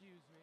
Excuse me.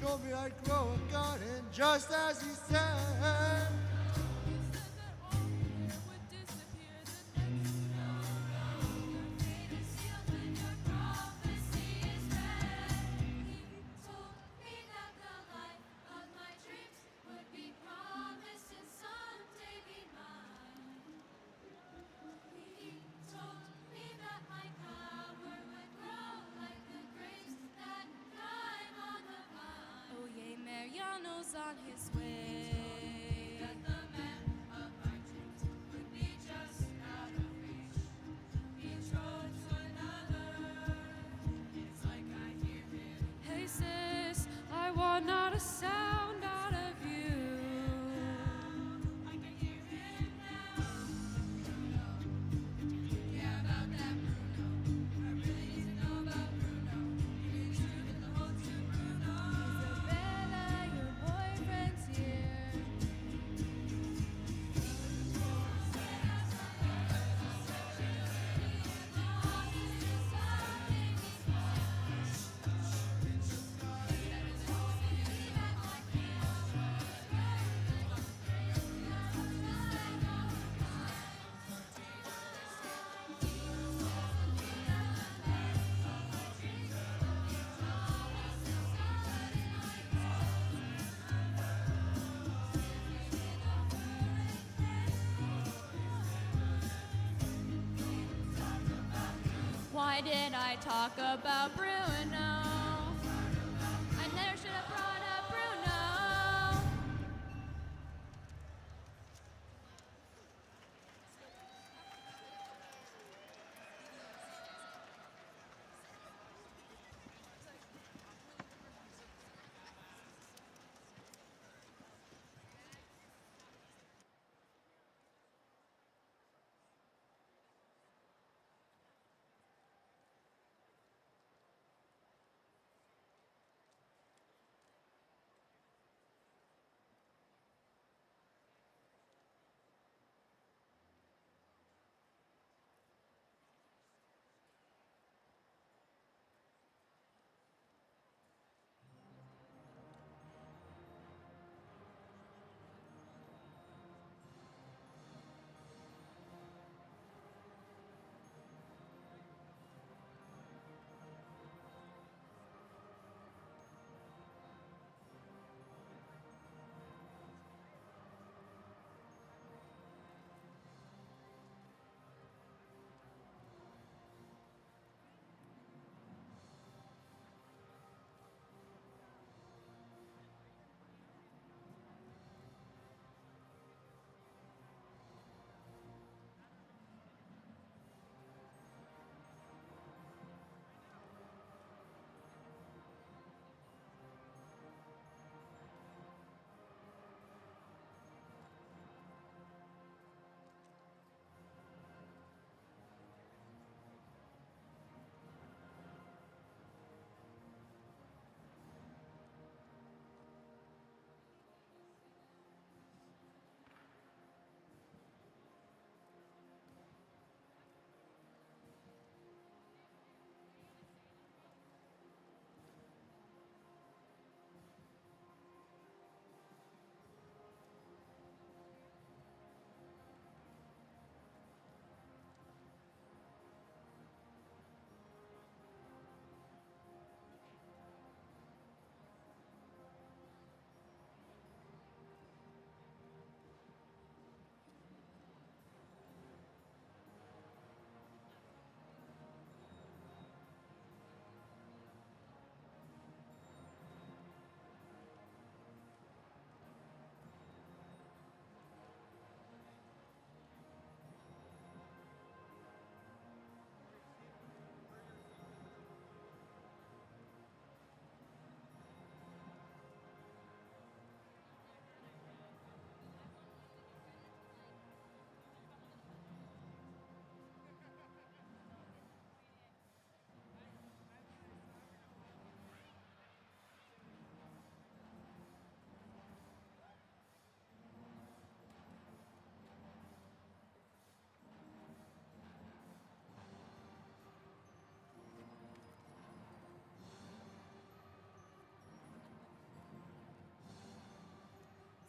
Told me I'd grow a garden just as he said. on his way. That the man of my dreams would be just out of reach. Each road to another. It's like I hear him. Hey sis, I want not a sound out of you. I can hear him now. Bruno. Yeah, about that Bruno. I really need to know about Bruno. Give me the truth and the whole to Bruno. Isabella, your boyfriend's here. Why did I talk about Bruno? I never should have brought up Bruno.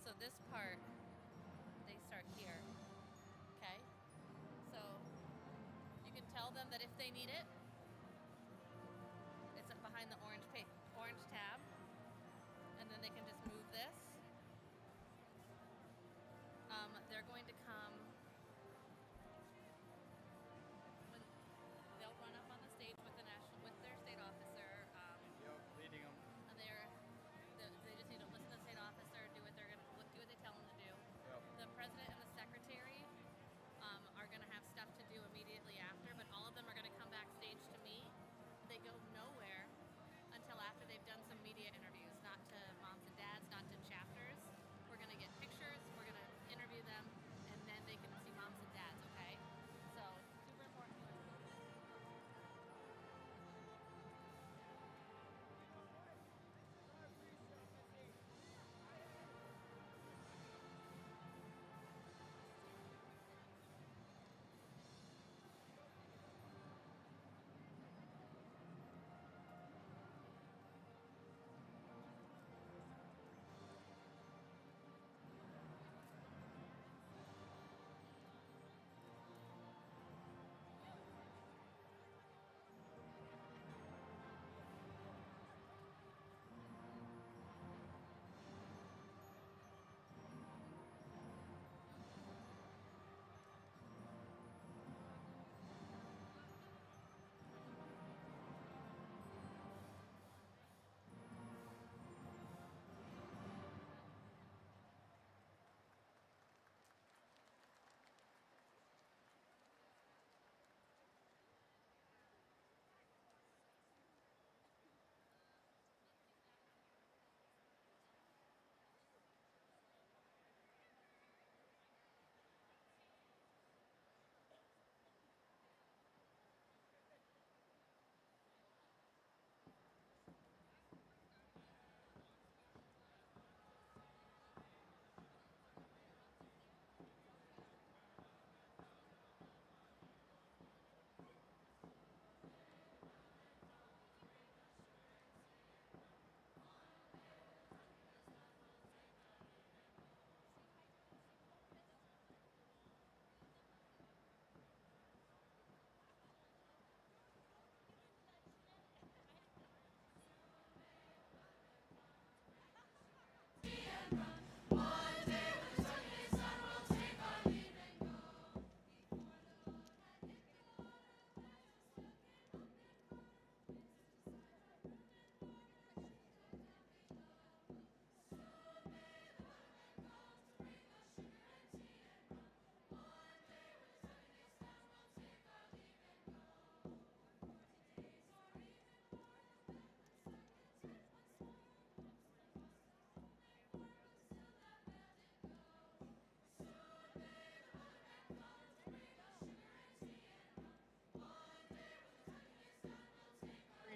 So this part, they start here, okay? So you can tell them that if they need it, it's up behind the orange tab, and then they can just move this. They're going to come when they'll run up on the stage with their state officer. Leading them. And they just need to listen to the state officer, do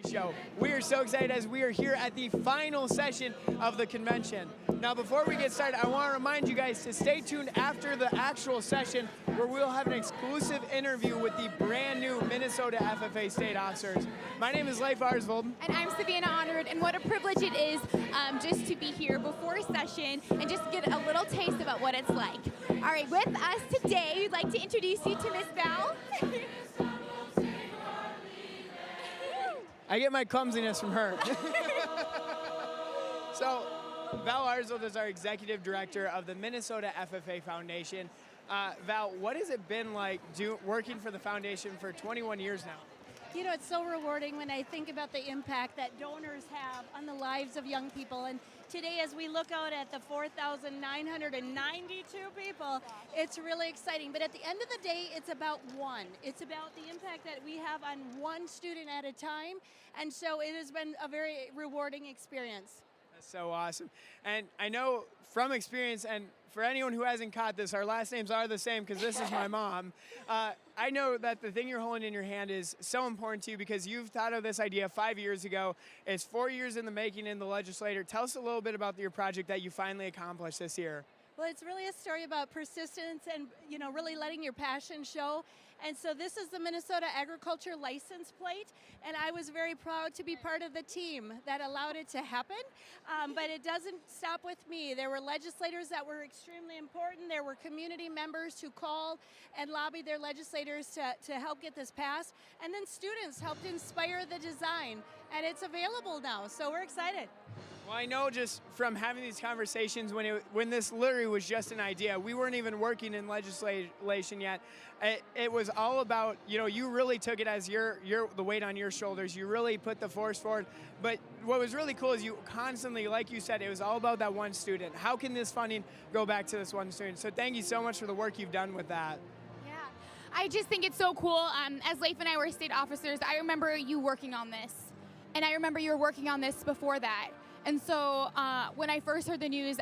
show. We are so excited as we are here at the final session of the convention. Now, before we get started, I want to remind you guys to stay tuned after the actual session where we'll have an exclusive interview with the brand new Minnesota FFA state officers. My name is Leif Arsvold. And I'm Savannah Honored, and what a privilege it is just to be here before session and just get a little taste about what it's like. All right, with us today, we'd like to introduce you to Miss Val. I get my clumsiness from her. So, Val Arsvold is our executive director of the Minnesota FFA Foundation. Val, what has it been like working for the foundation for 21 years now? You know, it's so rewarding when I think about the impact that donors have on the lives of young people. And today, as we look out at the 4,992 people, it's really exciting. But at the end of the day, it's about one. It's about the impact that we have on one student at a time. And so it has been a very rewarding experience. That's so awesome. And I know from experience, and for anyone who hasn't caught this, our last names are the same because this is my mom. I know that the thing you're holding in your hand is so important to you because you've thought of this idea 5 years ago. It's 4 years in the making in the legislature. Tell us a little bit about your project that you finally accomplished this year. Well, it's really a story about persistence and, you know, really letting your passion show. And so this is the Minnesota Agriculture license plate, and I was very proud to be part of the team that allowed it to happen. But it doesn't stop with me. There were legislators that were extremely important. There were community members who called and lobbied their legislators to help get this passed. And then students helped inspire the design, and it's available now, so we're excited. Well, I know just from having these conversations when this literally was just an idea, we weren't even working in legislation yet. It was all about, you know, you really took it as the weight on your shoulders. You really put the force forward. But what was really cool is you constantly, like you said, it was all about that one student. How can this funding go back to this one student? So thank you so much for the work you've done with that. I just think it's so cool. As Leif and I were state officers, I remember you working on this. And I remember you were working on this before that. And so when I first heard the news,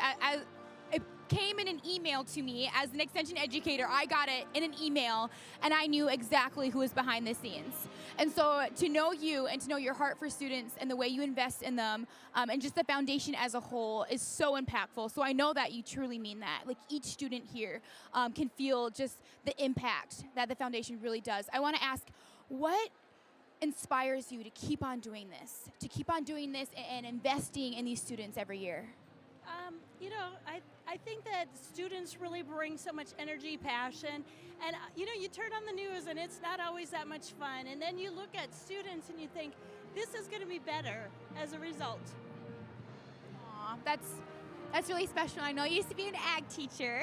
it came in an email to me as an extension educator. I got it in an email, and I knew exactly who was behind the scenes. And so to know you and to know your heart for students and the way you invest in them and just the foundation as a whole is so impactful. So I know that you truly mean that. Like each student here can feel just the impact that the foundation really does. I want to ask, what inspires you to keep on doing this, and investing in these students every year? You know, I think that students really bring so much energy, passion, and you know, you turn on the news and it's not always that much fun, and then you look at students and you think, this is going to be better as a result. Aw, that's really special. I know you used to be an ag teacher,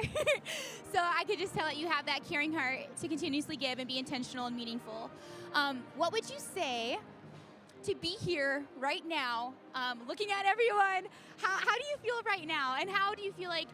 so I could just tell that you have that caring heart to continuously give and be intentional and meaningful. What would you say to be here right now, looking at everyone? How do you feel right now, and how do you feel like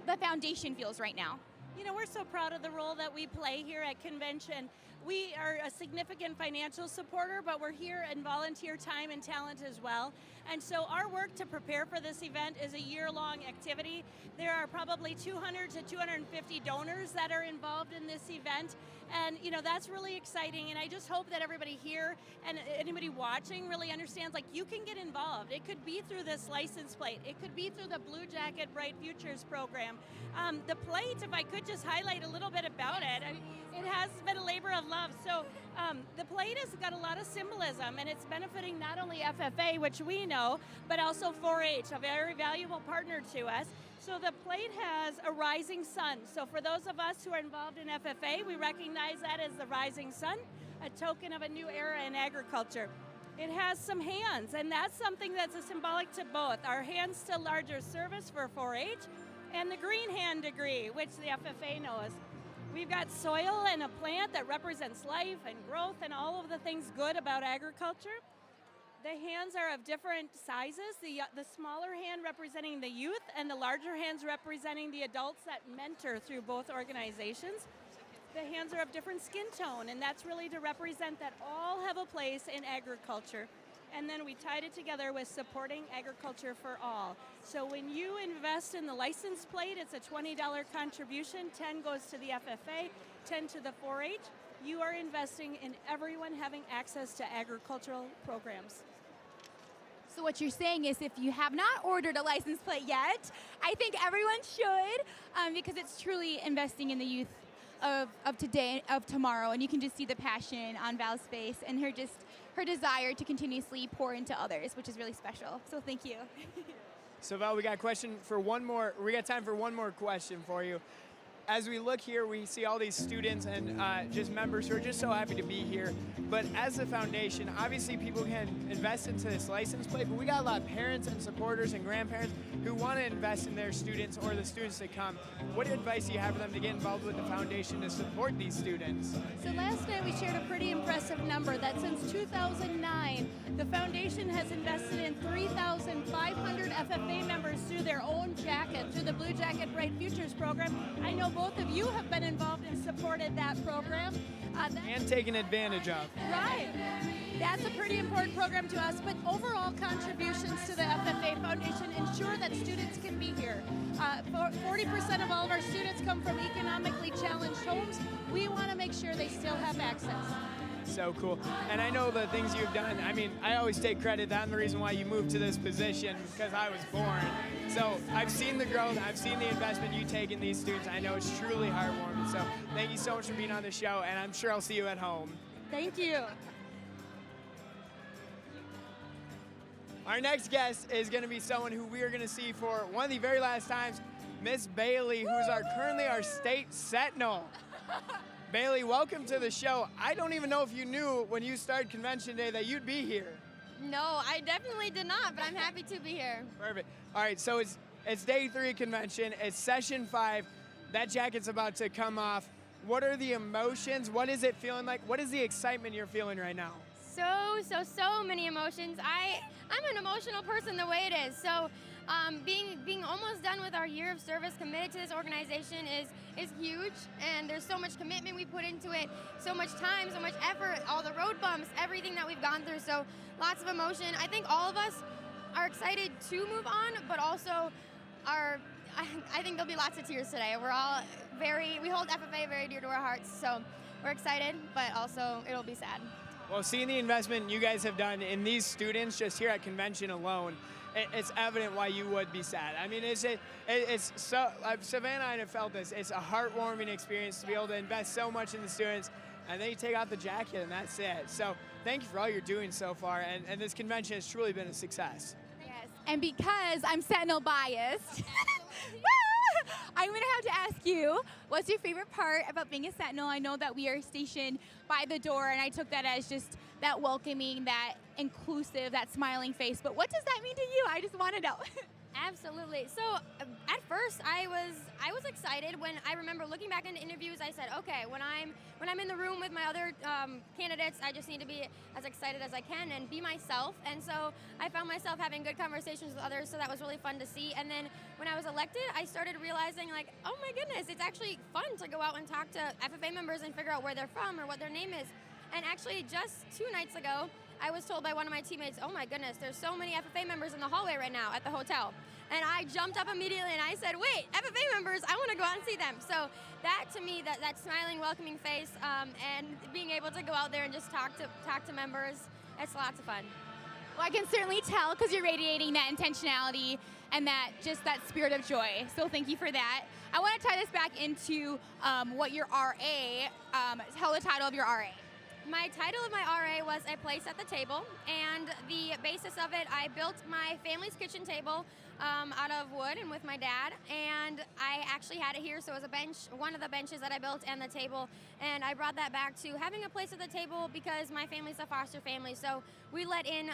the foundation feels right now? You know, we're so proud of the role that we play here at convention. We are a significant financial supporter, but we're here in volunteer time and talent as well. And so our work to prepare for this event is a year-long activity. There are probably 200 to 250 donors that are involved in this event. And, you know, that's really exciting. And I just hope that everybody here and anybody watching really understands, like, you can get involved. It could be through this license plate. It could be through the Blue Jacket Bright Futures program. The plate, if I could just highlight a little bit about it, it has been a labor of love. So the plate has got a lot of symbolism, and it's benefiting not only FFA, which we know, but also 4-H, a very valuable partner to us. So the plate has a rising sun. So for those of us who are involved in FFA, we recognize that as the rising sun, a token of a new era in agriculture. It has some hands, and that's something that's a symbolic to both. Our Hands to Larger Service for 4-H and the Green Hand degree, which the FFA knows. We've got soil and a plant that represents life and growth and all of the things good about agriculture. The hands are of different sizes, the smaller hand representing the youth and the larger hands representing the adults that mentor through both organizations. The hands are of different skin tone, and that's really to represent that all have a place in agriculture. And then we tied it together with supporting agriculture for all. So when you invest in the license plate, it's a $20 contribution. 10 goes to the FFA, 10 to the 4-H. you are investing in everyone having access to agricultural programs. So what you're saying is if you have not ordered a license plate yet, I think everyone should, because it's truly investing in the youth of today, of tomorrow, and you can just see the passion on Val's face and her desire to continuously pour into others, which is really special. So thank you. So Val, we got time for one more question for you. As we look here, we see all these students and just members who are just so happy to be here. But as a foundation, obviously people can invest into this license plate, but we got a lot of parents and supporters and grandparents who want to invest in their students or the students to come. What advice do you have for them to get involved with the foundation to support these students? So last night we shared a pretty impressive number that since 2009, the foundation has invested in 3,500 FFA members through their own jacket, through the Blue Jacket Bright Futures program. I know both of you have been involved and supported that program. And taken advantage of. Right. That's a pretty important program to us, but overall contributions to the FFA Foundation ensure that students can be here. 40% of all of our students come from economically challenged homes. We want to make sure they still have access. So cool. And I know the things you've done, I mean, I always take credit. That's the reason why you moved to this position, because I was born. So I've seen the growth, I've seen the investment you take in these students. I know it's truly heartwarming. So thank you so much for being on the show, and I'm sure I'll see you at home. Thank you. Our next guest is going to be someone who we are going to see for one of the very last times, Miss Bailey, who's currently our state sentinel. Bailey, welcome to the show. I don't even know if you knew when you started convention day that you'd be here. No, I definitely did not, but I'm happy to be here. Perfect. All right, so it's day 3 convention. It's session 5. That jacket's about to come off. What are the emotions? What is it feeling like? What is the excitement you're feeling right now? So many emotions. I'm an emotional person the way it is. So being almost done with our year of service, committed to this organization is huge, and there's so much commitment we put into it, so much time, so much effort, all the road bumps, everything that we've gone through. So lots of emotion. I think all of us are excited to move on, but also I think there'll be lots of tears today. We hold FFA very dear to our hearts, so we're excited, but also it'll be sad. Well, seeing the investment you guys have done in these students just here at convention alone, it's evident why you would be sad. I mean, it's so, Savannah and I have felt this. It's a heartwarming experience to be able to invest so much in the students, and then you take out the jacket and that's it. So thank you for all you're doing so far, and this convention has truly been a success. Yes, and because I'm Sentinel biased, I'm going to have to ask you, what's your favorite part about being a Sentinel? I know that we are stationed by the door, and I took that as just that welcoming, that inclusive, that smiling face. But what does that mean to you? I just want to know. Absolutely. So at first I was excited when I remember looking back into interviews. I said, okay, when I'm in the room with my other candidates, I just need to be as excited as I can and be myself. And so I found myself having good conversations with others, so that was really fun to see. And then when I was elected, I started realizing, like, oh my goodness, it's actually fun to go out and talk to FFA members and figure out where they're from or what their name is. And actually just 2 nights ago, I was told by one of my teammates, oh my goodness, there's so many FFA members in the hallway right now at the hotel. And I jumped up immediately and I said, wait, FFA members, I want to go out and see them. So that, to me, that smiling, welcoming face, and being able to go out there and just talk to members, it's lots of fun. Well, I can certainly tell because you're radiating that intentionality and that spirit of joy. So thank you for that. I want to tie this back into what your RA, tell the title of your RA. My title of my RA was A Place at the Table, and the basis of it, I built my family's kitchen table out of wood and with my dad, and I actually had it here, so it was a bench, one of the benches that I built, and the table, and I brought that back to having a place at the table because my family's a foster family, so we let in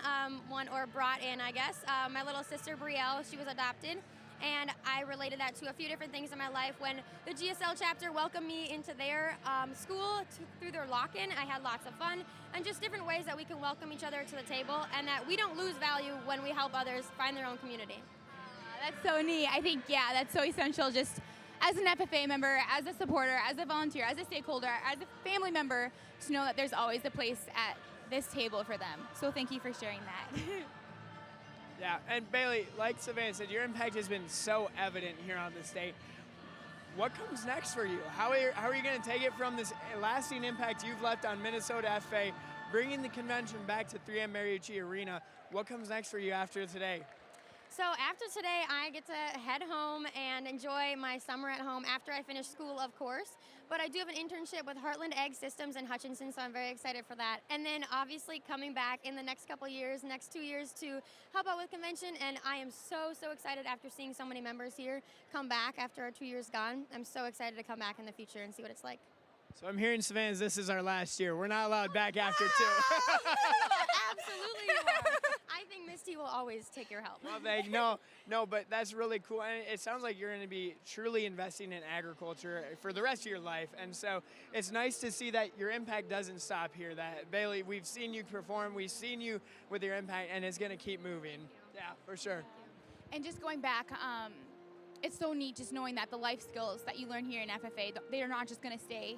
brought in, I guess, my little sister Brielle. She was adopted. And I related that to a few different things in my life. When the GSL chapter welcomed me into their school through their lock-in, I had lots of fun and just different ways that we can welcome each other to the table and that we don't lose value when we help others find their own community. That's so neat. I think, yeah, that's so essential just as an FFA member, as a supporter, as a volunteer, as a stakeholder, as a family member, to know that there's always a place at this table for them. So thank you for sharing that. Yeah, and Bailey, like Savannah said, your impact has been so evident here on the state. what comes next for you? How are you going to take it from this lasting impact you've left on Minnesota FFA, bringing the convention back to 3M Mariucci Arena? What comes next for you after today? So after today, I get to head home and enjoy my summer at home after I finish school, of course. But I do have an internship with Heartland Ag Systems in Hutchinson, so I'm very excited for that. And then obviously coming back in the next couple years, next 2 years, to help out with convention. And I am so excited after seeing so many members here come back after our 2 years gone. I'm so excited to come back in the future and see what it's like. So I'm hearing, Savannah, this is our last year. We're not allowed back after 2. Absolutely you are. I think Misty will always take your help. Well, no, but that's really cool. And it sounds like you're going to be truly investing in agriculture for the rest of your life. And so it's nice to see that your impact doesn't stop here. That, Bailey, we've seen you perform. We've seen you with your impact, and it's going to keep moving. Yeah, for sure. And just going back, it's so neat just knowing that the life skills that you learn here in FFA, they are not just going to stay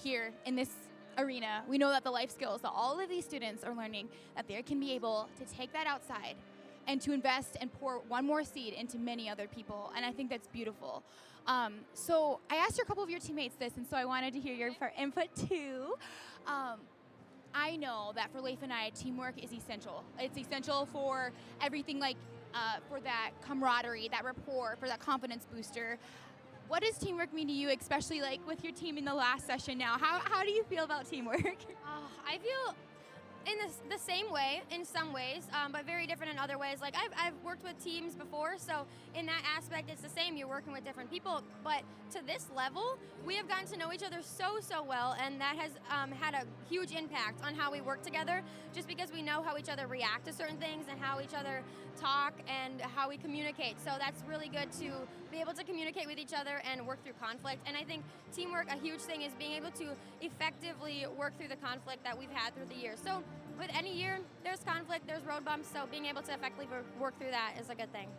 here in this arena. We know that the life skills that all of these students are learning, that they can be able to take that outside and to invest and pour one more seed into many other people. And I think that's beautiful. So I asked a couple of your teammates this, and so I wanted to hear your input too. I know that for Leif and I, teamwork is essential. It's essential for everything, like for that camaraderie, that rapport, for that confidence booster. What does teamwork mean to you, especially like with your team in the last session now? How do you feel about teamwork? I feel in the same way in some ways, but very different in other ways. Like I've worked with teams before, so in that aspect it's the same. You're working with different people, but to this level, we have gotten to know each other so well, and that has had a huge impact on how we work together, just because we know how each other react to certain things and how each other talk and how we communicate. So that's really good to be able to communicate with each other and work through conflict. And I think teamwork, a huge thing, is being able to effectively work through the conflict that we've had through the years. So with any year, there's conflict, there's road bumps, so being able to effectively work through that is a good thing.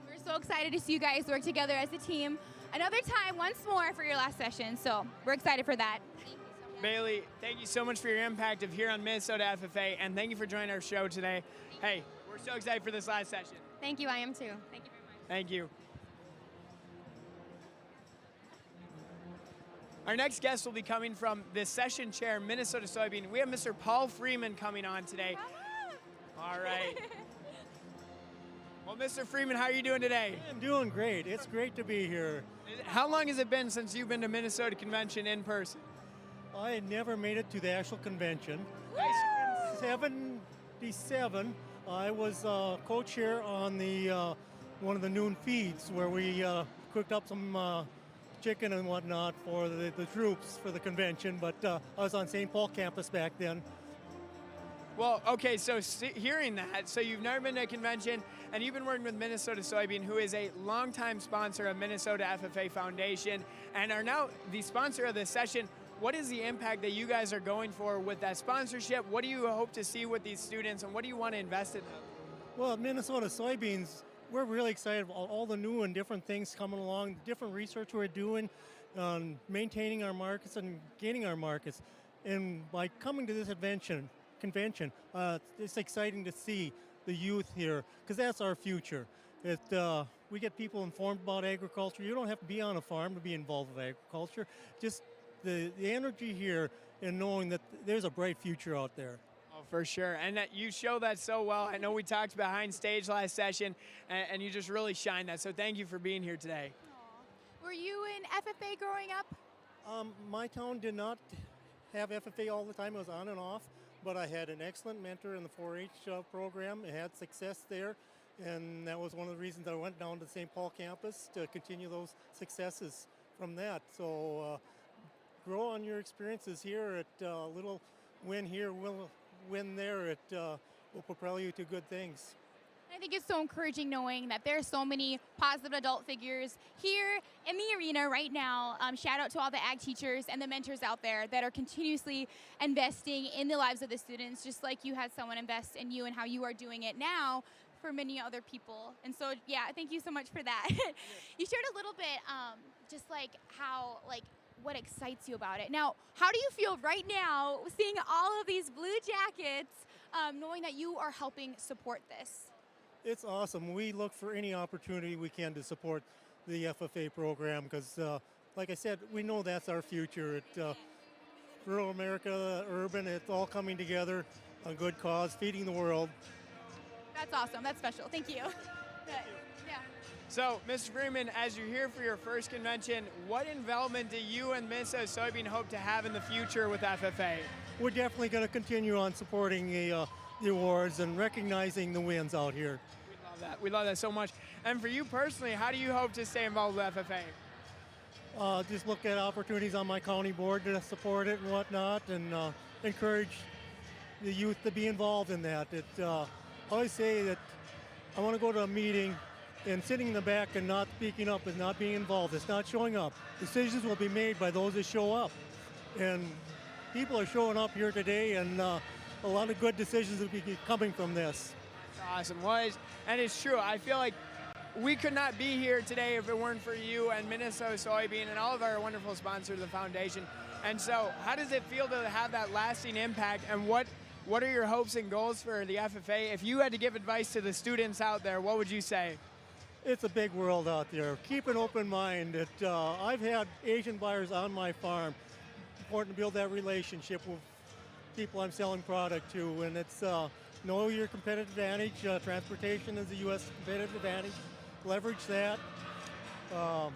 We're so excited to see you guys work together as a team another time, once more, for your last session. So we're excited for that. Thank you so much. Bailey, thank you so much for your impact of here on Minnesota FFA, and thank you for joining our show today. Hey, we're so excited for this last session. Thank you, I am too. Thank you very much. Thank you. Our next guest will be coming from the session chair, Minnesota Soybean. We have Mr. Paul Freeman coming on today. All right. Well, Mr. Freeman, how are you doing today? I'm doing great. It's great to be here. How long has it been since you've been to Minnesota Convention in person? I had never made it to the actual convention. In 77, I was co-chair on the one of the noon feeds where we cooked up some chicken and whatnot for the troops for the convention, but I was on St. Paul campus back then. Well, okay, so hearing that, so you've never been to a convention, and you've been working with Minnesota Soybean, who is a longtime sponsor of Minnesota FFA Foundation, and are now the sponsor of this session. What is the impact that you guys are going for with that sponsorship? What do you hope to see with these students, and what do you want to invest in them? Well, at Minnesota Soybeans, we're really excited about all the new and different things coming along, different research we're doing on maintaining our markets and gaining our markets. And by coming to this convention, it's exciting to see the youth here, because that's our future. We get people informed about agriculture. You don't have to be on a farm to be involved with agriculture. Just the energy here and knowing that there's a bright future out there. Oh, for sure, and that you show that so well. I know we talked behind stage last session, and you just really shine that, so thank you for being here today. Aww. Were you in FFA growing up? My town did not have FFA all the time. It was on and off, but I had an excellent mentor in the 4-H program. I had success there, and that was one of the reasons I went down to the St. Paul campus to continue those successes from that. So grow on your experiences here. At a little win here, win there, it will propel you to good things. I think it's so encouraging knowing that there are so many positive adult figures here in the arena right now. Shout out to all the ag teachers and the mentors out there that are continuously investing in the lives of the students, just like you had someone invest in you and how you are doing it now for many other people. And so, yeah, thank you so much for that. You shared a little bit just like how, like, what excites you about it. Now, how do you feel right now seeing all of these blue jackets, knowing that you are helping support this? It's awesome. We look for any opportunity we can to support the FFA program, because like I said, we know that's our future. Rural America, urban, it's all coming together, a good cause, feeding the world. That's awesome. That's special. Thank you. Yeah. So, Mr. Freeman, as you're here for your first convention, what involvement do you and Minnesota Soybean hope to have in the future with FFA? We're definitely going to continue on supporting the awards and recognizing the wins out here. We love that. We love that so much. And for you personally, how do you hope to stay involved with FFA? Just look at opportunities on my county board to support it and whatnot, and encourage the youth to be involved in that. I always say that I want to go to a meeting, and sitting in the back and not speaking up is not being involved. It's not showing up. Decisions will be made by those that show up. And people are showing up here today, and a lot of good decisions will be coming from this. That's awesome. And it's true. I feel like we could not be here today if it weren't for you and Minnesota Soybean and all of our wonderful sponsors of the foundation. And so how does it feel to have that lasting impact, and what are your hopes and goals for the FFA? If you had to give advice to the students out there, what would you say? It's a big world out there. Keep an open mind. I've had Asian buyers on my farm. Important to build that relationship with people I'm selling product to, and it's know your competitive advantage. Transportation is a U.S. competitive advantage. Leverage that. I'll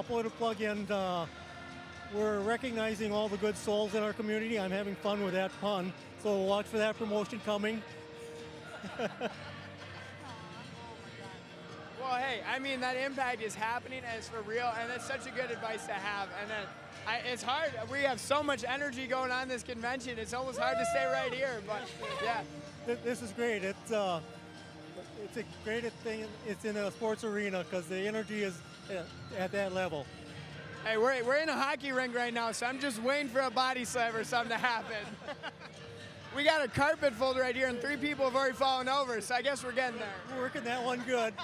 put a plug in. We're recognizing all the good souls in our community. I'm having fun with that pun, so watch for that promotion coming. Well, hey, I mean, that impact is happening, and it's for real, and that's such a good advice to have. And then it's hard. We have so much energy going on this convention. It's almost hard to stay right here, but yeah. This is great. It's a great thing. It's in a sports arena because the energy is at that level. Hey, we're in a hockey rink right now, so I'm just waiting for a body slam or something to happen. We got a carpet fold right here, and 3 people have already fallen over, so I guess we're getting there. We're working that one good.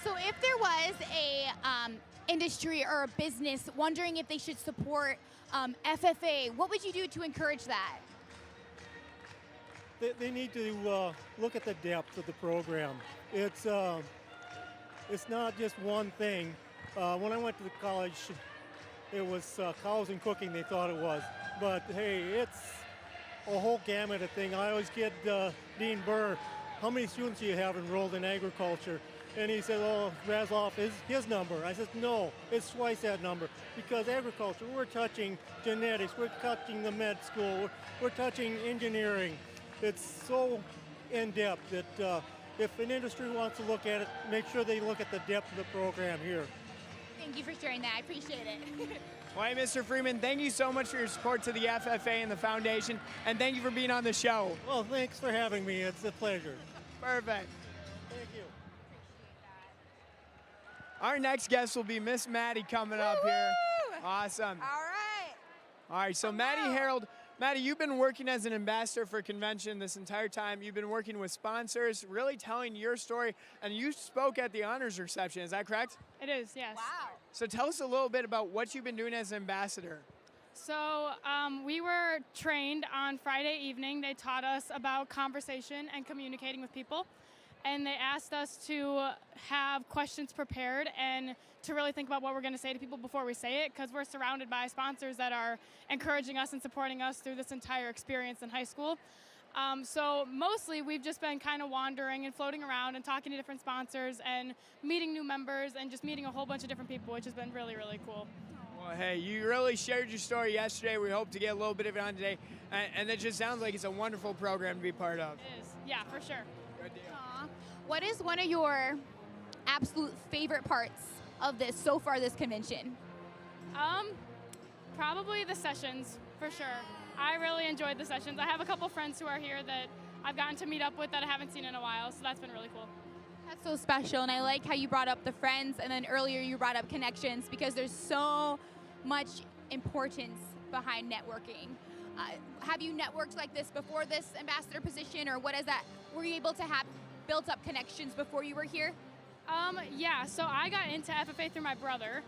So if there was a industry or a business wondering if they should support FFA, what would you do to encourage that? They need to look at the depth of the program. It's not just one thing. When I went to the college, it was cows and cooking they thought it was. But hey, it's a whole gamut of things. I always get Dean Burr, how many students do you have enrolled in agriculture? And he said, oh, Razloff is his number. I said, no, it's twice that number. Because agriculture, we're touching genetics, we're touching the med school, we're touching engineering. It's so in-depth that if an industry wants to look at it, make sure they look at the depth of the program here. Thank you for sharing that. I appreciate it. Well, hey, Mr. Freeman, thank you so much for your support to the FFA and the foundation, and thank you for being on the show. Well, thanks for having me. It's a pleasure. Perfect. Thank you. Our next guest will be Miss Maddie coming up here. Awesome. All All right, so Maddie Harold. Maddie, you've been working as an ambassador for convention this entire time. You've been working with sponsors, really telling your story, and you spoke at the honors reception. Is that correct? It is, yes. Wow. So tell us a little bit about what you've been doing as an ambassador. So we were trained on Friday evening. They taught us about conversation and communicating with people. And they asked us to have questions prepared and to really think about what we're going to say to people before we say it, because we're surrounded by sponsors that are encouraging us and supporting us through this entire experience in high school. So mostly we've just been kind of wandering and floating around and talking to different sponsors and meeting new members and just meeting a whole bunch of different people, which has been really, really cool. Well, hey, you really shared your story yesterday. We hope to get a little bit of it on today. And it just sounds like it's a wonderful program to be part of. It is, yeah, for sure. Good deal. Aw. What is one of your absolute favorite parts of this convention? Probably the sessions, for sure. I really enjoyed the sessions. I have a couple friends who are here that I've gotten to meet up with that I haven't seen in a while, so that's been really cool. That's so special, and I like how you brought up the friends, and then earlier you brought up connections, because there's so much importance behind networking. Have you networked like this before this ambassador position, or what is that? Were you able to have built up connections before you were here? Yeah, so I got into FFA through my brother.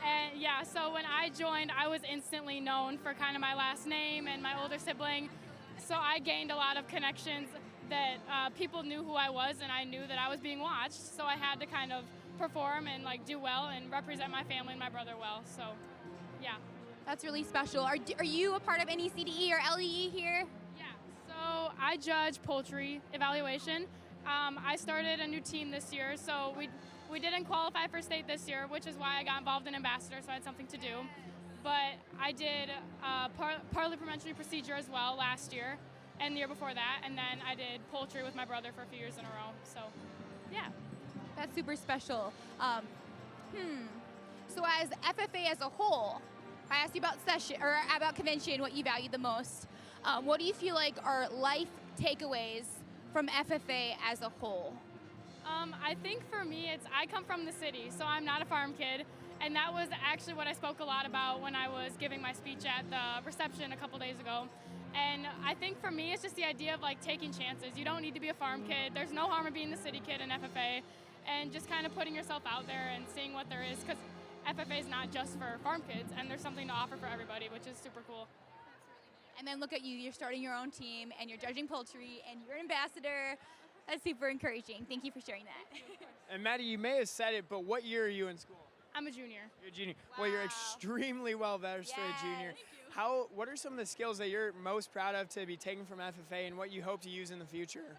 And yeah, so when I joined, I was instantly known for kind of my last name and my older sibling. So I gained a lot of connections that people knew who I was, and I knew that I was being watched. So I had to kind of perform and like do well and represent my family and my brother well. So, yeah. That's really special. Are you a part of any CDE or LEE here? Yeah. So I judge poultry evaluation. I started a new team this year, so we didn't qualify for state this year, which is why I got involved in ambassador, so I had something to do. But I did parliamentary procedure as well last year and the year before that, and then I did poultry with my brother for a few years in a row. So, yeah. That's super special. So as FFA as a whole, I asked you about session or about convention, what you value the most. What do you feel like are life takeaways from FFA as a whole? I think for me, I come from the city, so I'm not a farm kid, and that was actually what I spoke a lot about when I was giving my speech at the reception a couple days ago. And I think for me, it's just the idea of like taking chances. You don't need to be a farm kid. There's no harm in being the city kid in FFA, and just kind of putting yourself out there and seeing what there is, because FFA is not just for farm kids, and there's something to offer for everybody, which is super cool. And then look at you, you're starting your own team and you're judging poultry and you're an ambassador. That's super encouraging. Thank you for sharing that. And Maddie, you may have said it, but what year are you in school? I'm a junior. You're a junior. Well, you're Wow. extremely well versed for a junior. What are some of the skills that you're most proud of to be taken from FFA and what you hope to use in the future?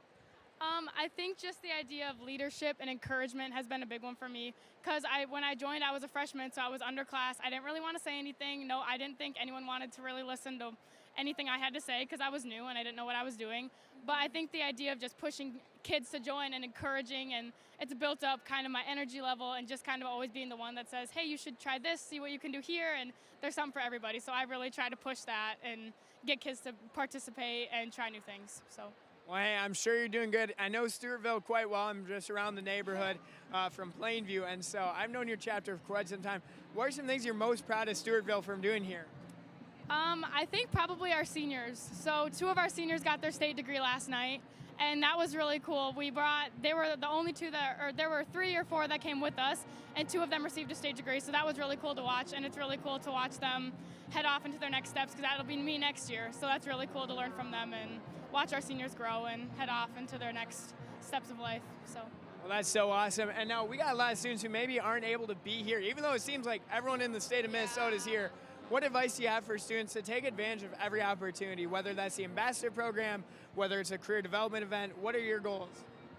I think just the idea of leadership and encouragement has been a big one for me, because when I joined, I was a freshman, so I was underclass. I didn't really want to say anything. No, I didn't think anyone wanted to really listen to anything I had to say because I was new and I didn't know what I was doing. But I think the idea of just pushing kids to join and encouraging, and it's built up kind of my energy level, and just kind of always being the one that says, hey, you should try this, see what you can do here, and there's something for everybody. So I really try to push that and get kids to participate and try new things. So. Well, hey, I'm sure you're doing good. I know Stewartville quite well. I'm just around the neighborhood from Plainview, and so I've known your chapter for quite some time. What are some things you're most proud of Stewartville from doing here? I think probably our seniors. So 2 of our seniors got their state degree last night, and that was really cool. They were the only 2 or there were 3 or 4 that came with us, and 2 of them received a state degree. So that was really cool to watch, and it's really cool to watch them head off into their next steps, because that'll be me next year. So that's really cool to learn from them and watch our seniors grow and head off into their next steps of life. So. Well, that's so awesome. And now we got a lot of students who maybe aren't able to be here, even though it seems like everyone in the state of Minnesota is here. What advice do you have for students to take advantage of every opportunity, whether that's the ambassador program, whether it's a career development event? What are your goals?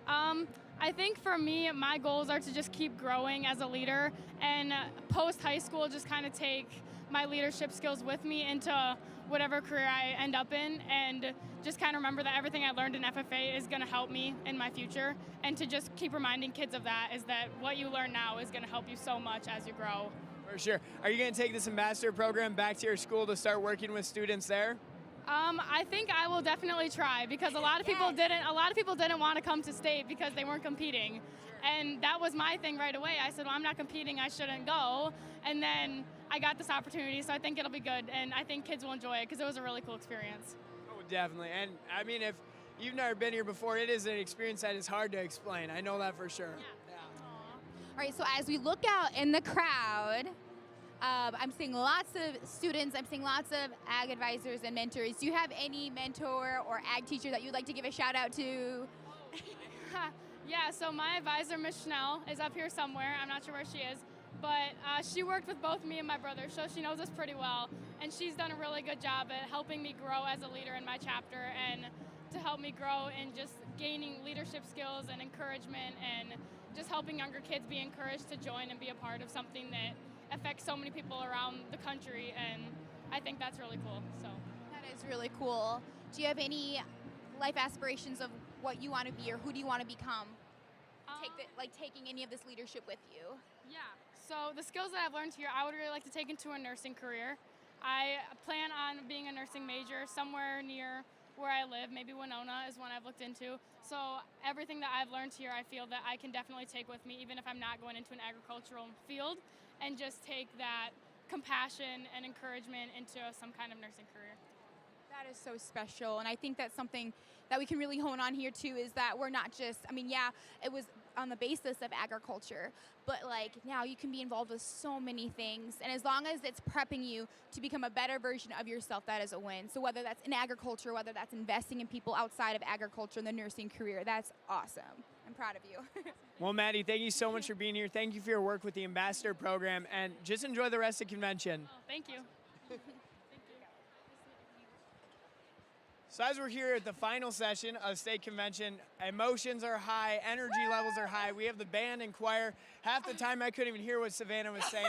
I think for me, my goals are to just keep growing as a leader, and post high school, just kind of take my leadership skills with me into whatever career I end up in, and just kind of remember that everything I learned in FFA is going to help me in my future, and to just keep reminding kids of that, is that what you learn now is going to help you so much as you grow. For sure. Are you going to take this ambassador program back to your school to start working with students there? I think I will definitely try, because a lot of people didn't want to come to state because they weren't competing. And that was my thing right away. I said, well, I'm not competing, I shouldn't go. And then I got this opportunity, so I think it'll be good, and I think kids will enjoy it, because it was a really cool experience. Oh, definitely. And I mean, if you've never been here before, it is an experience that is hard to explain. I know that for sure. Yeah. All right, so as we look out in the crowd, I'm seeing lots of students, I'm seeing lots of ag advisors and mentors. Do you have any mentor or ag teacher that you'd like to give a shout out to? Yeah, so my advisor, Miss Schnell, is up here somewhere. I'm not sure where she is, but she worked with both me and my brother, so she knows us pretty well. And she's done a really good job at helping me grow as a leader in my chapter, and to help me grow in just gaining leadership skills and encouragement, and just helping younger kids be encouraged to join and be a part of something that affects so many people around the country, and I think that's really cool. So That is really cool. Do you have any life aspirations of what you want to be, or who do you want to become? Taking any of this leadership with you. Yeah, so the skills that I've learned here, I would really like to take into a nursing career. I plan on being a nursing major somewhere near where I live. Maybe Winona is one I've looked into. So everything that I've learned here, I feel that I can definitely take with me, even if I'm not going into an agricultural field, and just take that compassion and encouragement into some kind of nursing career. That is so special, and I think that's something that we can really hone on here too, is that we're not just, it was on the basis of agriculture, but like now you can be involved with so many things, and as long as it's prepping you to become a better version of yourself, that is a win. So whether that's in agriculture, whether that's investing in people outside of agriculture in the nursing career, that's awesome. I'm proud of you. Well, Maddie, thank you so much for being here. Thank you for your work with the Ambassador Program, and just enjoy the rest of the convention. Oh, thank you. So as we're here at the final session of State Convention, emotions are high, energy levels are high. We have the band and choir. Half the time I couldn't even hear what Savannah was saying.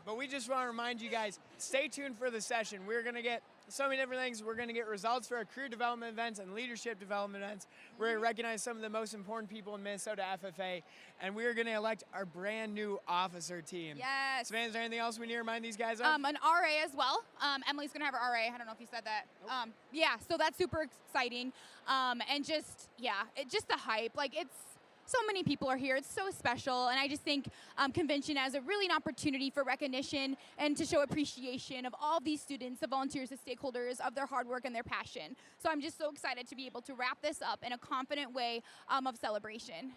But we just want to remind you guys, stay tuned for the session. We're going to get so many different things. We're going to get results for our career development events and leadership development events. We're going to recognize some of the most important people in Minnesota FFA, and we are going to elect our brand new officer team. Yes. Savannah, is there anything else we need to remind these guys of? An RA as well. Emily's gonna have her RA. I don't know if you said that. Nope. Yeah, so that's super exciting. And just just the hype. Like it's so many people are here. It's so special, and I just think convention as a really an opportunity for recognition and to show appreciation of all these students, the volunteers, the stakeholders, of their hard work and their passion. So I'm just so excited to be able to wrap this up in a confident way of celebration.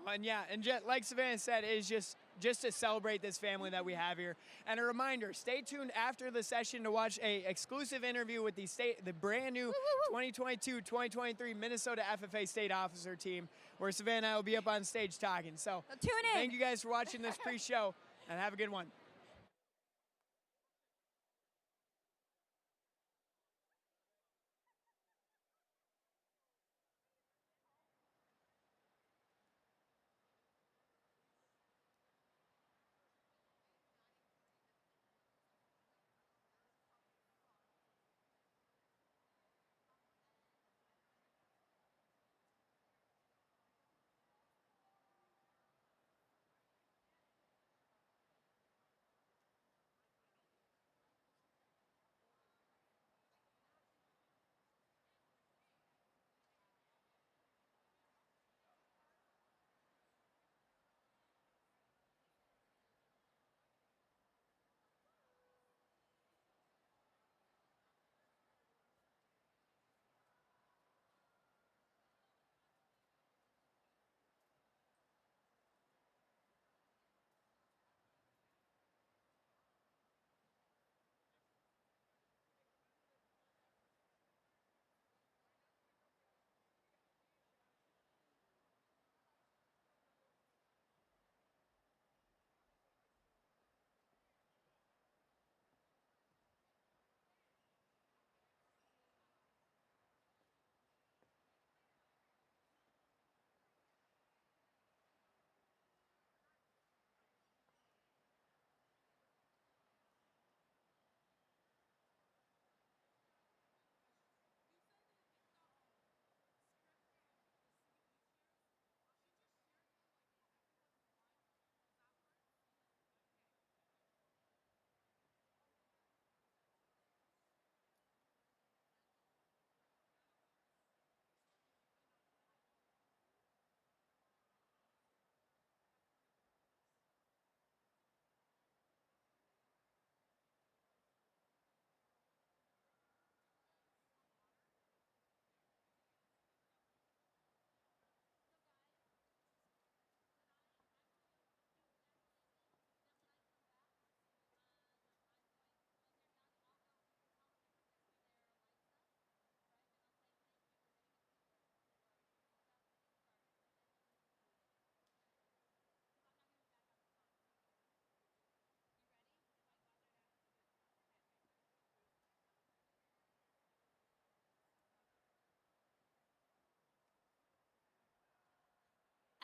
And yeah, and like Savannah said, it is just to celebrate this family that we have here. And a reminder, stay tuned after the session to watch a exclusive interview with the brand new 2022-2023 Minnesota FFA State Officer team, where Savannah and I will be up on stage talking. So tune in. Thank you guys for watching this pre-show, and have a good one.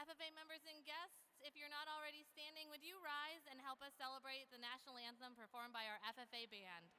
FFA members and guests, if you're not already standing, would you rise and help us celebrate the national anthem performed by our FFA band?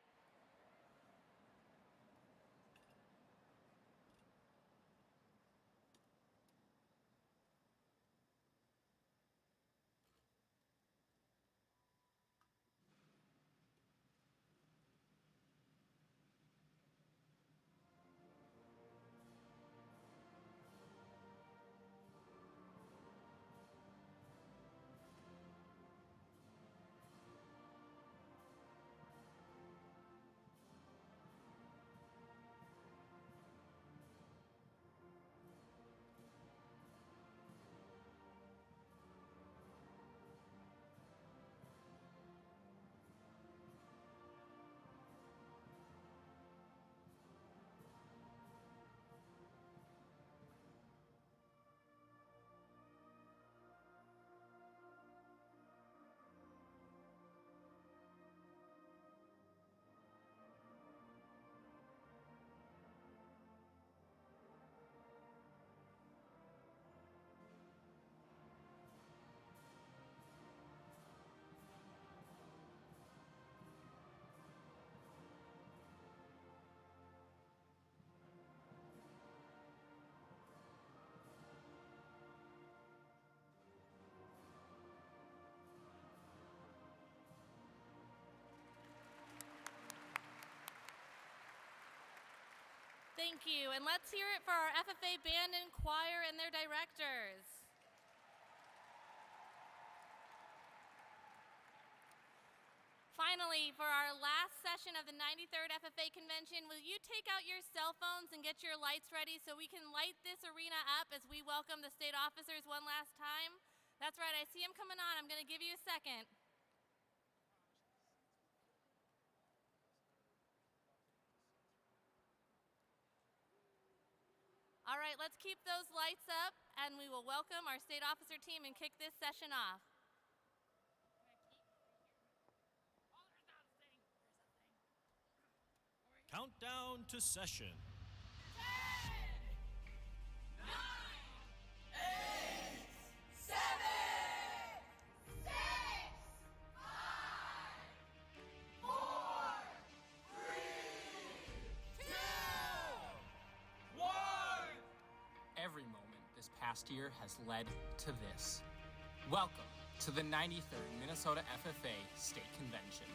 Thank you, and let's hear it for our FFA band and choir and their directors. Finally, for our last session of the 93rd FFA Convention, will you take out your cell phones and get your lights ready so we can light this arena up as we welcome the state officers one last time? That's right, I see them coming on. I'm going to give you a second. All right, let's keep those lights up, and we will welcome our state officer team and kick this session off. Countdown to session. 10, 9, 8, 7, 6, 5, 4, 3, 2, 1. Every moment this past year has led to this. Welcome to the 93rd Minnesota FFA State Convention.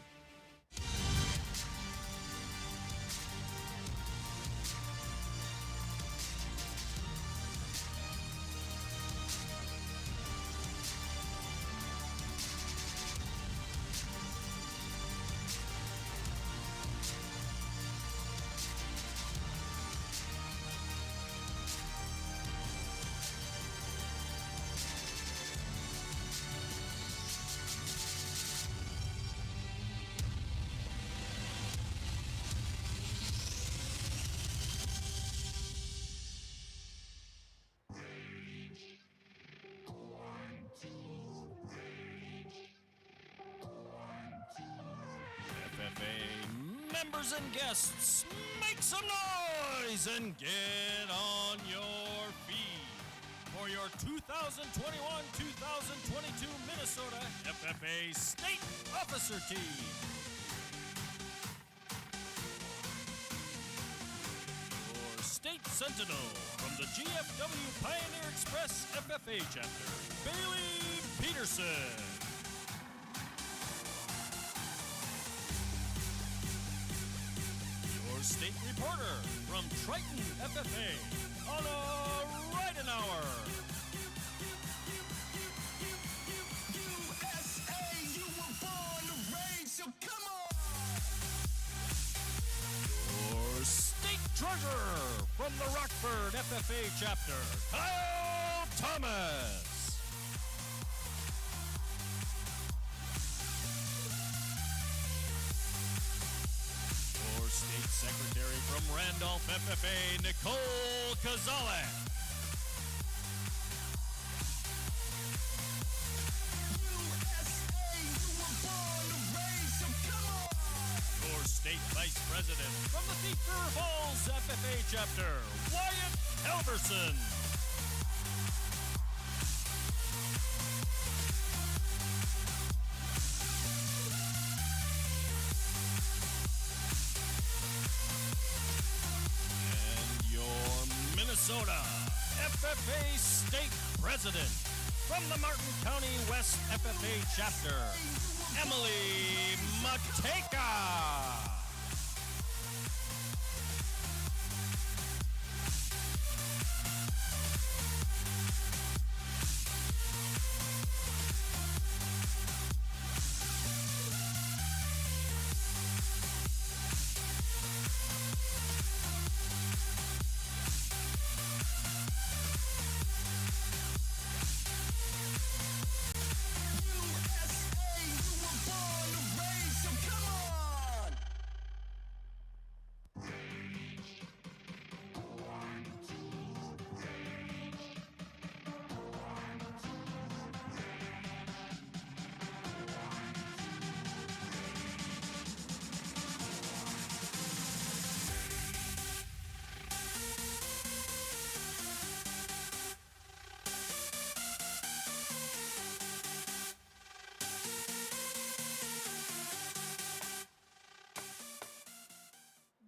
FFA members and guests, make some noise and get on your feet for your 2021-2022 Minnesota FFA State Officer Team. For State Sentinel from the GFW Pioneer Express FFA chapter, Bailey Peterson. State reporter from Triton FFA, Anna Ridenauer. USA, you were born to reign, so come on! Your state treasurer from the Rockford FFA chapter, Kyle Thomas. State Secretary from Randolph FFA, Nicole Kozalek. USA, you were born to reign, so come on! Your State Vice President from the Thief Falls FFA chapter, Wyatt Halverson. Minnesota FFA State President from the Martin County West FFA chapter, Emily Matejka.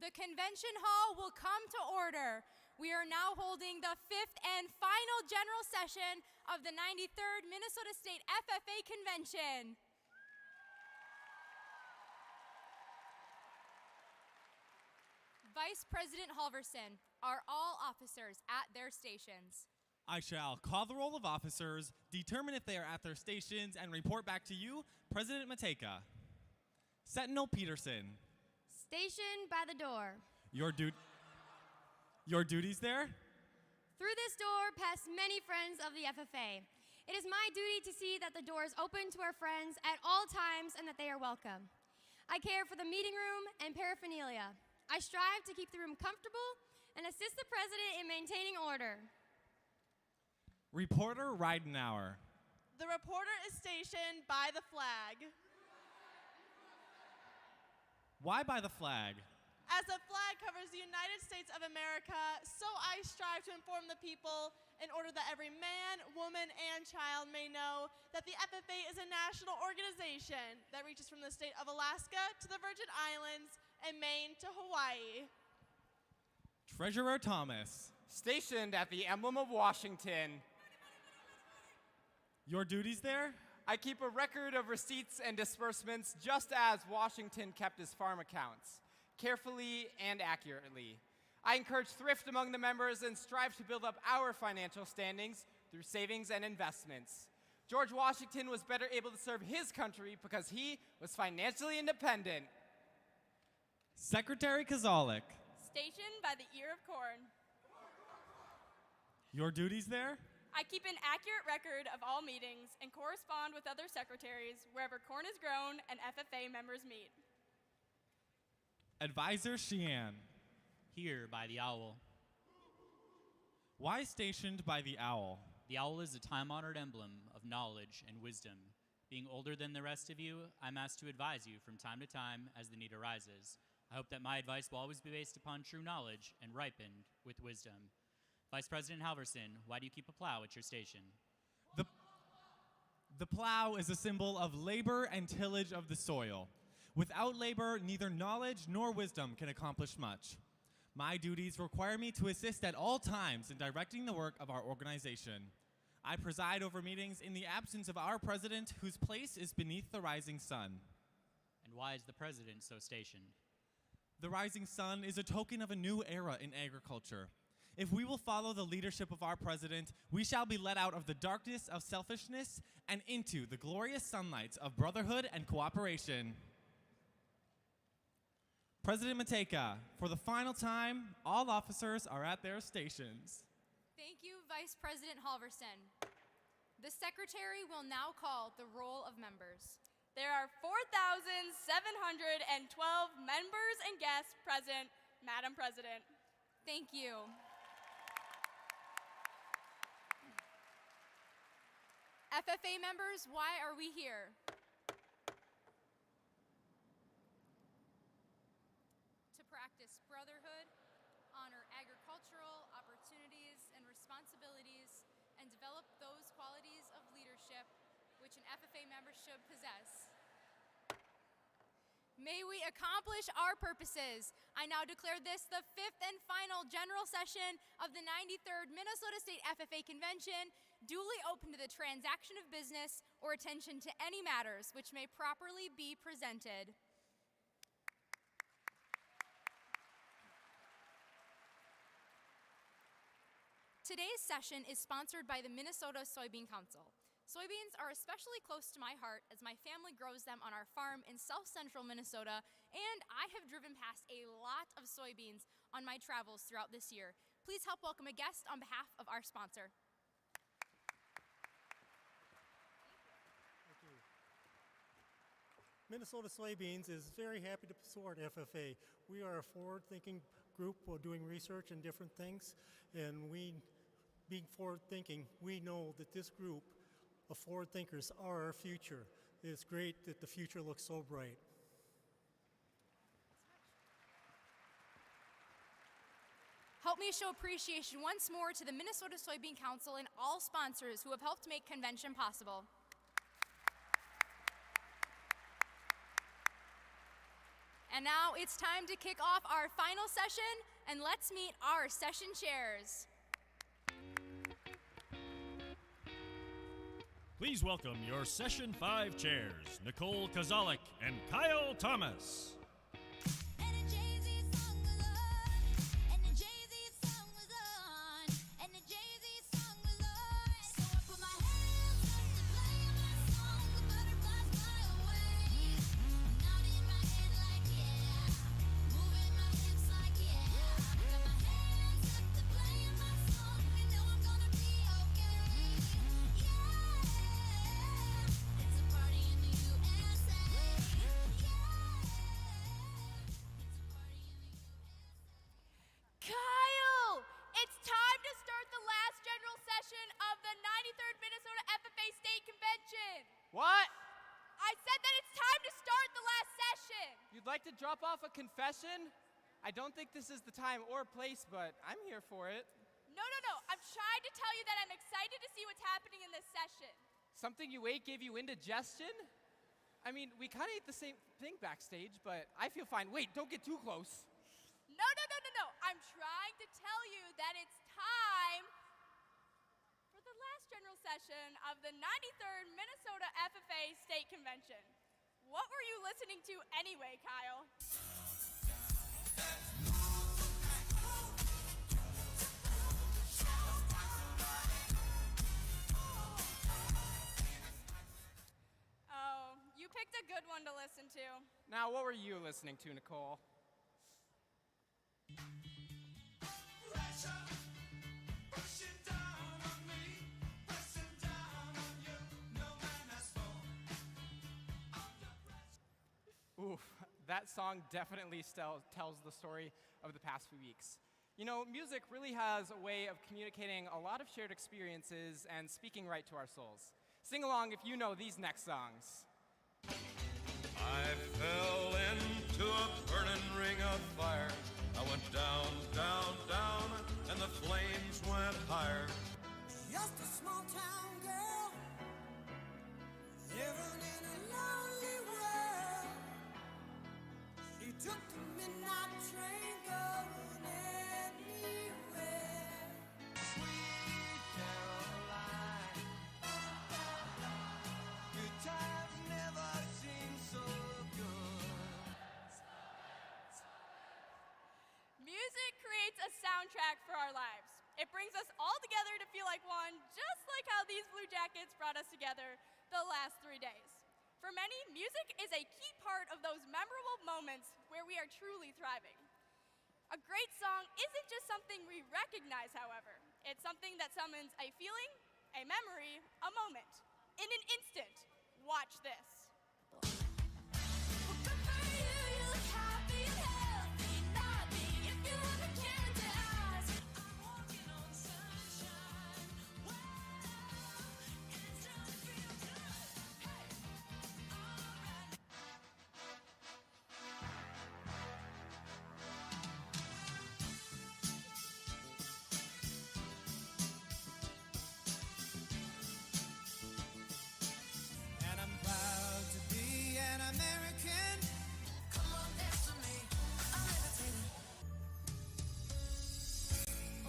The convention hall will come to order. We are now holding the 5th and final general session of the 93rd Minnesota State FFA Convention. Vice President Halverson, are all officers at their stations? I shall call the roll of officers, determine if they are at their stations, and report back to you, President Matejka. Sentinel Peterson. Station by the door. Your duties there? Through this door pass many friends of the FFA. It is my duty to see that the door is open to our friends at all times and that they are welcome. I care for the meeting room and paraphernalia. I strive to keep the room comfortable and assist the president in maintaining order. Reporter Ridenauer. The reporter is stationed by the flag. Why by the flag? As the flag covers the United States of America, so I strive to inform the people in order that every man, woman, and child may know that the FFA is a national organization that reaches from the state of Alaska to the Virgin Islands and Maine to Hawaii. Treasurer Thomas. Stationed at the emblem of Washington. Your duties there? I keep a record of receipts and disbursements just as Washington kept his farm accounts, carefully and accurately. I encourage thrift among the members and strive to build up our financial standings through savings and investments. George Washington was better able to serve his country because he was financially independent. Secretary Kozalik. Stationed by the ear of corn. Your duties there? I keep an accurate record of all meetings and correspond with other secretaries wherever corn is grown and FFA members meet. Advisor Sheehan. Here by the owl. Why stationed by the owl? The owl is a time-honored emblem of knowledge and wisdom. Being older than the rest of you, I'm asked to advise you from time to time as the need arises. I hope that my advice will always be based upon true knowledge and ripened with wisdom. Vice President Halverson, why do you keep a plow at your station? The plow is a symbol of labor and tillage of the soil. Without labor, neither knowledge nor wisdom can accomplish much. My duties require me to assist at all times in directing the work of our organization. I preside over meetings in the absence of our president, whose place is beneath the rising sun. And why is the president so stationed? The rising sun is a token of a new era in agriculture. If we will follow the leadership of our president, we shall be led out of the darkness of selfishness and into the glorious sunlight of brotherhood and cooperation. President Matejka, for the final time, all officers are at their stations. Thank you, Vice President Halverson. The Secretary will now call the roll of members. There are 4,712 members and guests present, Madam President. Thank you. FFA members, why are we here? To practice brotherhood, honor agricultural opportunities and responsibilities, and develop those qualities of leadership which an FFA member should possess. May we accomplish our purposes. I now declare this the 5th and final general session of the 93rd Minnesota State FFA Convention, duly open to the transaction of business or attention to any matters which may properly be presented. Today's session is sponsored by the Minnesota Soybean Council. Soybeans are especially close to my heart as my family grows them on our farm in south-central Minnesota, and I have driven past a lot of soybeans on my travels throughout this year. Please help welcome a guest on behalf of our sponsor. Thank you. Minnesota Soybeans is very happy to support FFA. We are a forward-thinking group doing research and different things, and being forward-thinking, we know that this group of forward thinkers are our future. It's great that the future looks so bright. Help me show appreciation once more to the Minnesota Soybean Council and all sponsors who have helped make convention possible. And now it's time to kick off our final session, and let's meet our session chairs. Please welcome your Session 5 chairs, Nicole Kozalik and Kyle Thomas. like to drop off a confession? I don't think this is the time or place, but I'm here for it. No. I'm trying to tell you that I'm excited to see what's happening in this session. Something you ate gave you indigestion? I mean, we kind of ate the same thing backstage, but I feel fine. Wait, don't get too close. No. I'm trying to tell you that it's time for the last general session of the 93rd Minnesota FFA State Convention. What were you listening to anyway, Kyle? Oh, you picked a good one to listen to. Now, what were you listening to, Nicole? Oof, that song definitely tells the story of the past few weeks. You know, music really has a way of communicating a lot of shared experiences and speaking right to our souls. Sing along if you know these next songs. I fell into a burning ring of fire. I went down, down, down, and the flames went higher. Just a small town girl living in a lonely world. She took the midnight train going anywhere. Sweet Caroline, good times never seem so good. Music creates a soundtrack for our lives. It brings us all together to feel like one, just like how these Blue Jackets brought us together the last 3 days. For many, music is a key part of those memorable moments where we are truly thriving. A great song isn't just something we recognize, however. It's something that summons a feeling, a memory, a moment. In an instant, watch this. And I'm proud to be an American. Come on, dance with me. I'm levitating.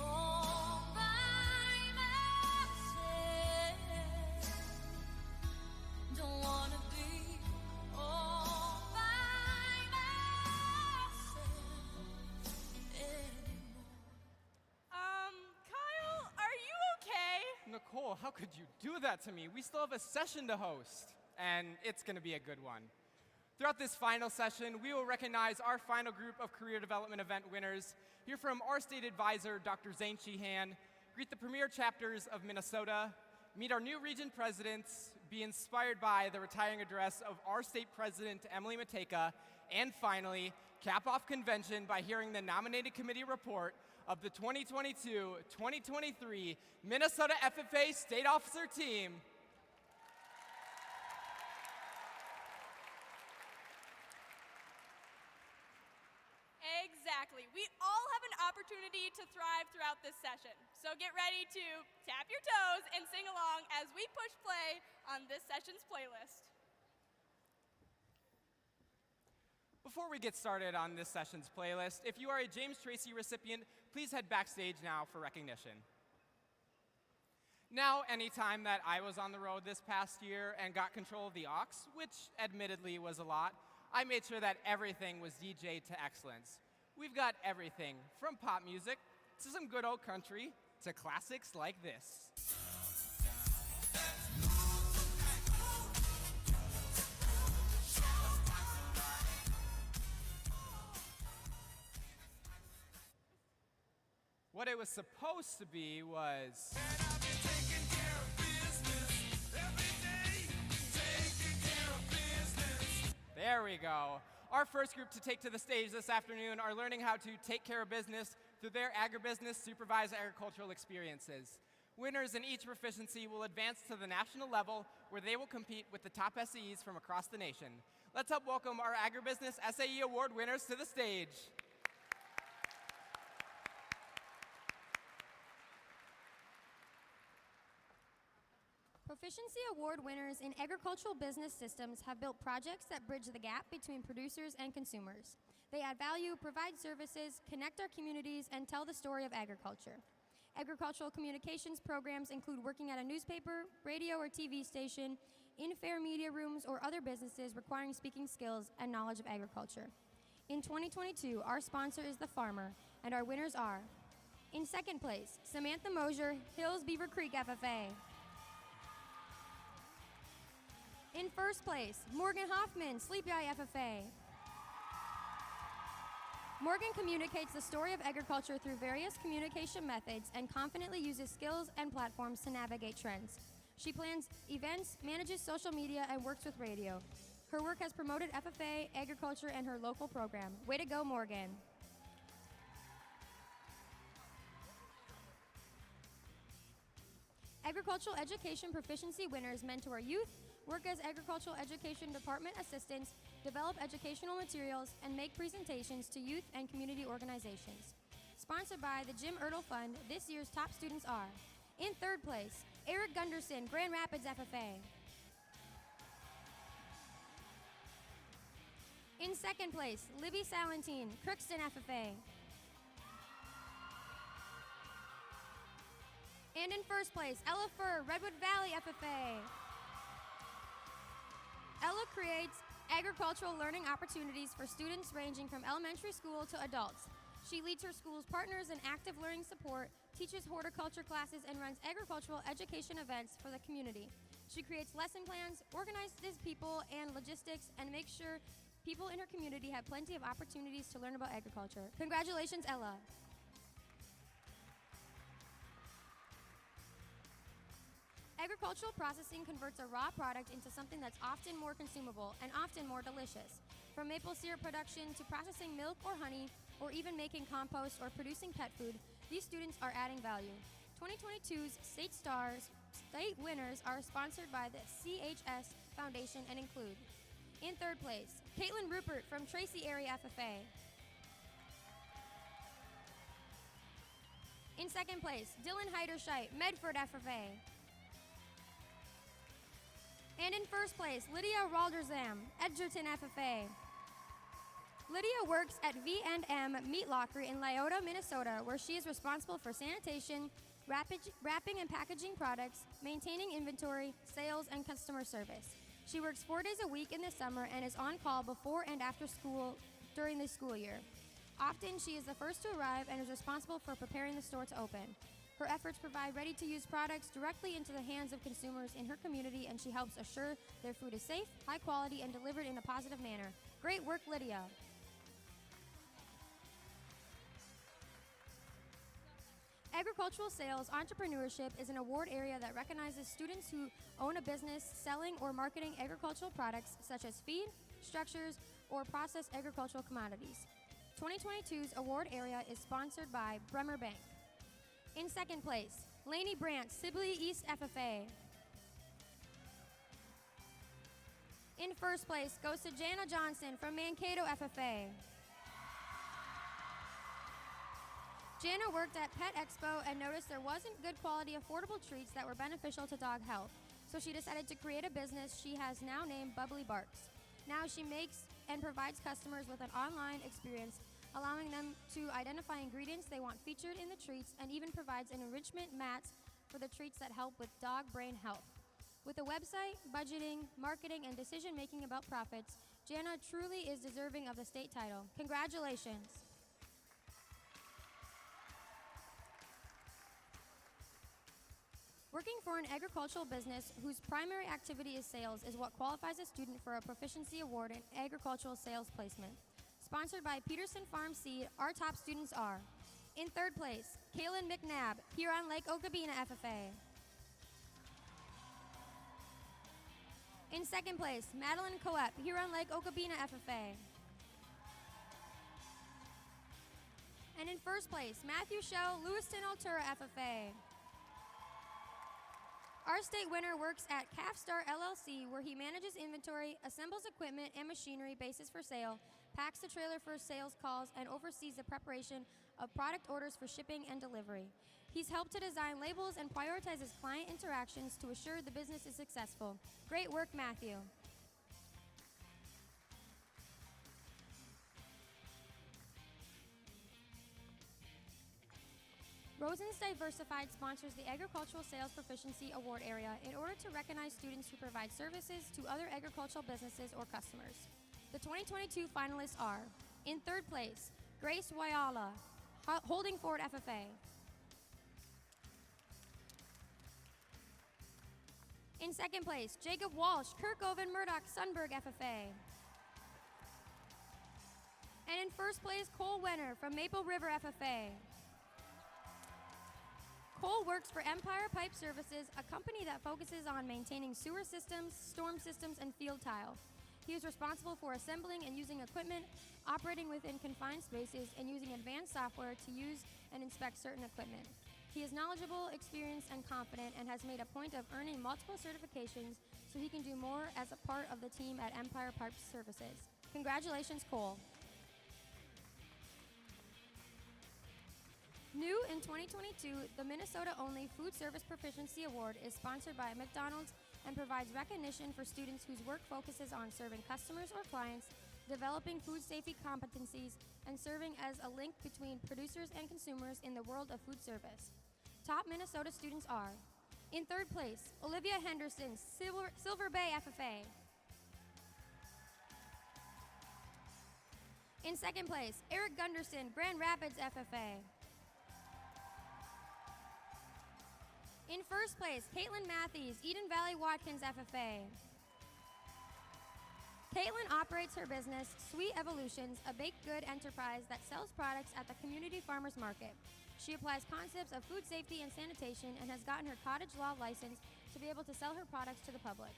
All by myself. Don't wanna be all by myself anymore. Kyle, are you okay? Nicole, how could you do that to me? We still have a session to host, and it's going to be a good one. Throughout this final session, we will recognize our final group of career development event winners, hear from our state advisor, Dr. Zane Sheehan, greet the premier chapters of Minnesota, meet our new region presidents, be inspired by the retiring address of our state president, Emily Matejka, and finally, cap off convention by hearing the nominated committee report of the 2022-2023 Minnesota FFA State Officer Team. Exactly. We all have an opportunity to thrive throughout this session. So get ready to tap your toes and sing along as we push play on this session's playlist. Before we get started on this session's playlist, if you are a James Tracy recipient, please head backstage now for recognition. Now, anytime that I was on the road this past year and got control of the aux, which admittedly was a lot, I made sure that everything was DJ'd to excellence. We've got everything from pop music to some good old country to classics like this. What it was supposed to be was... There we go. Our first group to take to the stage this afternoon are learning how to take care of business through their Agribusiness supervised agricultural experiences. Winners in each proficiency will advance to the national level where they will compete with the top SEs from across the nation. Let's help welcome our Agribusiness SAE Award winners to the stage. Proficiency Award winners in agricultural business systems have built projects that bridge the gap between producers and consumers. They add value, provide services, connect our communities, and tell the story of agriculture. Agricultural communications programs include working at a newspaper, radio or TV station, in fair media rooms, or other businesses requiring speaking skills and knowledge of agriculture. In 2022, our sponsor is The Farmer, and our winners are: in second place, Samantha Mosier, Hills Beaver Creek FFA. In first place, Morgan Hoffman, Sleepy Eye FFA. Morgan communicates the story of agriculture through various communication methods and confidently uses skills and platforms to navigate trends. She plans events, manages social media, and works with radio. Her work has promoted FFA, agriculture, and her local program. Way to go, Morgan. Agricultural education proficiency winners mentor youth, work as agricultural education department assistants, develop educational materials, and make presentations to youth and community organizations. Sponsored by the Jim Ertl Fund, this year's top students are: in third place, Eric Gunderson, Grand Rapids FFA. In second place, Libby Salentine, Crookston FFA. And in first place, Ella Furr, Redwood Valley FFA. Ella creates agricultural learning opportunities for students ranging from elementary school to adults. She leads her school's partners in active learning support, teaches horticulture classes, and runs agricultural education events for the community. She creates lesson plans, organizes people and logistics, and makes sure people in her community have plenty of opportunities to learn about agriculture. Congratulations, Ella. Agricultural processing converts a raw product into something that's often more consumable and often more delicious. From maple syrup production to processing milk or honey, or even making compost or producing pet food, these students are adding value. 2022's state winners are sponsored by the CHS Foundation and include: in third place, Caitlin Rupert from Tracy Area FFA. In second place, Dylan Heiderscheit, Medford FFA. And in first place, Lydia Waldersam, Edgerton FFA. Lydia works at V&M Meat Locker in Lyota, Minnesota, where she is responsible for sanitation, wrapping and packaging products, maintaining inventory, sales, and customer service. She works 4 days a week in the summer and is on call before and after school during the school year. Often, she is the first to arrive and is responsible for preparing the store to open. Her efforts provide ready-to-use products directly into the hands of consumers in her community, and she helps assure their food is safe, high quality, and delivered in a positive manner. Great work, Lydia. Agricultural sales entrepreneurship is an award area that recognizes students who own a business selling or marketing agricultural products such as feed, structures, or processed agricultural commodities. 2022's award area is sponsored by Bremer Bank. In second place, Lainey Brandt, Sibley East FFA. In first place goes to Jana Johnson from Mankato FFA. Jana worked at Pet Expo and noticed there wasn't good quality, affordable treats that were beneficial to dog health. So she decided to create a business she has now named Bubbly Barks. Now she makes and provides customers with an online experience, allowing them to identify ingredients they want featured in the treats, and even provides an enrichment mats for the treats that help with dog brain health. With a website, budgeting, marketing, and decision-making about profits, Jana truly is deserving of the state title. Congratulations. Working for an agricultural business whose primary activity is sales is what qualifies a student for a Proficiency Award in Agricultural Sales Placement. Sponsored by Peterson Farm Seed, our top students are: in third place, Kaylin McNabb, Huron Lake Okabena FFA. In second place, Madeline Coep, Huron Lake Okabena FFA. And in first place, Matthew Shell, Lewiston Altura FFA. Our state winner works at Calfstar LLC, where he manages inventory, assembles equipment and machinery bases for sale, packs the trailer for sales calls, and oversees the preparation of product orders for shipping and delivery. He's helped to design labels and prioritizes client interactions to assure the business is successful. Great work, Matthew. Rosen's Diversified sponsors the Agricultural Sales Proficiency Award area in order to recognize students who provide services to other agricultural businesses or customers. The 2022 finalists are, in third place, Grace Wayala, Holding Ford FFA. In second place, Jacob Walsh, Kirkhoven Murdoch, Sunberg FFA. And in first place, Cole Wenner from Maple River FFA. Cole works for Empire Pipe Services, a company that focuses on maintaining sewer systems, storm systems, and field tile. He is responsible for assembling and using equipment, operating within confined spaces, and using advanced software to use and inspect certain equipment. He is knowledgeable, experienced, and confident, and has made a point of earning multiple certifications so he can do more as a part of the team at Empire Pipe Services. Congratulations, Cole. New in 2022, the Minnesota-only Food Service Proficiency Award is sponsored by McDonald's and provides recognition for students whose work focuses on serving customers or clients, developing food safety competencies, and serving as a link between producers and consumers in the world of food service. Top Minnesota students are, in third place, Olivia Henderson, Silver Bay FFA. In second place, Eric Gunderson, Grand Rapids FFA. In first place, Caitlin Matthews, Eden Valley Watkins FFA. Caitlin operates her business, Sweet Evolutions, a baked good enterprise that sells products at the community farmers market. She applies concepts of food safety and sanitation and has gotten her cottage law license to be able to sell her products to the public.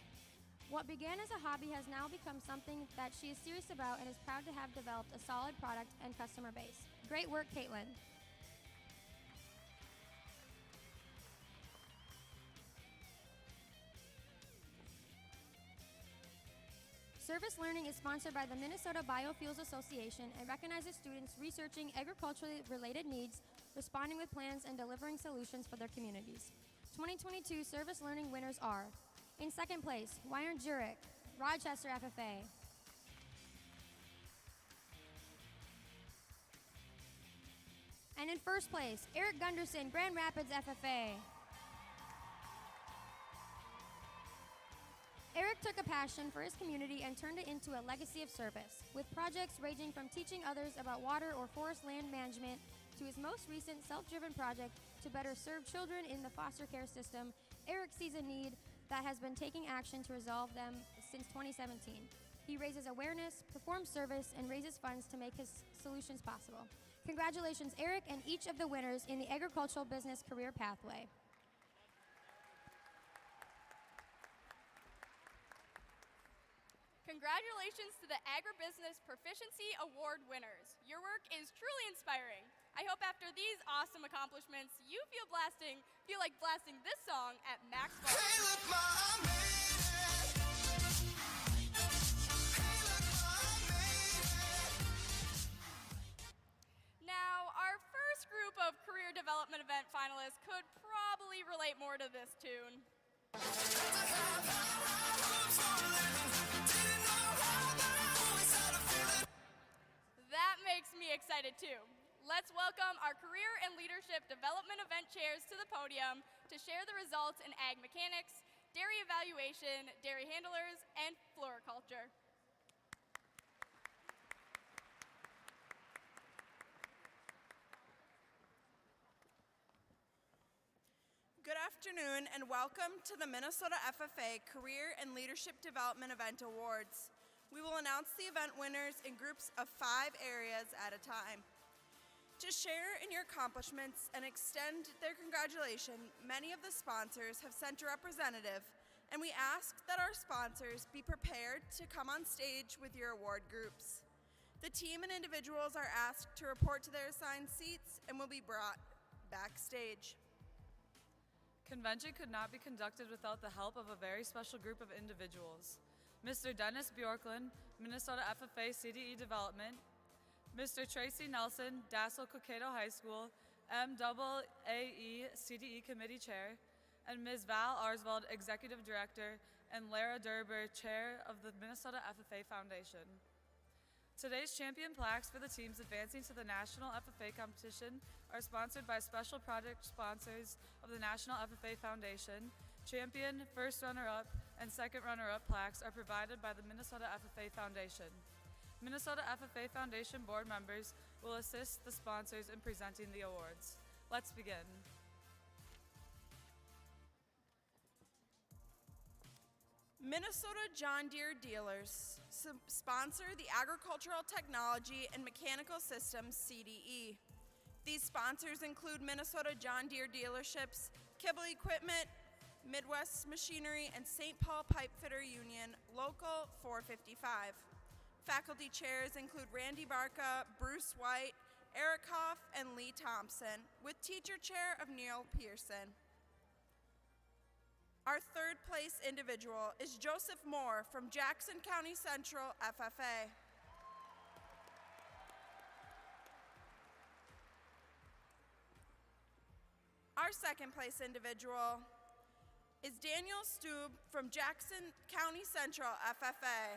What began as a hobby has now become something that she is serious about and is proud to have developed a solid product and customer base. Great work, Caitlin. Service Learning is sponsored by the Minnesota Biofuels Association and recognizes students researching agriculturally related needs, responding with plans, and delivering solutions for their communities. 2022 Service Learning winners are, in second place, Wyern Jurek, Rochester FFA. And in first place, Eric Gunderson, Grand Rapids FFA. Eric took a passion for his community and turned it into a legacy of service, with projects ranging from teaching others about water or forest land management to his most recent self-driven project to better serve children in the foster care system. Eric sees a need that has been taking action to resolve them since 2017. He raises awareness, performs service, and raises funds to make his solutions possible. Congratulations, Eric, and each of the winners in the agricultural business career pathway. Congratulations to the Agribusiness Proficiency Award winners. Your work is truly inspiring. I hope after these awesome accomplishments, you feel like blasting this song at max volume. Hey, look, Ma, I made it. Hey, look, Ma, I made it. Now, our first group of career development event finalists could probably relate more to this tune. That makes me excited too. Let's welcome our career and leadership development event chairs to the podium to share the results in ag mechanics, dairy evaluation, dairy handlers, and floriculture. Good afternoon and welcome to the Minnesota FFA Career and Leadership Development Event Awards. We will announce the event winners in groups of 5 areas at a time. To share in your accomplishments and extend their congratulations, many of the sponsors have sent a representative, and we ask that our sponsors be prepared to come on stage with your award groups. The team and individuals are asked to report to their assigned seats and will be brought backstage. Convention could not be conducted without the help of a very special group of individuals. Mr. Dennis Bjorklund, Minnesota FFA CDE Development, Mr. Tracy Nelson, Dassel Cokato High School, MAAE CDE Committee Chair, and Ms. Val Arsvald, Executive Director, and Lara Derber, Chair of the Minnesota FFA Foundation. Today's champion plaques for the teams advancing to the National FFA competition are sponsored by special project sponsors of the National FFA Foundation. Champion, first runner-up, and second runner-up plaques are provided by the Minnesota FFA Foundation. Minnesota FFA Foundation board members will assist the sponsors in presenting the awards. Let's begin. Minnesota John Deere dealers sponsor the Agricultural Technology and Mechanical Systems CDE. These sponsors include Minnesota John Deere dealerships, Kibble Equipment, Midwest Machinery, and St. Paul Pipefitter Union, Local 455. Faculty chairs include Randy Barca, Bruce White, Eric Hoff, and Lee Thompson, with teacher chair of Neil Pearson. Our third place individual is Joseph Moore from Jackson County Central FFA. Our second place individual is Daniel Stube from Jackson County Central FFA.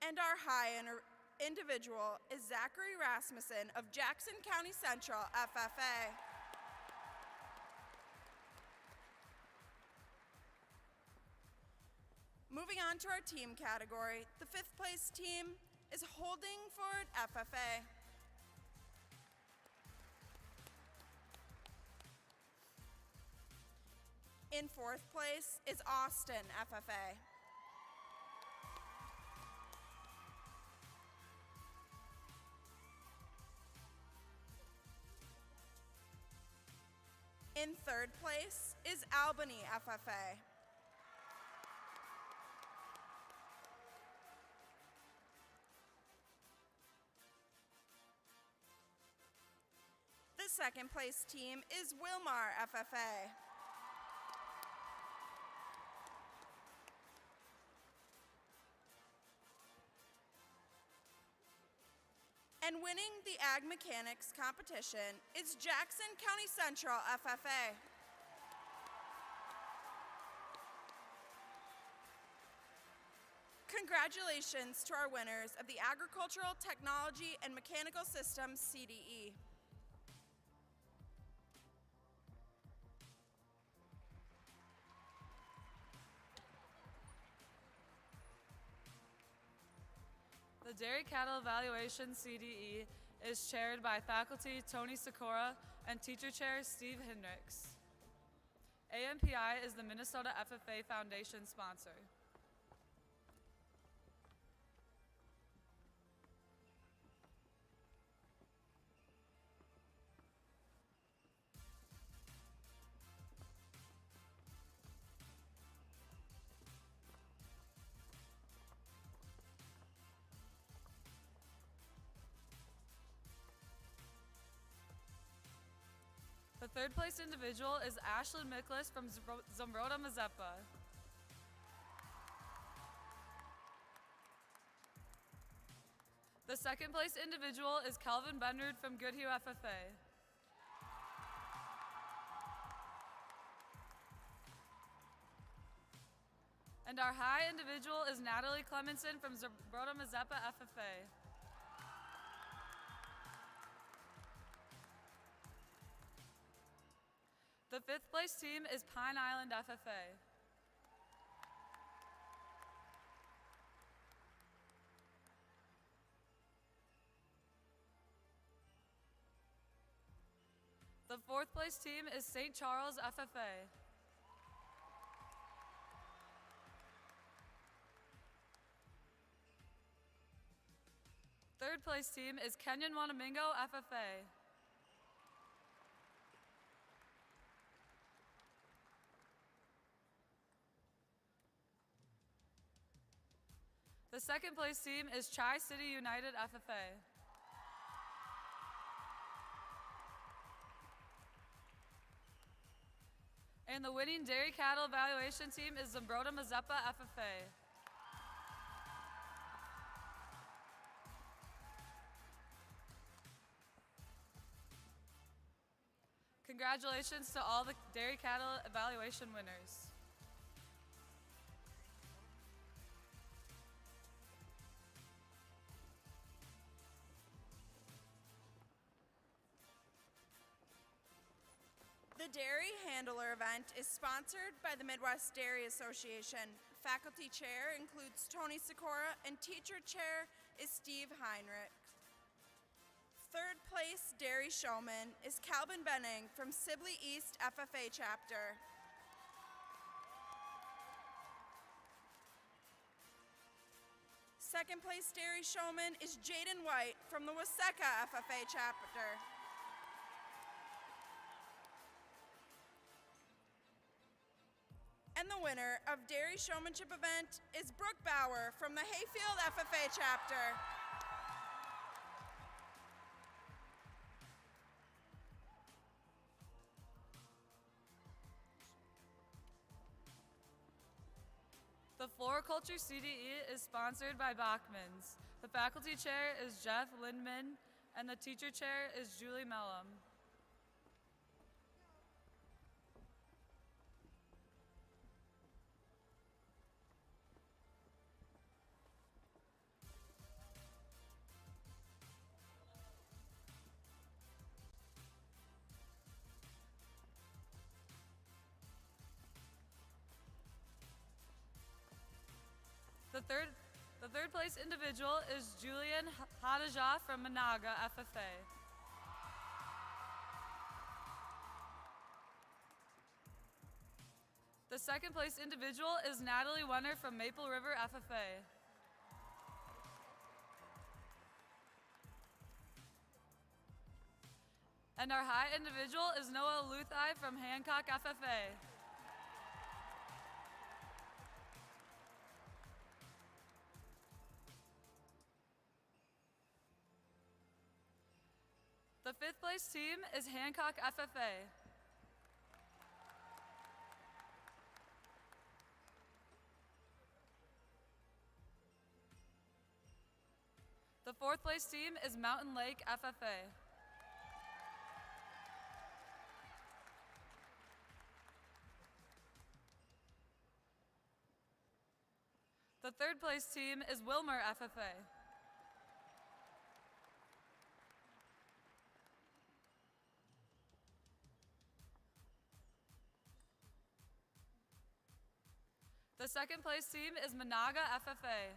And our high individual is Zachary Rasmussen of Jackson County Central FFA. Moving on to our team category, the fifth place team is Holdingford FFA. In fourth place is Austin FFA. In third place is Albany FFA. The second place team is Wilmar FFA. And winning the Ag Mechanics competition is Jackson County Central FFA. Congratulations to our winners of the Agricultural Technology and Mechanical Systems CDE. The Dairy Cattle Evaluation CDE is chaired by faculty Tony Sikora and teacher chair Steve Hendricks. AMPI is the Minnesota FFA Foundation sponsor. The third place individual is Ashlyn Miklas from Zumbrota, Mazeppa. The second place individual is Calvin Benrud from Goodhue FFA. And our high individual is Natalie Clemenson from Zumbrota, Mazeppa FFA. The fifth place team is Pine Island FFA. The fourth place team is St. Charles FFA. Third place team is Kenyon Wanamingo FFA. The second place team is Tri-City United FFA. And the winning dairy cattle evaluation team is Zambroda Mazeppa FFA. Congratulations to all the dairy cattle evaluation winners. The Dairy Handler event is sponsored by the Midwest Dairy Association. Faculty chair includes Tony Sikora and teacher chair is Steve Heinrich. Third place dairy showman is Calvin Benning from Sibley East FFA chapter. Second place dairy showman is Jaden White from the Waseka FFA chapter. And the winner of Dairy Showmanship event is Brooke Bauer from the Hayfield FFA chapter. The Floriculture CDE is sponsored by Bachman's. The faculty chair is Jeff Lindman, and the teacher chair is Julie Mellum. The third place individual is Julian Hadajah from Managa FFA. The second place individual is Natalie Wenner from Maple River FFA. And our high individual is Noah Luthai from Hancock FFA. The fifth place team is Hancock FFA. The fourth place team is Mountain Lake FFA. The third place team is Wilmer FFA. The second place team is Managa FFA.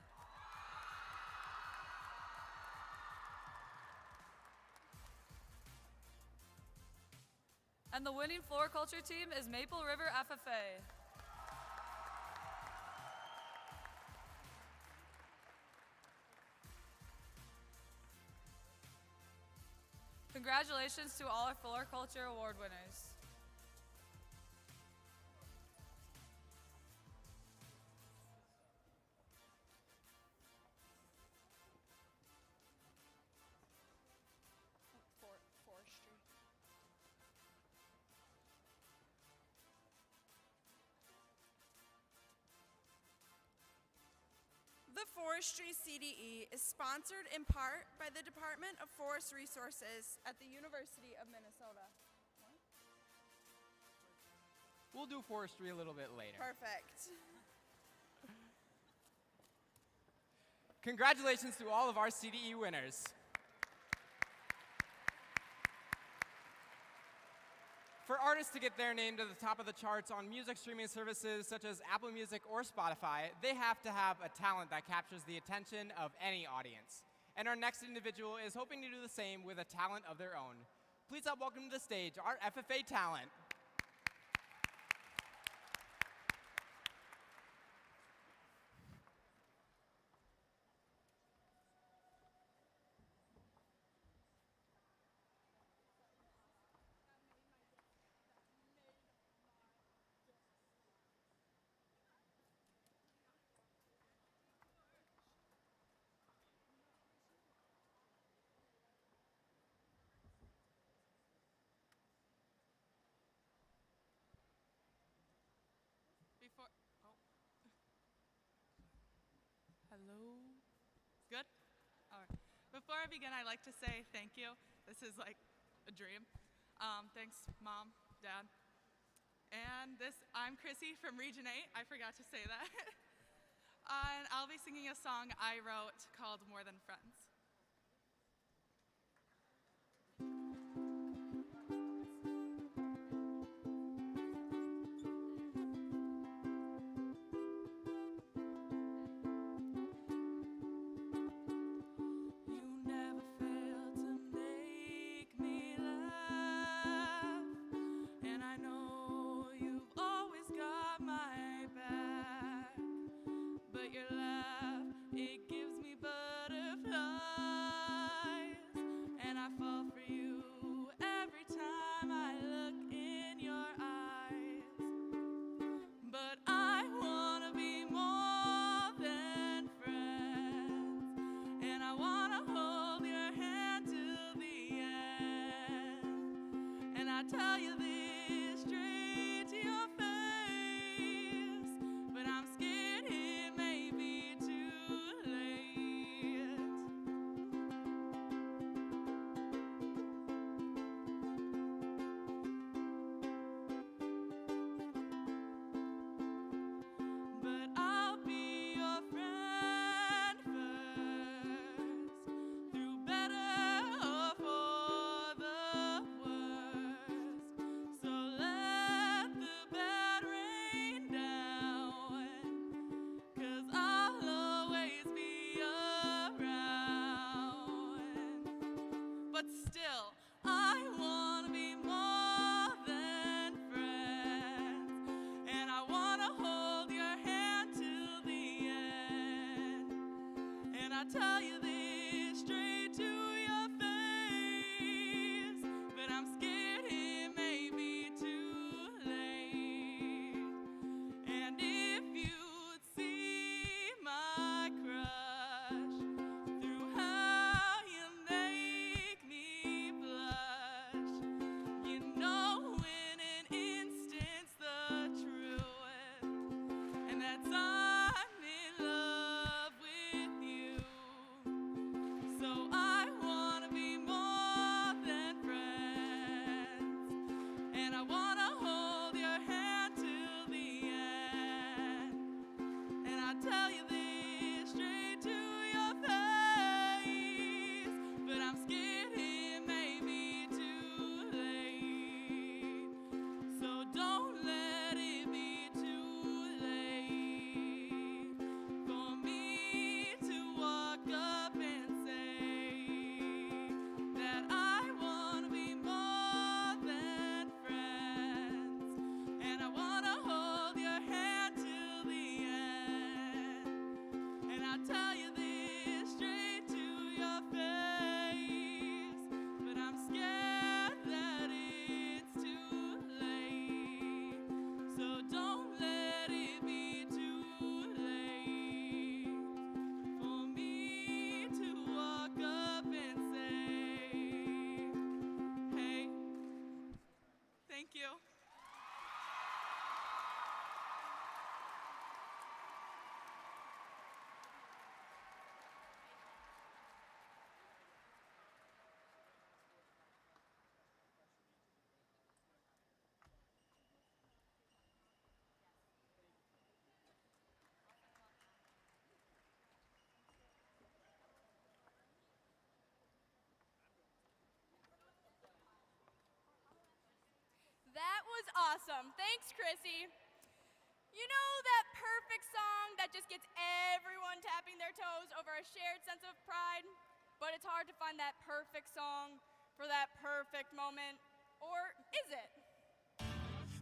And the winning floriculture team is Maple River FFA. Congratulations to all our floriculture award winners. Forestry. The Forestry CDE is sponsored in part by the Department of Forest Resources at the University of Minnesota. We'll do forestry a little bit later. Perfect. Congratulations to all of our CDE winners. For artists to get their name to the top of the charts on music streaming services such as Apple Music or Spotify, they have to have a talent that captures the attention of any audience. And our next individual is hoping to do the same with a talent of their own. Please help welcome to the stage our FFA talent. Good? All right. Before I begin, I'd like to say thank you. This is like a dream. Thanks, Mom, Dad. And I'm Chrissy from Region 8. I forgot to say that. And I'll be singing a song I wrote called More Than Friends. Tell you this straight to your face, but I'm scared it may be too late. But I'll be your friend first, through better or for the worst. So let the bad rain down, 'cause I'll always be around. But still, I wanna be more than friends, and I wanna hold your hand till the end. And I tell you this straight to your face, but I'm scared it may be too late. And if you'd see my crush, through how you make me blush, you know in an instance the truth, and that's I'm in love with you. So I wanna be more than friends, and I wanna hold your hand till the end. And I tell you this straight to your face, but I'm scared it may be too late. So don't let it be too late for me to walk up and say that I wanna be more than friends, and I wanna hold your hand till the end. And I tell you this straight to your face, but I'm scared that it's too late. So don't let it be too late for me to walk up and say, hey, thank you. That was awesome. Thanks, Chrissy. You know that perfect song that just gets everyone tapping their toes over a shared sense of pride? But it's hard to find that perfect song for that perfect moment. Or is it?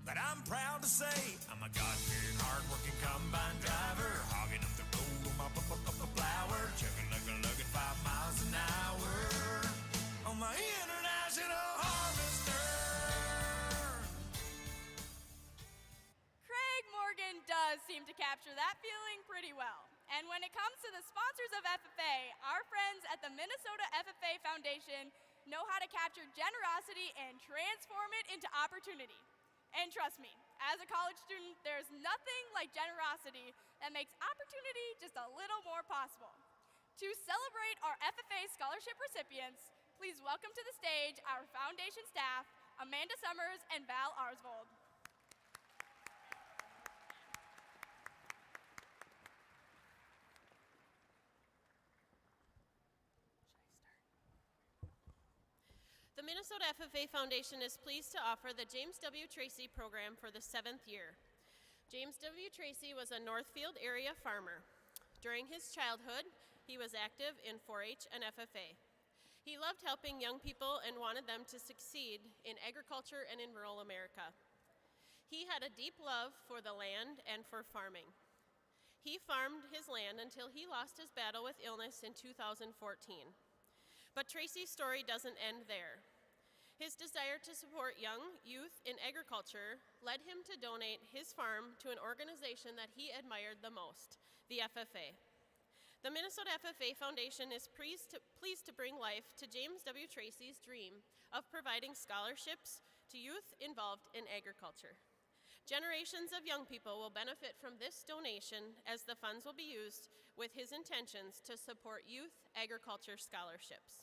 But I'm proud to say I'm a God-fearing, hard-working combine driver, hogging up the road on my flower, chugging like a lug at 5 miles an hour on my international harvester. Craig Morgan does seem to capture that feeling pretty well. And when it comes to the sponsors of FFA, our friends at the Minnesota FFA Foundation know how to capture generosity and transform it into opportunity. And trust me, as a college student, there's nothing like generosity that makes opportunity just a little more possible. To celebrate our FFA scholarship recipients, please welcome to the stage our foundation staff, Amanda Summers and Val Arsvold. The Minnesota FFA Foundation is pleased to offer the James W. Tracy program for the 7th year. James W. Tracy was a Northfield area farmer. During his childhood, he was active in 4-H and FFA. He loved helping young people and wanted them to succeed in agriculture and in rural America. He had a deep love for the land and for farming. He farmed his land until he lost his battle with illness in 2014. But Tracy's story doesn't end there. His desire to support young youth in agriculture led him to donate his farm to an organization that he admired the most, the FFA. The Minnesota FFA Foundation is pleased to bring life to James W. Tracy's dream of providing scholarships to youth involved in agriculture. Generations of young people will benefit from this donation as the funds will be used with his intentions to support youth agriculture scholarships.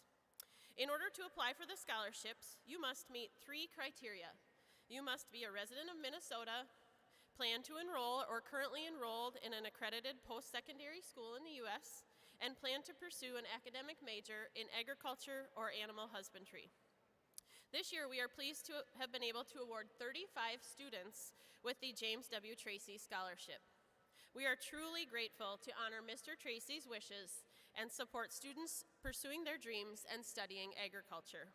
In order to apply for the scholarships, you must meet 3 criteria. You must be a resident of Minnesota, plan to enroll or currently enrolled in an accredited post-secondary school in the U.S., and plan to pursue an academic major in agriculture or animal husbandry. This year, we are pleased to have been able to award 35 students with the James W. Tracy Scholarship. We are truly grateful to honor Mr. Tracy's wishes and support students pursuing their dreams and studying agriculture.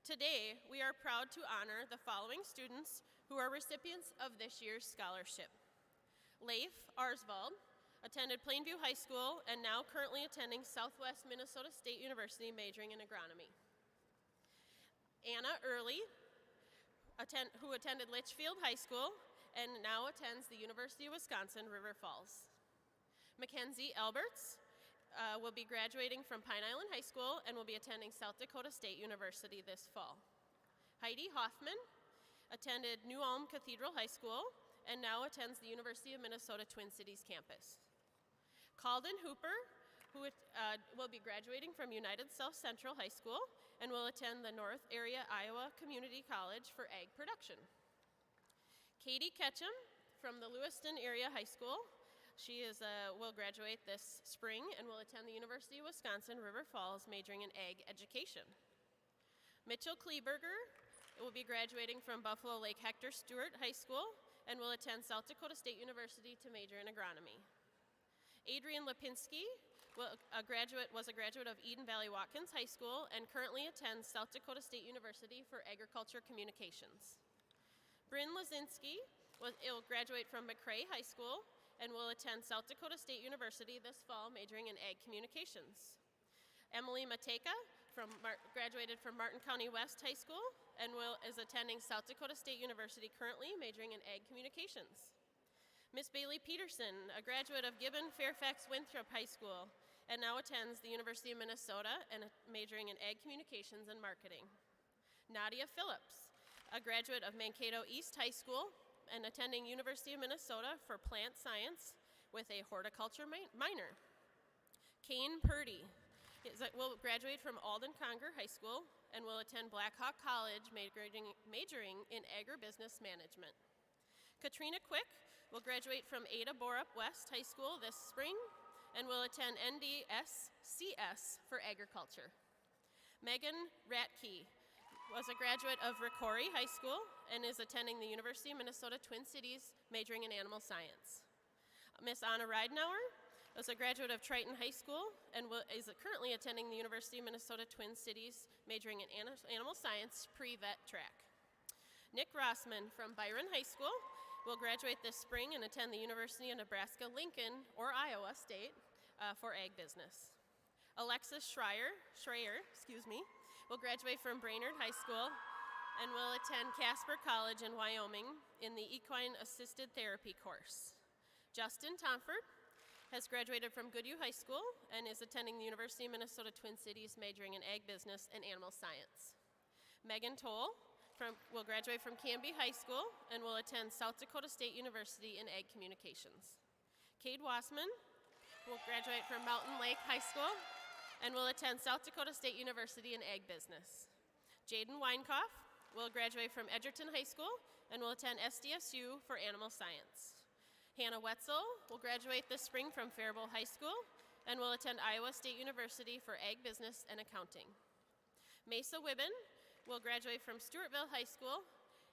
Today, we are proud to honor the following students who are recipients of this year's scholarship. Leif Arsvold attended Plainview High School and now currently attending Southwest Minnesota State University majoring in agronomy. Anna Early, who attended Litchfield High School and now attends the University of Wisconsin, River Falls. Mackenzie Alberts will be graduating from Pine Island High School and will be attending South Dakota State University this fall. Heidi Hoffman attended New Ulm Cathedral High School and now attends the University of Minnesota Twin Cities campus. Calden Hooper, who will be graduating from United South Central High School and will attend the North Area Iowa Community College for ag production. Katie Ketchum from the Lewiston Area High School. She will graduate this spring and will attend the University of Wisconsin River Falls majoring in ag education. Mitchell Kleberger will be graduating from Buffalo Lake Hector Stewart High School and will attend South Dakota State University to major in agronomy. Adrian Lipinski was a graduate of Eden Valley Watkins High School and currently attends South Dakota State University for agriculture communications. Bryn Lazinski will graduate from McRae High School and will attend South Dakota State University this fall, majoring in ag communications. Emily Matejka graduated from Martin County West High School and is attending South Dakota State University currently, majoring in ag communications. Miss Bailey Peterson, a graduate of Gibbon Fairfax Winthrop High School, and now attends the University of Minnesota and majoring in ag communications and marketing. Nadia Phillips, a graduate of Mankato East High School and attending University of Minnesota for plant science with a horticulture minor. Kane Purdy will graduate from Alden Conger High School and will attend Blackhawk College majoring in agribusiness management. Katrina Quick will graduate from Ada Borup West High School this spring and will attend NDSCS for agriculture. Megan Ratke was a graduate of Ricori High School and is attending the University of Minnesota Twin Cities majoring in animal science. Miss Anna Ridenauer was a graduate of Triton High School and is currently attending the University of Minnesota Twin Cities majoring in animal science pre-vet track. Nick Rossman from Byron High School will graduate this spring and attend the University of Nebraska-Lincoln or Iowa State for ag business. Alexis Schreier will graduate from Brainerd High School and will attend Casper College in Wyoming in the Equine Assisted Therapy course. Justin Tomford has graduated from Goodhue High School and is attending the University of Minnesota Twin Cities majoring in ag business and animal science. Megan Toll will graduate from Canby High School and will attend South Dakota State University in ag communications. Cade Wassman will graduate from Mountain Lake High School and will attend South Dakota State University in Ag Business. Jaden Weinkoff will graduate from Edgerton High School and will attend SDSU for Animal Science. Hannah Wetzel will graduate this spring from Faribault High School and will attend Iowa State University for Ag Business and Accounting. Mesa Wibben will graduate from Stewartville High School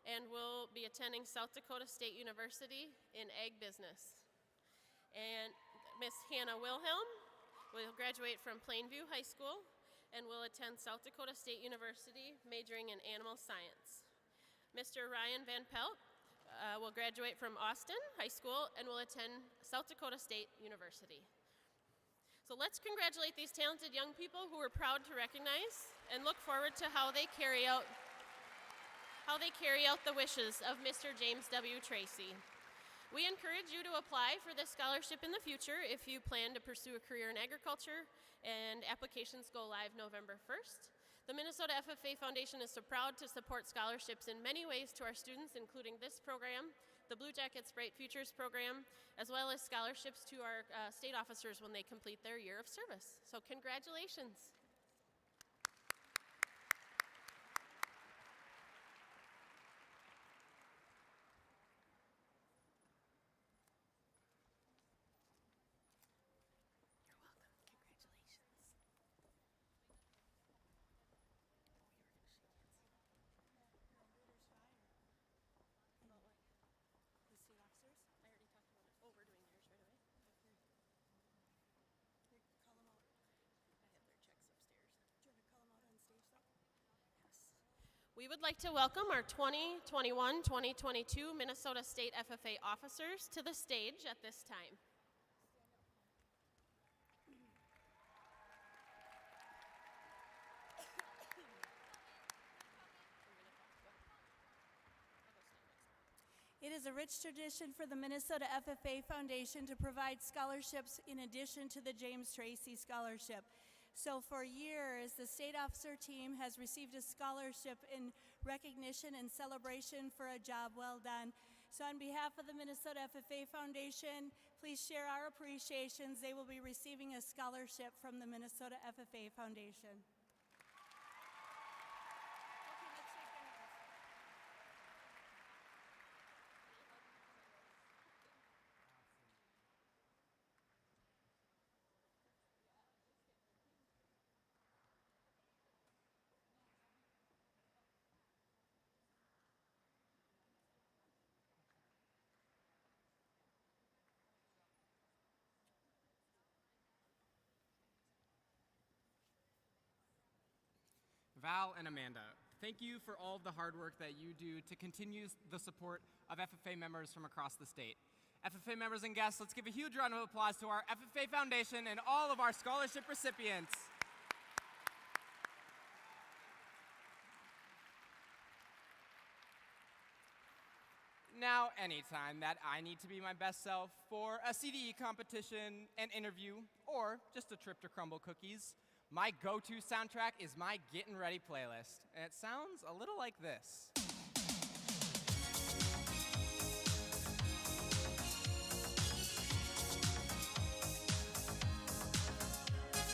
and will be attending South Dakota State University in Ag Business. And Miss Hannah Wilhelm will graduate from Plainview High School and will attend South Dakota State University majoring in Animal Science. Mr. Ryan Van Pelt will graduate from Austin High School and will attend South Dakota State University. So let's congratulate these talented young people who we're proud to recognize and look forward to how they carry out the wishes of Mr. James W. Tracy. We encourage you to apply for this scholarship in the future if you plan to pursue a career in agriculture, and applications go live November 1st. The Minnesota FFA Foundation is so proud to support scholarships in many ways to our students, including this program, the Blue Jackets Bright Futures program, as well as scholarships to our state officers when they complete their year of service. So congratulations. We would like to welcome our 2021-2022 Minnesota State FFA officers to the stage at this time. It is a rich tradition for the Minnesota FFA Foundation to provide scholarships in addition to the James Tracy Scholarship. So for years, the state officer team has received a scholarship in recognition and celebration for a job well done. So on behalf of the Minnesota FFA Foundation, please share our appreciations. They will be receiving a scholarship from the Minnesota FFA Foundation. Val and Amanda, thank you for all of the hard work that you do to continue the support of FFA members from across the state. FFA members and guests, let's give a huge round of applause to our FFA Foundation and all of our scholarship recipients. Now, anytime that I need to be my best self for a CDE competition, an interview, or just a trip to Crumble Cookies, my go-to soundtrack is my Getting Ready playlist, and it sounds a little like this.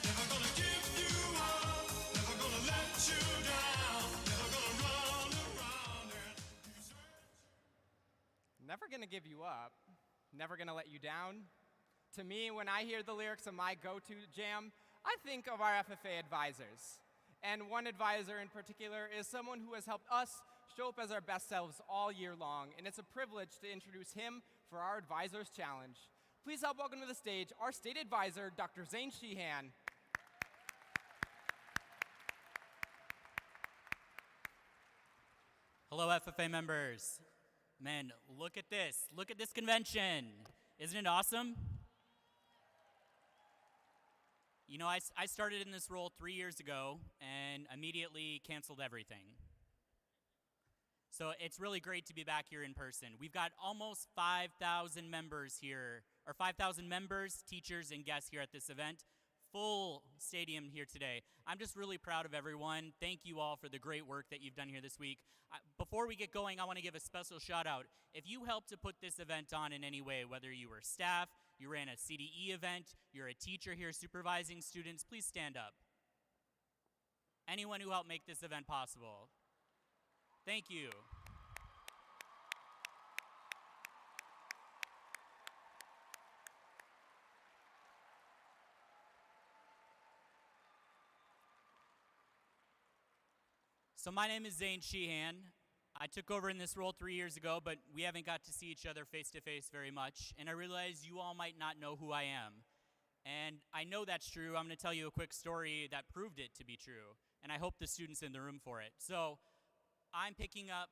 Never gonna give you up, never gonna let you down, never gonna run around and Never gonna give you up, never gonna let you down. To me, when I hear the lyrics of my go-to jam, I think of our FFA advisors. And one advisor in particular is someone who has helped us show up as our best selves all year long, and it's a privilege to introduce him for our Advisors Challenge. Please help welcome to the stage our state advisor, Dr. Zane Sheehan. Hello, FFA members. Man, look at this. Look at this convention. Isn't it awesome? You know, I started in this role 3 years ago and immediately canceled everything. So it's really great to be back here in person. We've got almost 5,000 members here, or 5,000 members, teachers, and guests here at this event. Full stadium here today. I'm just really proud of everyone. Thank you all for the great work that you've done here this week. Before we get going, I want to give a special shout out. If you helped to put this event on in any way, whether you were staff, you ran a CDE event, you're a teacher here supervising students, please stand up. Anyone who helped make this event possible. Thank you. So my name is Zane Sheehan. I took over in this role 3 years ago, but we haven't got to see each other face to face very much, and I realize you all might not know who I am. And I know that's true. I'm going to tell you a quick story that proved it to be true, and I hope the students in the room for it. So I'm picking up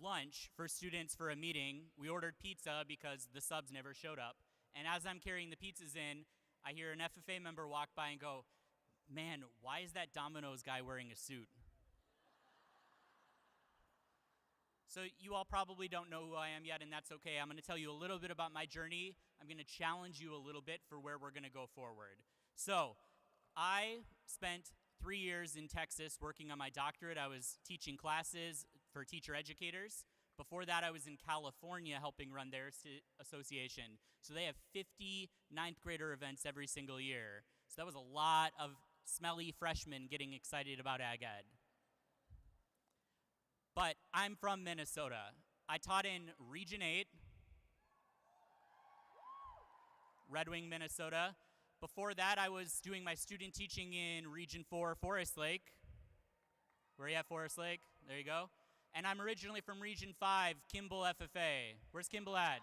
lunch for students for a meeting. We ordered pizza because the subs never showed up, and as I'm carrying the pizzas in, I hear an FFA member walk by and go, "Man, why is that Domino's guy wearing a suit?" So you all probably don't know who I am yet, and that's okay. I'm going to tell you a little bit about my journey. I'm going to challenge you a little bit for where we're going to go forward. So I spent 3 years in Texas working on my doctorate. I was teaching classes for teacher educators. Before that, I was in California helping run their association. So they have 50 ninth grader events every single year. So that was a lot of smelly freshmen getting excited about Ag Ed. But I'm from Minnesota. I taught in Region 8, Red Wing, Minnesota. Before that, I was doing my student teaching in Region 4, Forest Lake. Where are you at, Forest Lake? There you go. And I'm originally from Region 5, Kimball FFA. Where's Kimball at?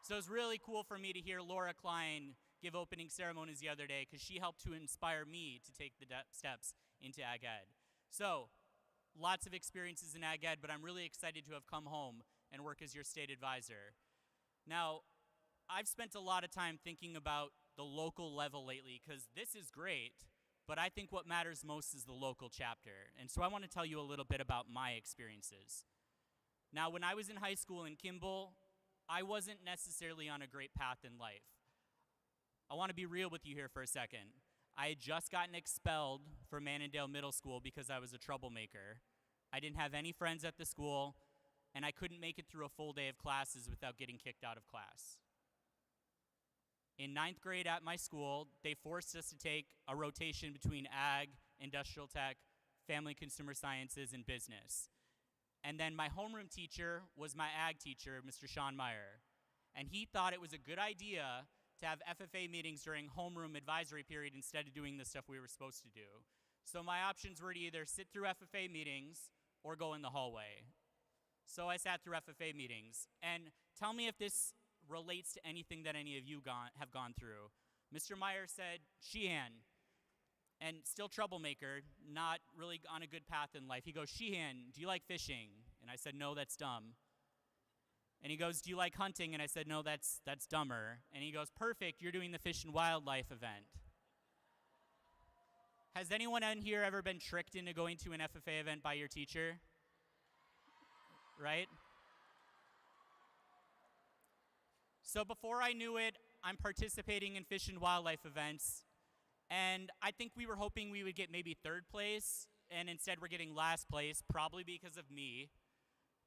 So it was really cool for me to hear Laura Klein give opening ceremonies the other day because she helped to inspire me to take the steps into Ag Ed. So lots of experiences in Ag Ed, but I'm really excited to have come home and work as your state advisor. Now, I've spent a lot of time thinking about the local level lately because this is great, but I think what matters most is the local chapter. And so I want to tell you a little bit about my experiences. Now, when I was in high school in Kimball, I wasn't necessarily on a great path in life. I want to be real with you here for a second. I had just gotten expelled from Annandale Middle School because I was a troublemaker. I didn't have any friends at the school, and I couldn't make it through a full day of classes without getting kicked out of class. In 9th grade at my school, they forced us to take a rotation between ag, industrial tech, family consumer sciences, and business. And then my homeroom teacher was my ag teacher, Mr. Sean Meyer. And he thought it was a good idea to have FFA meetings during homeroom advisory period instead of doing the stuff we were supposed to do. So my options were to either sit through FFA meetings or go in the hallway. So I sat through FFA meetings. And tell me if this relates to anything that any of you have gone through. Mr. Meyer said, "Sheehan," and still troublemaker, not really on a good path in life. He goes, "Sheehan, do you like fishing?" And I said, "No, that's dumb." And he goes, "Do you like hunting?" And I said, "No, that's dumber." And he goes, "Perfect, you're doing the Fish and Wildlife event." Has anyone in here ever been tricked into going to an FFA event by your teacher? Right? So before I knew it, I'm participating in Fish and Wildlife events. And I think we were hoping we would get maybe 3rd place, and instead we're getting last place, probably because of me.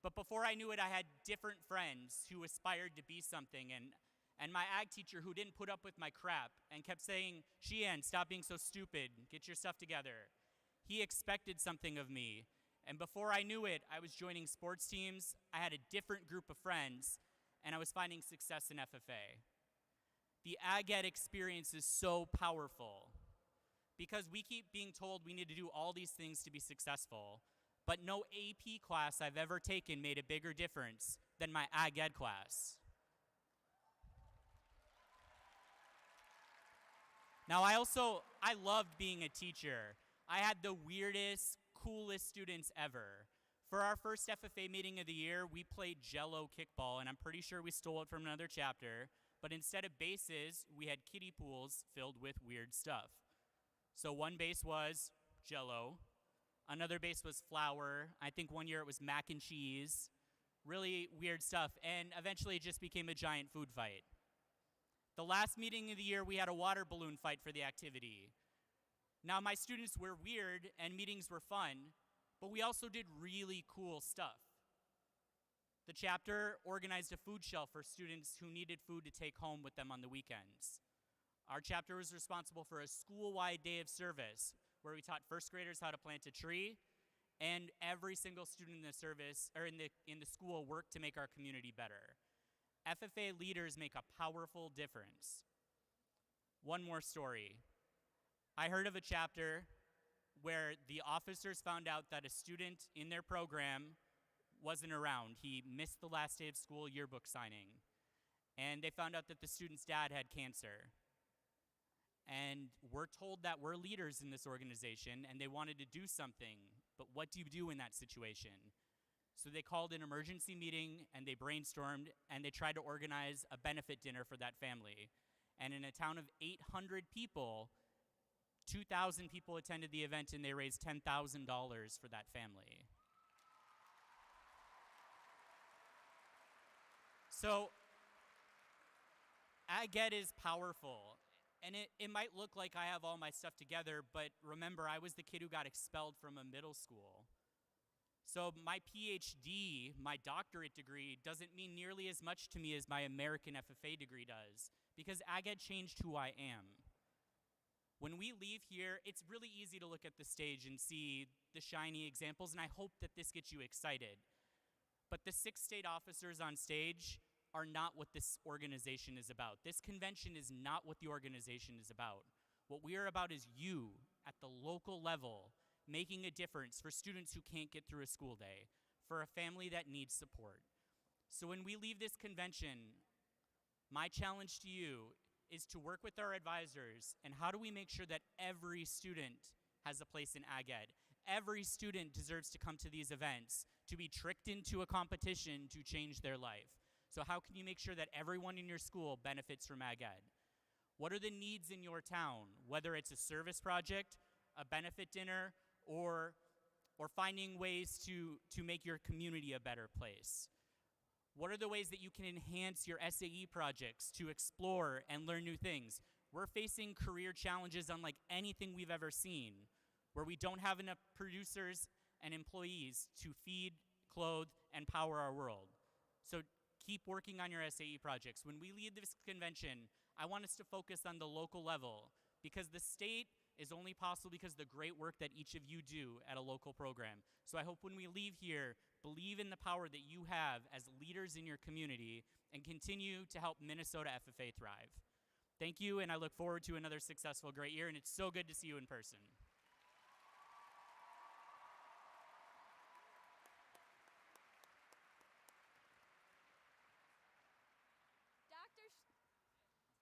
But before I knew it, I had different friends who aspired to be something, and my ag teacher who didn't put up with my crap and kept saying, "Sheehan, stop being so stupid, get your stuff together." He expected something of me. And before I knew it, I was joining sports teams, I had a different group of friends, and I was finding success in FFA. The Ag Ed experience is so powerful because we keep being told we need to do all these things to be successful, but no AP class I've ever taken made a bigger difference than my Ag Ed class. Now, I loved being a teacher. I had the weirdest, coolest students ever. For our first FFA meeting of the year, we played Jell-O kickball, and I'm pretty sure we stole it from another chapter, but instead of bases, we had kiddie pools filled with weird stuff. So one base was Jell-O, another base was flour, I think one year it was mac and cheese, really weird stuff, and eventually it just became a giant food fight. The last meeting of the year, we had a water balloon fight for the activity. Now, my students were weird and meetings were fun, but we also did really cool stuff. The chapter organized a food shelf for students who needed food to take home with them on the weekends. Our chapter was responsible for a school-wide day of service where we taught first graders how to plant a tree, and every single student in the service or in the school worked to make our community better. FFA leaders make a powerful difference. One more story. I heard of a chapter where the officers found out that a student in their program wasn't around. He missed the last day of school yearbook signing. And they found out that the student's dad had cancer. And we're told that we're leaders in this organization and they wanted to do something, but what do you do in that situation? So they called an emergency meeting and they brainstormed and they tried to organize a benefit dinner for that family. And in a town of 800 people, 2,000 people attended the event and they raised $10,000 for that family. So, AgEd is powerful. And it might look like I have all my stuff together, but remember, I was the kid who got expelled from a middle school. So my PhD, my doctorate degree, doesn't mean nearly as much to me as my American FFA degree does, because AgEd changed who I am. When we leave here, it's really easy to look at the stage and see the shiny examples, and I hope that this gets you excited. But the 6 state officers on stage are not what this organization is about. This convention is not what the organization is about. What we are about is you, at the local level, making a difference for students who can't get through a school day, for a family that needs support. So when we leave this convention, my challenge to you is to work with our advisors, and how do we make sure that every student has a place in AgEd? Every student deserves to come to these events, to be tricked into a competition to change their life. So how can you make sure that everyone in your school benefits from AgEd? What are the needs in your town, whether it's a service project, a benefit dinner, or finding ways to make your community a better place? What are the ways that you can enhance your SAE projects to explore and learn new things? We're facing career challenges unlike anything we've ever seen, where we don't have enough producers and employees to feed, clothe, and power our world. So keep working on your SAE projects. When we lead this convention, I want us to focus on the local level, because the state is only possible because of the great work that each of you do at a local program. So I hope when we leave here, believe in the power that you have as leaders in your community and continue to help Minnesota FFA thrive. Thank you, and I look forward to another successful, great year, and it's so good to see you in person.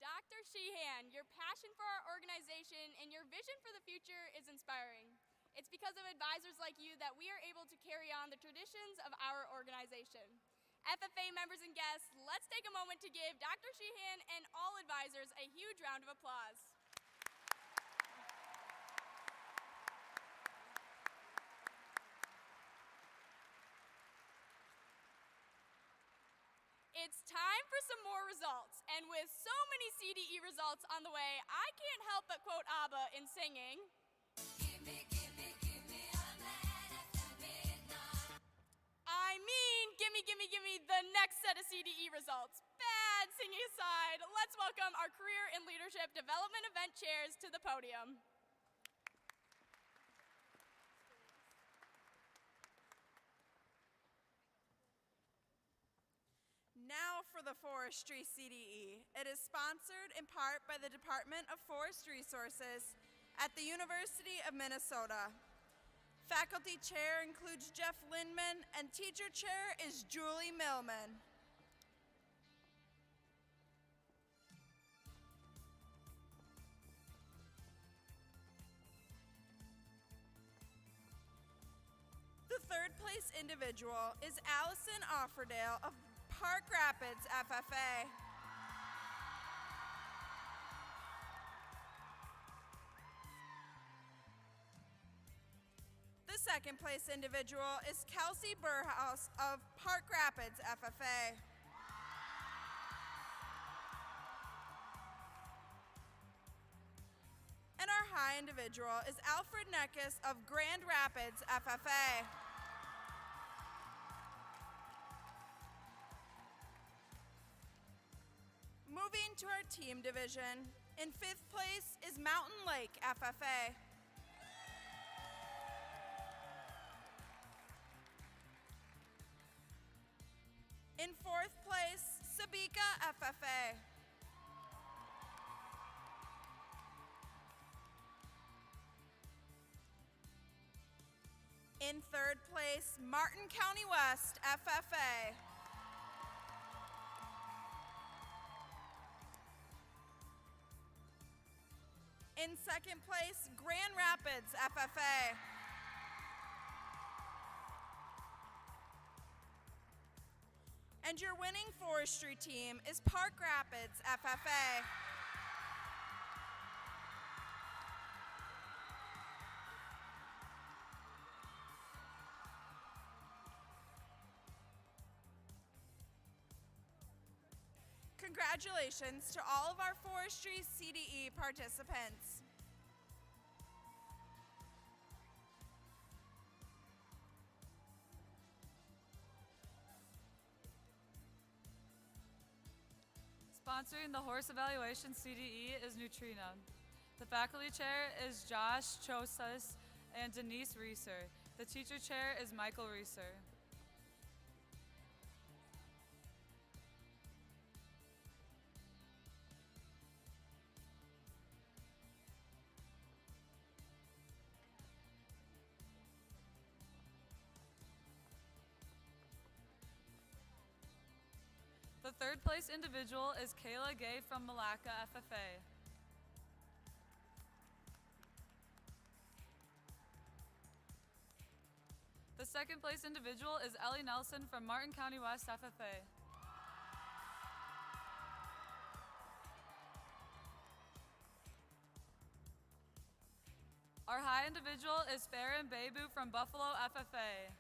Dr. Sheehan, your passion for our organization and your vision for the future is inspiring. It's because of advisors like you that we are able to carry on the traditions of our organization. FFA members and guests, let's take a moment to give Dr. Sheehan and all advisors a huge round of applause. It's time for some more results, and with so many CDE results on the way, I can't help but quote ABBA in singing. Give me a man after midnight. I mean, give me the next set of CDE results. Bad singing aside, let's welcome our Career and Leadership Development Event chairs to the podium. Now for the Forestry CDE. It is sponsored in part by the Department of Forest Resources at the University of Minnesota. Faculty chair includes Jeff Lindman, and teacher chair is Julie Millman. The third place individual is Allison Offerdale of Park Rapids FFA. The second place individual is Kelsey Burhouse of Park Rapids FFA. And our high individual is Alfred Neckes of Grand Rapids FFA. Moving to our team division, in 5th place is Mountain Lake FFA. In 4th place, Sabika FFA. In 3rd place, Martin County West FFA. In 2nd place, Grand Rapids FFA. And your winning forestry team is Park Rapids FFA. Congratulations to all of our forestry CDE participants. Sponsoring the horse evaluation CDE is Neutrino. The faculty chair is Josh Chosas and Denise Reeser. The teacher chair is Michael Reeser. The 3rd place individual is Kayla Gay from Malacca FFA. The 2nd place individual is Ellie Nelson from Martin County West FFA. Our high individual is Farron Bebu from Buffalo FFA.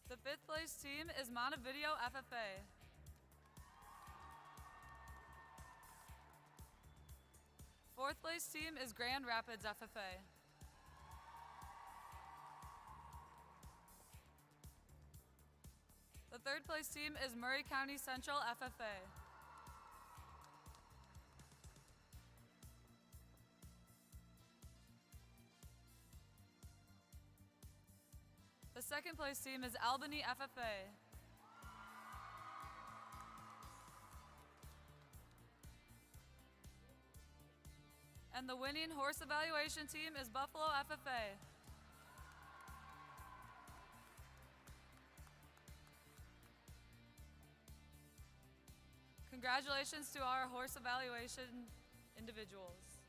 The 5th place team is Montevideo FFA. Fourth place team is Grand Rapids FFA. The 3rd place team is Murray County Central FFA. The 2nd place team is Albany FFA. And the winning horse evaluation team is Buffalo FFA. Congratulations to our horse evaluation individuals.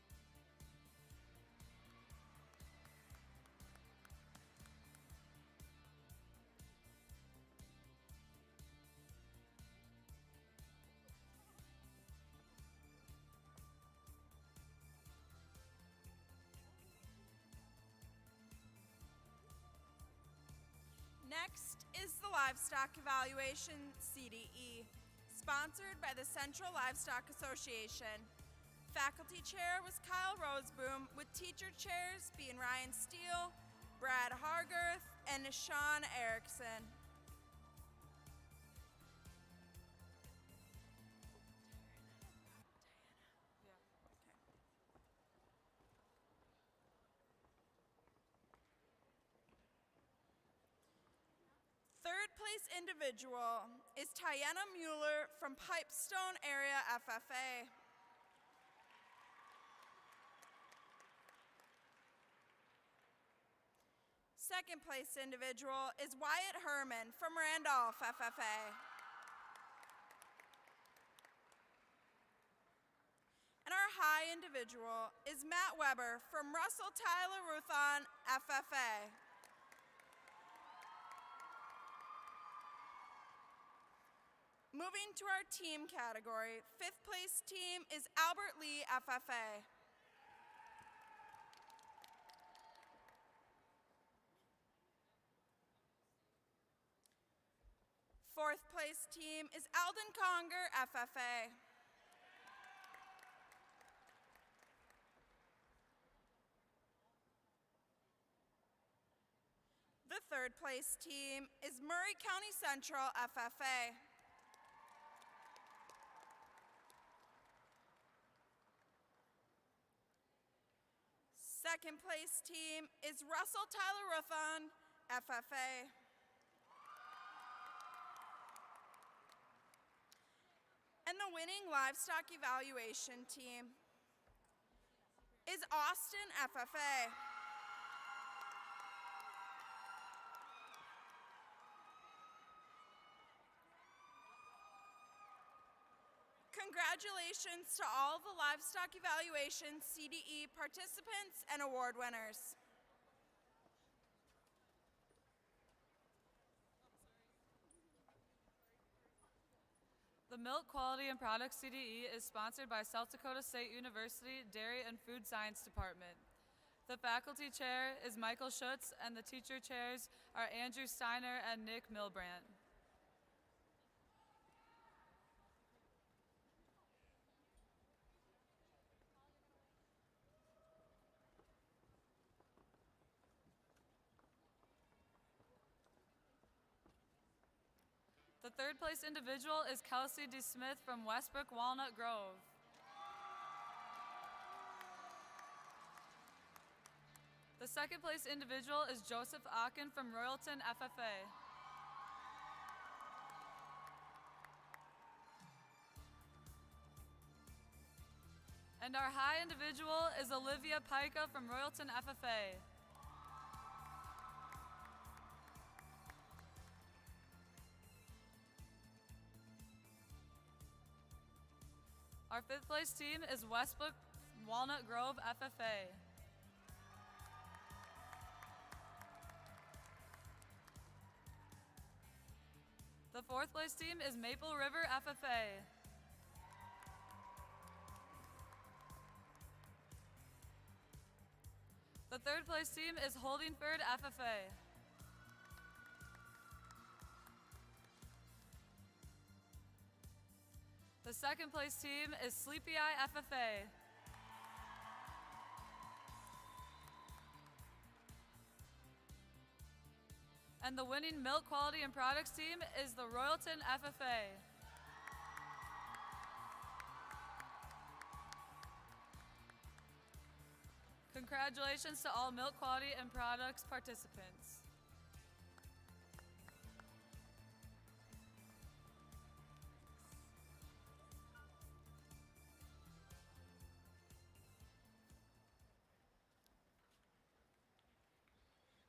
Next is the Livestock Evaluation CDE, sponsored by the Central Livestock Association. Faculty chair was Kyle Roseboom, with teacher chairs being Ryan Steele, Brad Hargirth, and Sean Erickson. Third place individual is Tiana Mueller from Pipestone Area FFA. Second place individual is Wyatt Herman from Randolph FFA. And our high individual is Matt Weber from Russell Tyler Ruthon FFA. Moving to our team category, 5th place team is Albert Lee FFA. Fourth place team is Alden Conger FFA. The The third place team is Murray County Central FFA. Second place team is Russell Tyler Ruffon FFA. And the winning livestock evaluation team is Austin FFA. Congratulations to all the livestock evaluation CDE participants and award winners. The Milk Quality and Products CDE is sponsored by South Dakota State University Dairy and Food Science Department. The faculty chair is Michael Schutz, and the teacher chairs are Andrew Steiner and Nick Milbrandt. The third place individual is Kelsey D. Smith from Westbrook Walnut Grove. The second place individual is Joseph Akin from Royalton FFA. And our high individual is Olivia Pica from Royalton FFA. Our fifth place team is Westbrook Walnut Grove FFA. The fourth place team is Maple River FFA. The third place team is Holdingford FFA. The second place team is Sleepy Eye FFA. And the winning Milk Quality and Products team is the Royalton FFA. Congratulations to all Milk Quality and Products participants.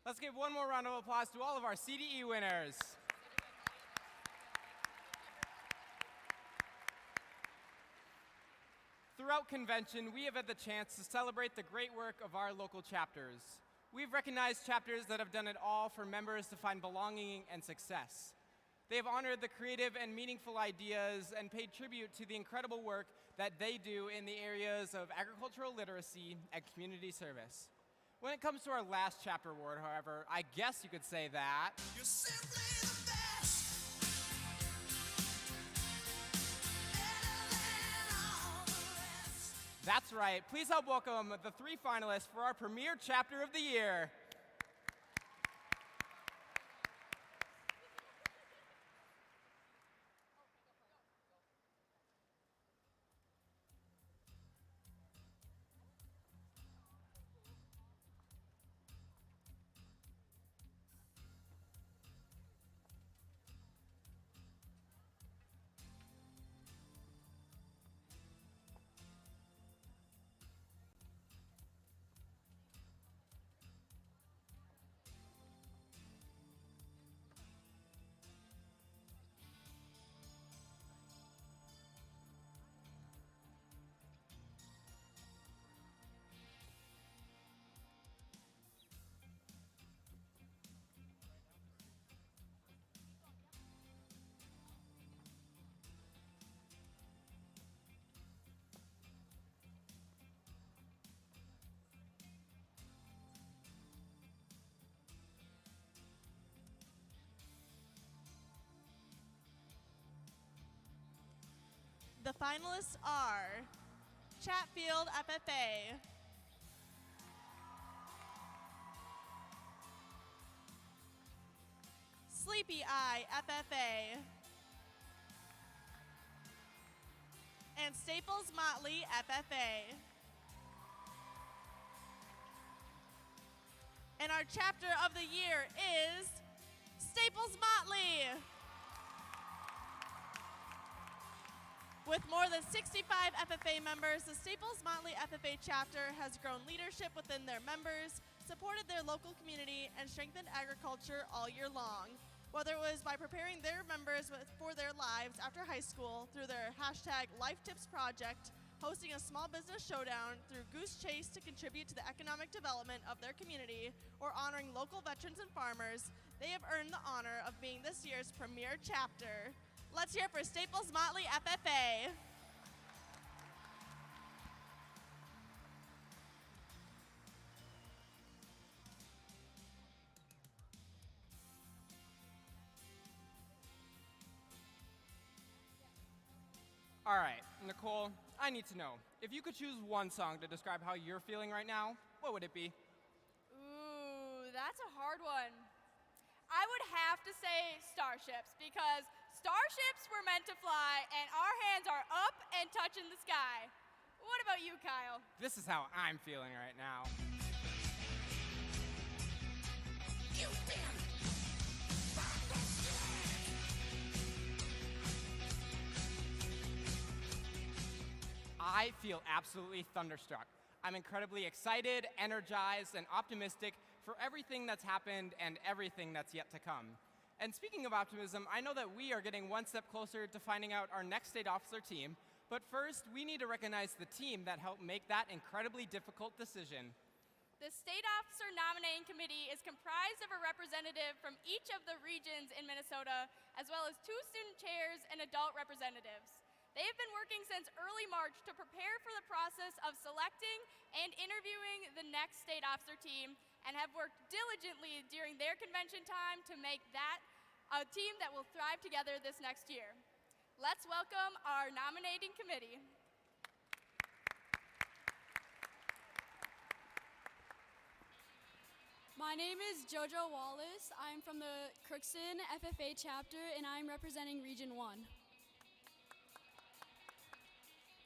Let's give one more round of applause to all of our CDE winners. Throughout convention, we have had the chance to celebrate the great work of our local chapters. We've recognized chapters that have done it all for members to find belonging and success. They have honored the creative and meaningful ideas and paid tribute to the incredible work that they do in the areas of agricultural literacy and community service. When it comes to our last chapter award, however, I guess you could say that You're simply the best. That's right. Please help welcome the three finalists for our premier chapter of the year. The finalists are Chatfield FFA, Sleepy Eye FFA, and Staples Motley FFA. And our chapter of the year is Staples Motley. With more than 65 FFA members, the Staples Motley FFA chapter has grown leadership within their members, supported their local community, and strengthened agriculture all year long. Whether it was by preparing their members for their lives after high school through their hashtag Life Tips project, hosting a small business showdown through Goose Chase to contribute to the economic development of their community, or honoring local veterans and farmers, they have earned the honor of being this year's premier chapter. Let's hear it for Staples Motley FFA. All right, Nicole, I need to know, if you could choose one song to describe how you're feeling right now, what would it be? Ooh, that's a hard one. I would have to say Starships, because starships were meant to fly and our hands are up and touching the sky. What about you, Kyle? This is how I'm feeling right now. I feel absolutely thunderstruck. I'm incredibly excited, energized, and optimistic for everything that's happened and everything that's yet to come. And speaking of optimism, I know that we are getting one step closer to finding out our next state officer team, but first, we need to recognize the team that helped make that incredibly difficult decision. The State Officer Nominating Committee is comprised of a representative from each of the regions in Minnesota, as well as 2 student chairs and adult representatives. They have been working since early March to prepare for the process of selecting and interviewing the next state officer team, and have worked diligently during their convention time to make that a team that will thrive together this next year. Let's welcome our nominating committee. My name is Jojo Wallace. I'm from the Crookston FFA chapter, and I'm representing Region 1.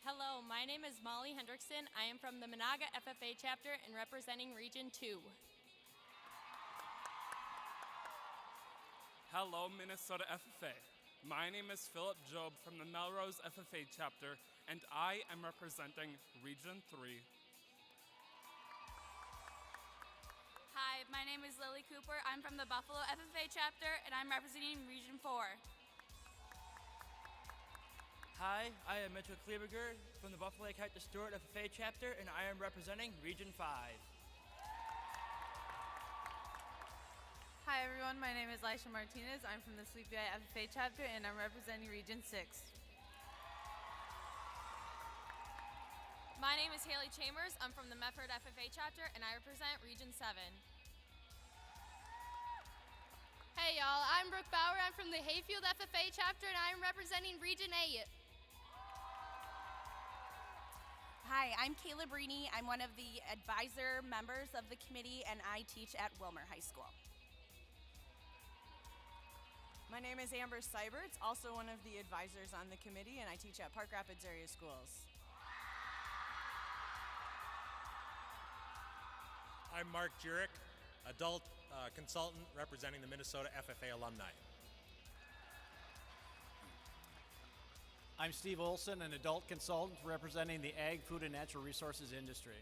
Hello, my name is Molly Hendrickson. I am from the Monaga FFA chapter and representing Region 2. Hello, Minnesota FFA. My name is Philip Job from the Melrose FFA chapter, and I am representing Region 3. Hi, my name is Lily Cooper. I'm from the Buffalo FFA chapter, and I'm representing Region 4. Hi, I am Mitchell Kleberger from the Buffalo Lake Hector Stewart FFA chapter, and I am representing Region 5. Hi everyone, my name is Laisha Martinez. I'm from the Sleepy Eye FFA chapter, and I'm representing Region 6. My name is Haley Chambers. I'm from the Medford FFA chapter and I represent Region 7. Hey y'all, I'm Brooke Bauer. I'm from the Hayfield FFA chapter and I'm representing Region 8. Hi, I'm Kayla Brini. I'm one of the advisor members of the committee, and I teach at Wilmer High School. My name is Amber Seiberts, also one of the advisors on the committee, and I teach at Park Rapids Area Schools. I'm Mark Jurek, adult consultant representing the Minnesota FFA alumni. I'm Steve Olson, an adult consultant representing the ag, food, and natural resources industry.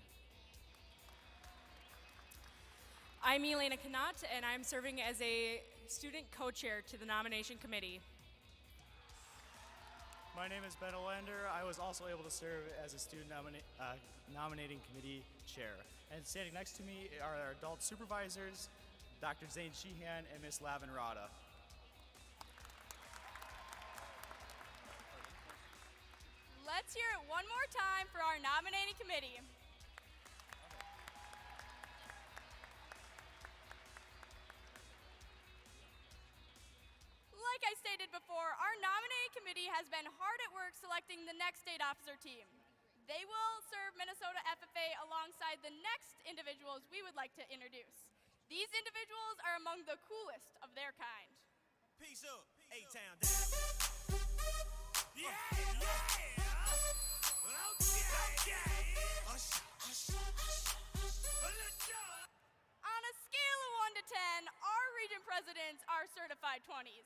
I'm Elena Knott, and I'm serving as a student co-chair to the nomination committee. My name is Ben Olander. I was also able to serve as a student nominating committee chair. And standing next to me are our adult supervisors, Dr. Zane Sheehan and Miss Lavin Rada. Let's hear it one more time for our nominating committee. Like I stated before, our nominating committee has been hard at work selecting the next state officer team. They will serve Minnesota FFA alongside the next individuals we would like to introduce. These individuals are among the coolest of their kind. Peace up, A-Town down. Yeah, yeah. Okay. Let's go. On a scale of 1 to 10, our region presidents are certified 20s.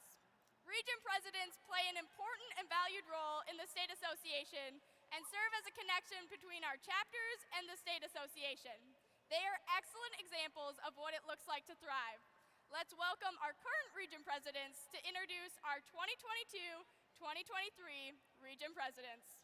Region presidents play an important and valued role in the state association and serve as a connection between our chapters and the state association. They are excellent examples of what it looks like to thrive. Let's welcome our current region presidents to introduce our 2022-2023 region presidents.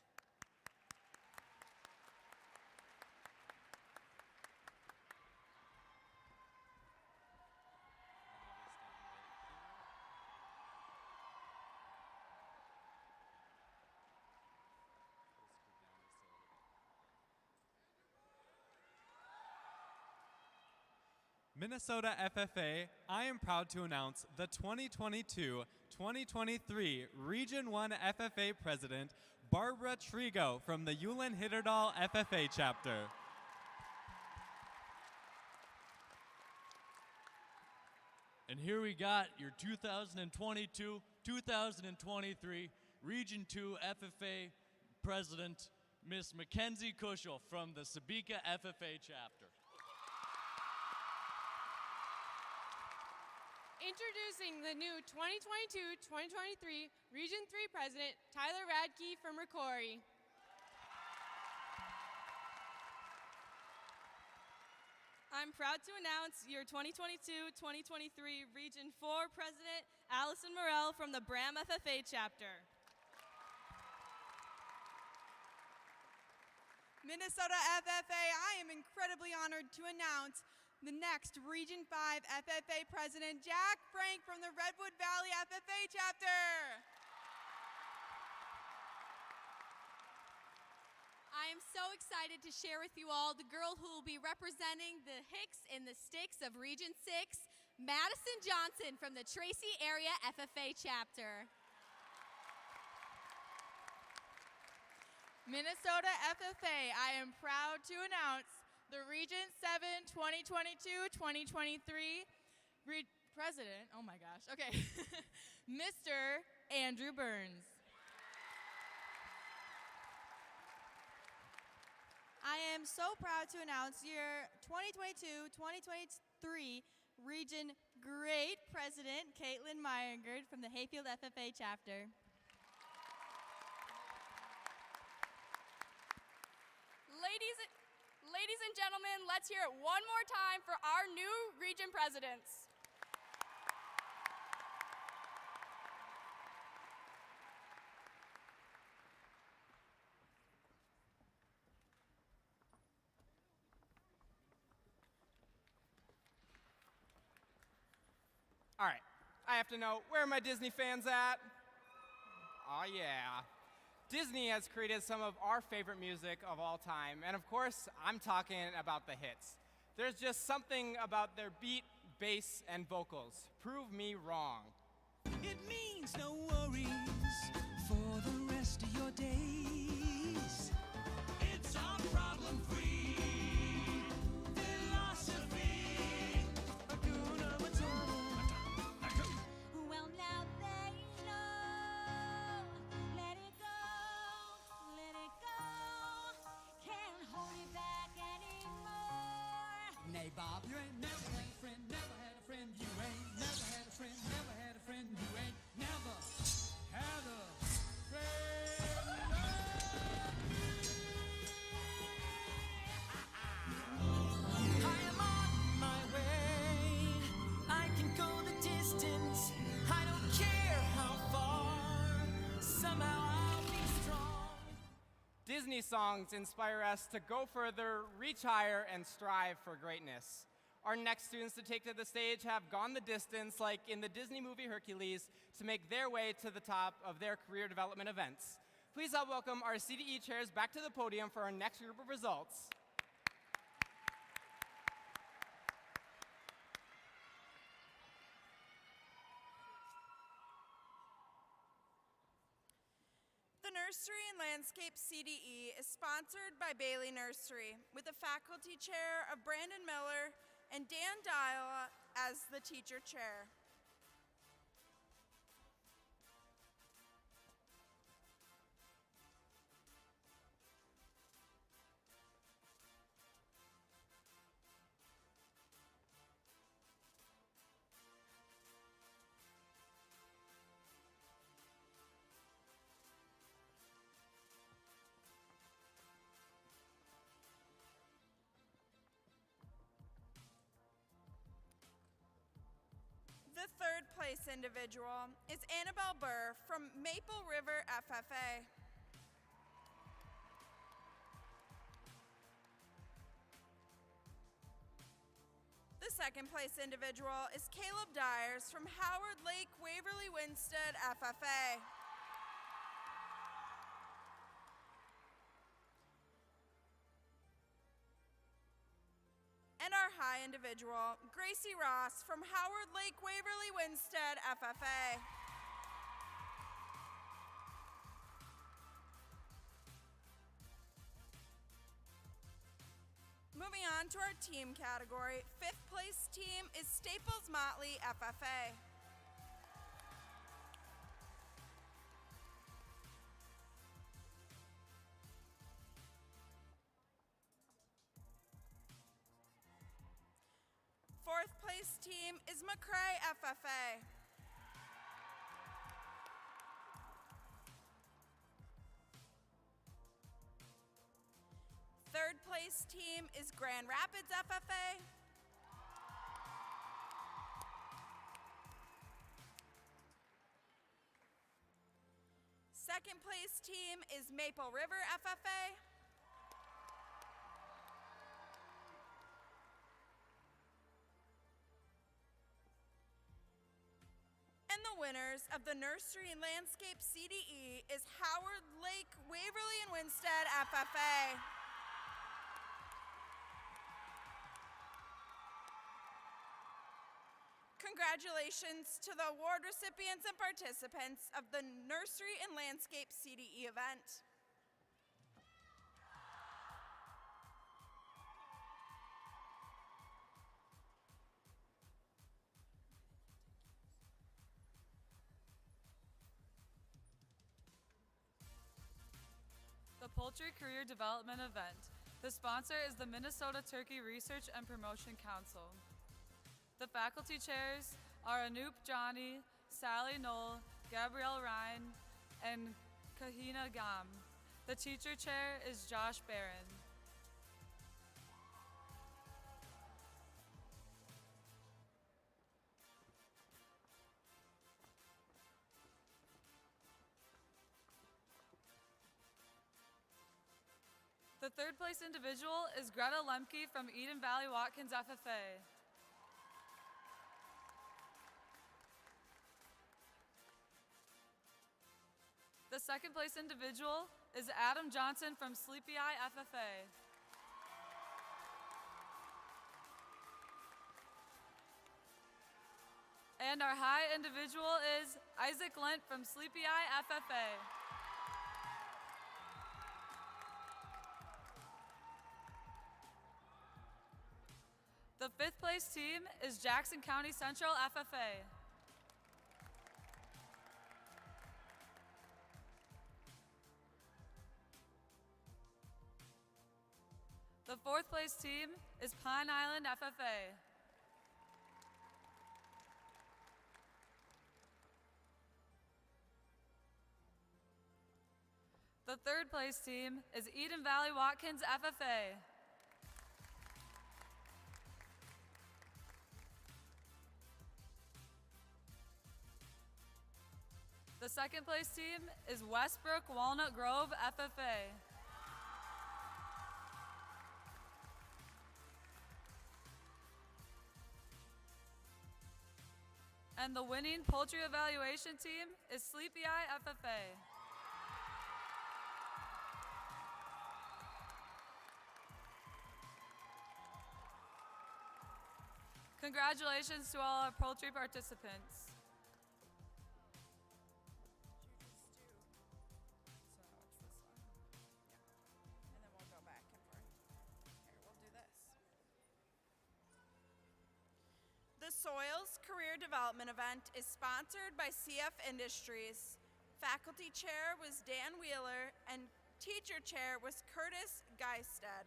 Minnesota FFA, I am proud to announce the 2022-2023 Region 1 FFA President, Barbara Trigo from the Ulen-Hitterdal FFA Chapter. And here we got your 2022-2023 Region 2 FFA President, Miss Mackenzie Kushel from the Sabika FFA Chapter. Introducing the new 2022-2023 Region 3 President, Tyler Radke from Ricori. I'm proud to announce your 2022-2023 Region 4 President, Allison Morell from the Bram FFA Chapter. Minnesota FFA, I am incredibly honored to announce the next Region 5 FFA President, Jack Frank from the Redwood Valley FFA Chapter. I am so excited to share with you all the girl who will be representing the Hicks and the Sticks of Region 6, Madison Johnson from the Tracy Area FFA Chapter. Minnesota FFA, I am proud to announce the Region 7 2022-2023 President, oh my gosh, okay, Mr. Andrew Burns. I am so proud to announce your 2022-2023 Region Great President, Caitlin Meyergard from the Hayfield FFA Chapter. Ladies and gentlemen, let's hear it one more time for our new region presidents. All right, I have to know, where are my Disney fans at? Oh yeah. Disney has created some of our favorite music of all time, and of course, I'm talking about the hits. There's just something about their beat, bass, and vocals. Prove me wrong. It means no worries for the rest of your days. It's our problem-free philosophy. Hakuna Matata. Well, now they know. Let it go. Can't hold it back anymore. Nay, Bob, you ain't never had a friend, never had a friend. You ain't never had a friend, never had a friend. You ain't never had a friend. I am on my way. I can go the distance. I don't care how far. Somehow I'll be strong. Disney songs inspire us to go further, reach higher, and strive for greatness. Our next students to take to the stage have gone the distance, like in the Disney movie Hercules, to make their way to the top of their career development events. Please help welcome our CDE chairs back to the podium for our next group of results. The Nursery and Landscape CDE is sponsored by Bailey Nursery, with the faculty chair of Brandon Miller and Dan Dial as the teacher chair. third place individual is Annabelle Burr from Maple River FFA. The second place individual is Caleb Dyers from Howard Lake Waverly Winstead FFA. And our high individual, Gracie Ross from Howard Lake Waverly Winstead FFA. Moving on to our team category, fifth place team is Staples Motley FFA. Fourth place team is McCrae FFA. Third place team is Grand Rapids FFA. Second place team is Maple River FFA. And the winners of the Nursery and Landscape CDE is Howard Lake Waverly and Winstead FFA. Congratulations to the award recipients and participants of the Nursery and Landscape CDE event. The Poultry Career Development Event. The sponsor is the Minnesota Turkey Research and Promotion Council. The faculty chairs are Anoop Johnny, Sally Knoll, Gabrielle Ryan, and Kahina Gam. The teacher chair is Josh Barron. The third place individual is Greta Lemke from Eden Valley Watkins FFA. The second place individual is Adam Johnson from Sleepy Eye FFA. And our high individual is Isaac Lent from Sleepy Eye FFA. The fifth place team is Jackson County Central FFA. The fourth place team is Pine Island FFA. The third place team is Eden Valley Watkins FFA. The second place team is Westbrook Walnut Grove FFA. And the winning poultry evaluation team is Sleepy Eye FFA. Congratulations to all our poultry participants. The Soils Career Development event is sponsored by CF Industries. Faculty chair was Dan Wheeler and teacher chair was Curtis Geisted.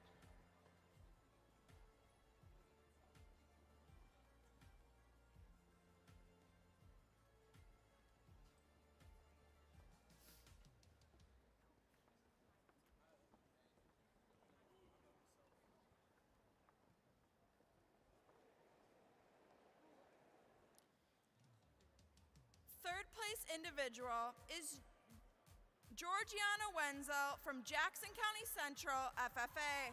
place individual is Georgiana Wenzel from Jackson County Central, FFA.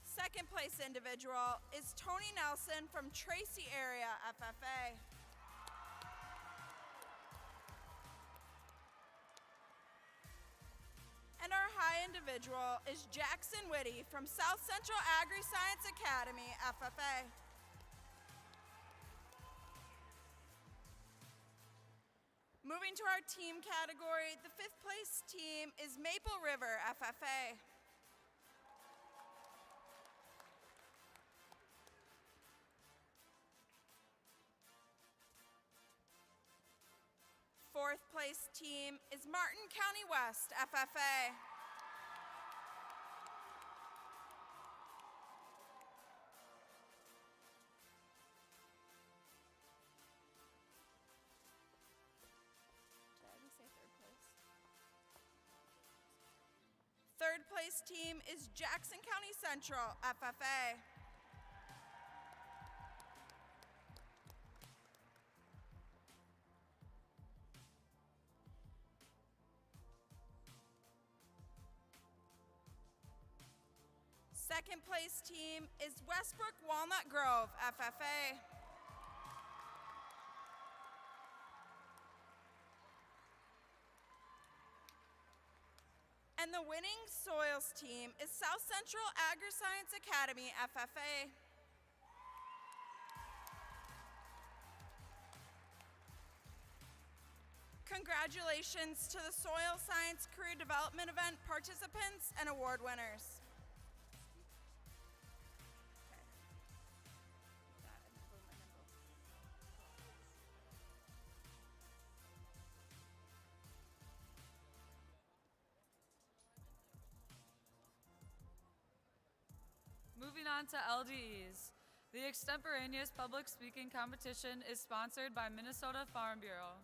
Second place individual is Tony Nelson from Tracy area, FFA. And our high individual is Jackson Whitty from South Central Agri-Science Academy, FFA. Moving to our team category, the fifth place team is Maple River, FFA. Fourth place team is Martin County West, FFA. Third place team is Jackson County Central, FFA. Second place team is Westbrook Walnut Grove, FFA. And the winning soils team is South Central Agri-Science Academy, FFA. Congratulations to the Soil Science Career Development Event participants and award winners. Moving on to LDEs. The Extemporaneous Public Speaking Competition is sponsored by Minnesota Farm Bureau.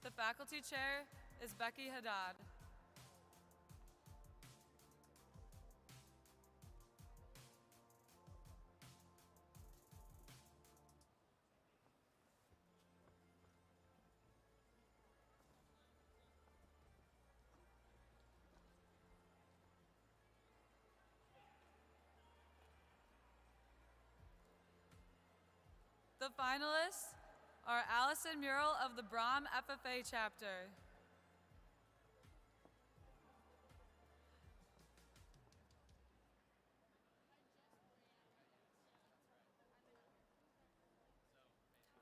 The faculty chair is Becky Haddad. The finalists are Allison Murrell of the Brom FFA chapter.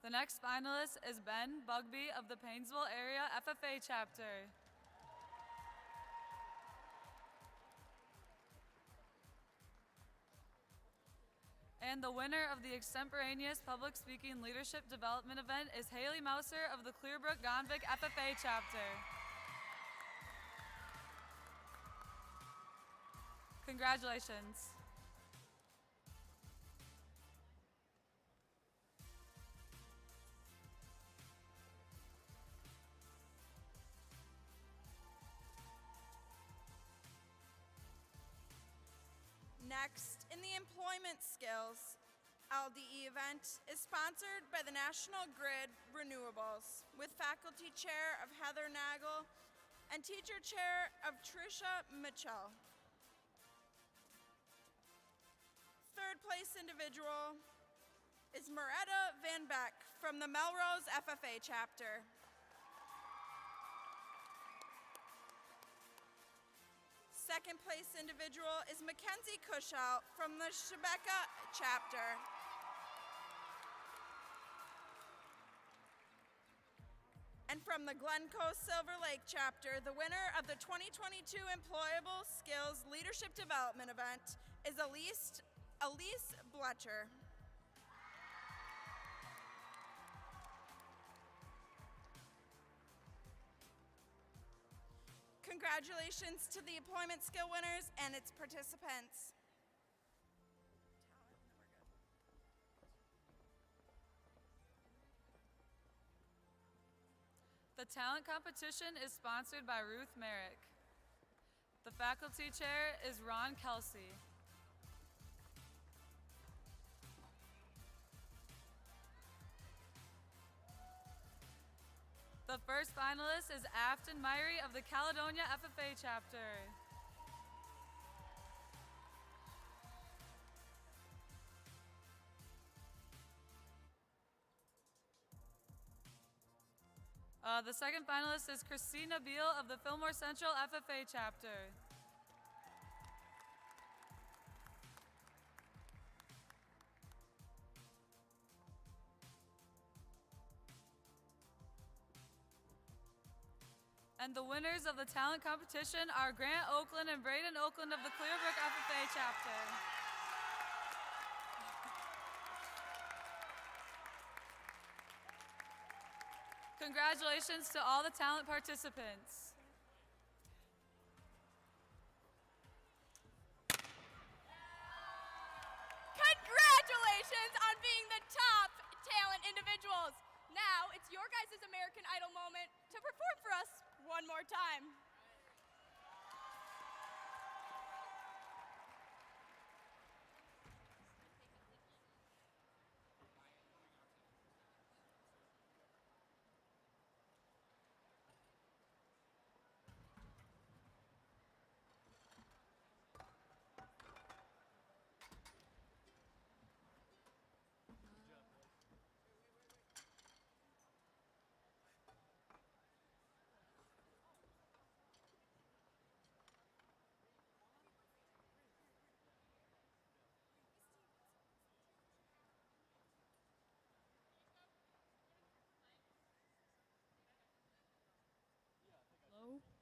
The next finalist is Ben Bugby of the Painesville area FFA chapter. And the winner of the Extemporaneous Public Speaking Leadership Development event is Haley Mouser of the Clearbrook-Gonvick FFA chapter. Congratulations. Next, in the Employment Skills LDE event is sponsored by the National Grid Renewables with Faculty Chair of Heather Nagel and Teacher Chair of Tricia Mitchell. Third place individual is Moretta Van Beck from the Melrose FFA chapter. Second place individual is Mackenzie Cushout from the Shebeka chapter. And from the Glencoe Silver Lake chapter, the winner of the 2022 Employable Skills Leadership Development event is Elise Bletcher. Congratulations to the employment skill winners and its participants. The talent competition is sponsored by Ruth Merrick. The faculty chair is Ron Kelsey. The first finalist is Afton Myrie of the Caledonia FFA chapter. The second finalist is Christina Beal of the Fillmore Central FFA chapter. And the winners of the talent competition are Grant Oakland and Braden Oakland of the Clearbrook FFA chapter. Congratulations to all the talent participants. Congratulations on being the top talent individuals. Now it's your guys' American Idol moment to perform for us one more time.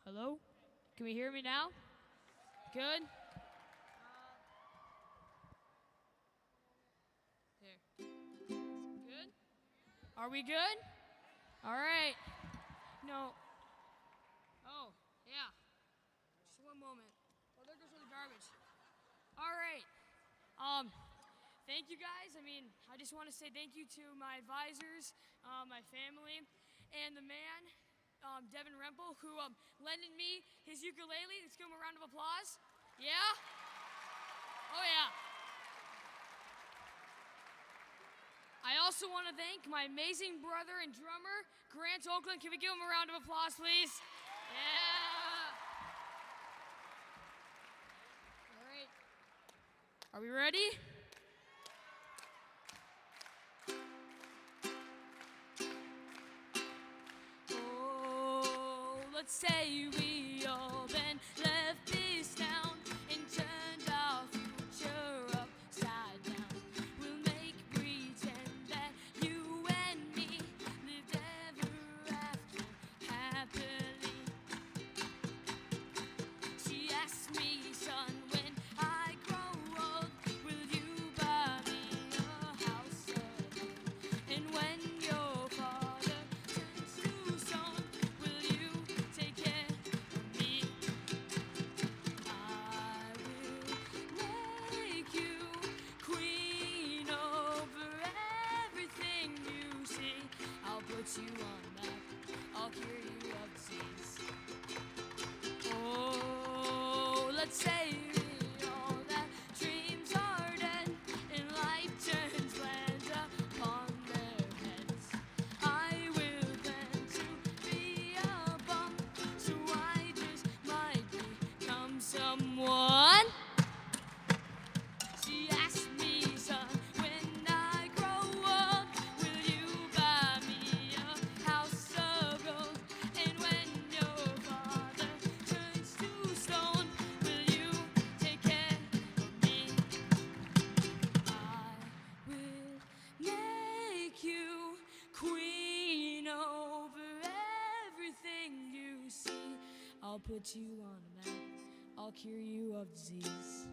Hello? Can we hear me now? Good? There. Good? Are we good? All right. No. Oh, yeah. Just one moment. Oh, there goes all the garbage. All right. Thank you guys. I just want to say thank you to my advisors, my family, and the man, Devin Rempel, who lended me his ukulele. Let's give him a round of applause. Yeah? Oh, yeah. I also want to thank my amazing brother and drummer, Grant Oakland. Can we give him a round of applause, please? Yeah. All right. Are we ready? Let's say we all then left this town and turned our future upside down. We'll make pretend that you and me lived ever after happily. She asked me, son, when I grow old, will you buy me a house again? And when your father turns to stone, will you take care of me? I will make you queen over everything you see. I'll put you on a map, I'll cure you of disease. Oh, let's say all that dreams are dead and life turns plans upon their heads. I will plan to be a bum, so I just might become someone. She asked me, son, when I grow up, will you buy me a house of gold? And when your father turns to stone, will you take care of me? I will make you queen over everything you see. I'll put you on a map, I'll cure you of disease.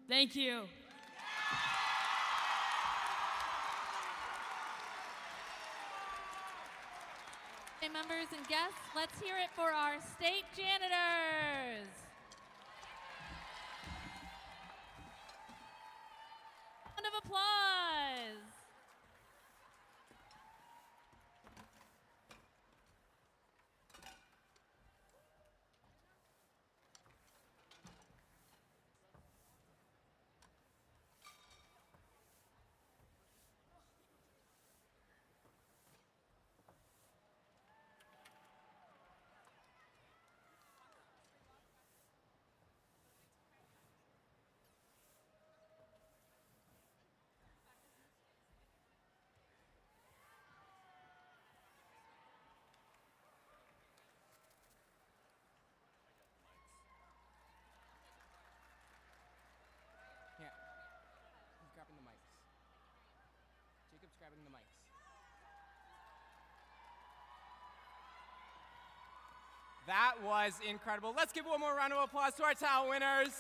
Thank you. Hey, members and guests, let's hear it for our state janitors. Round of applause. That was incredible. Let's give one more round of applause to our talent winners.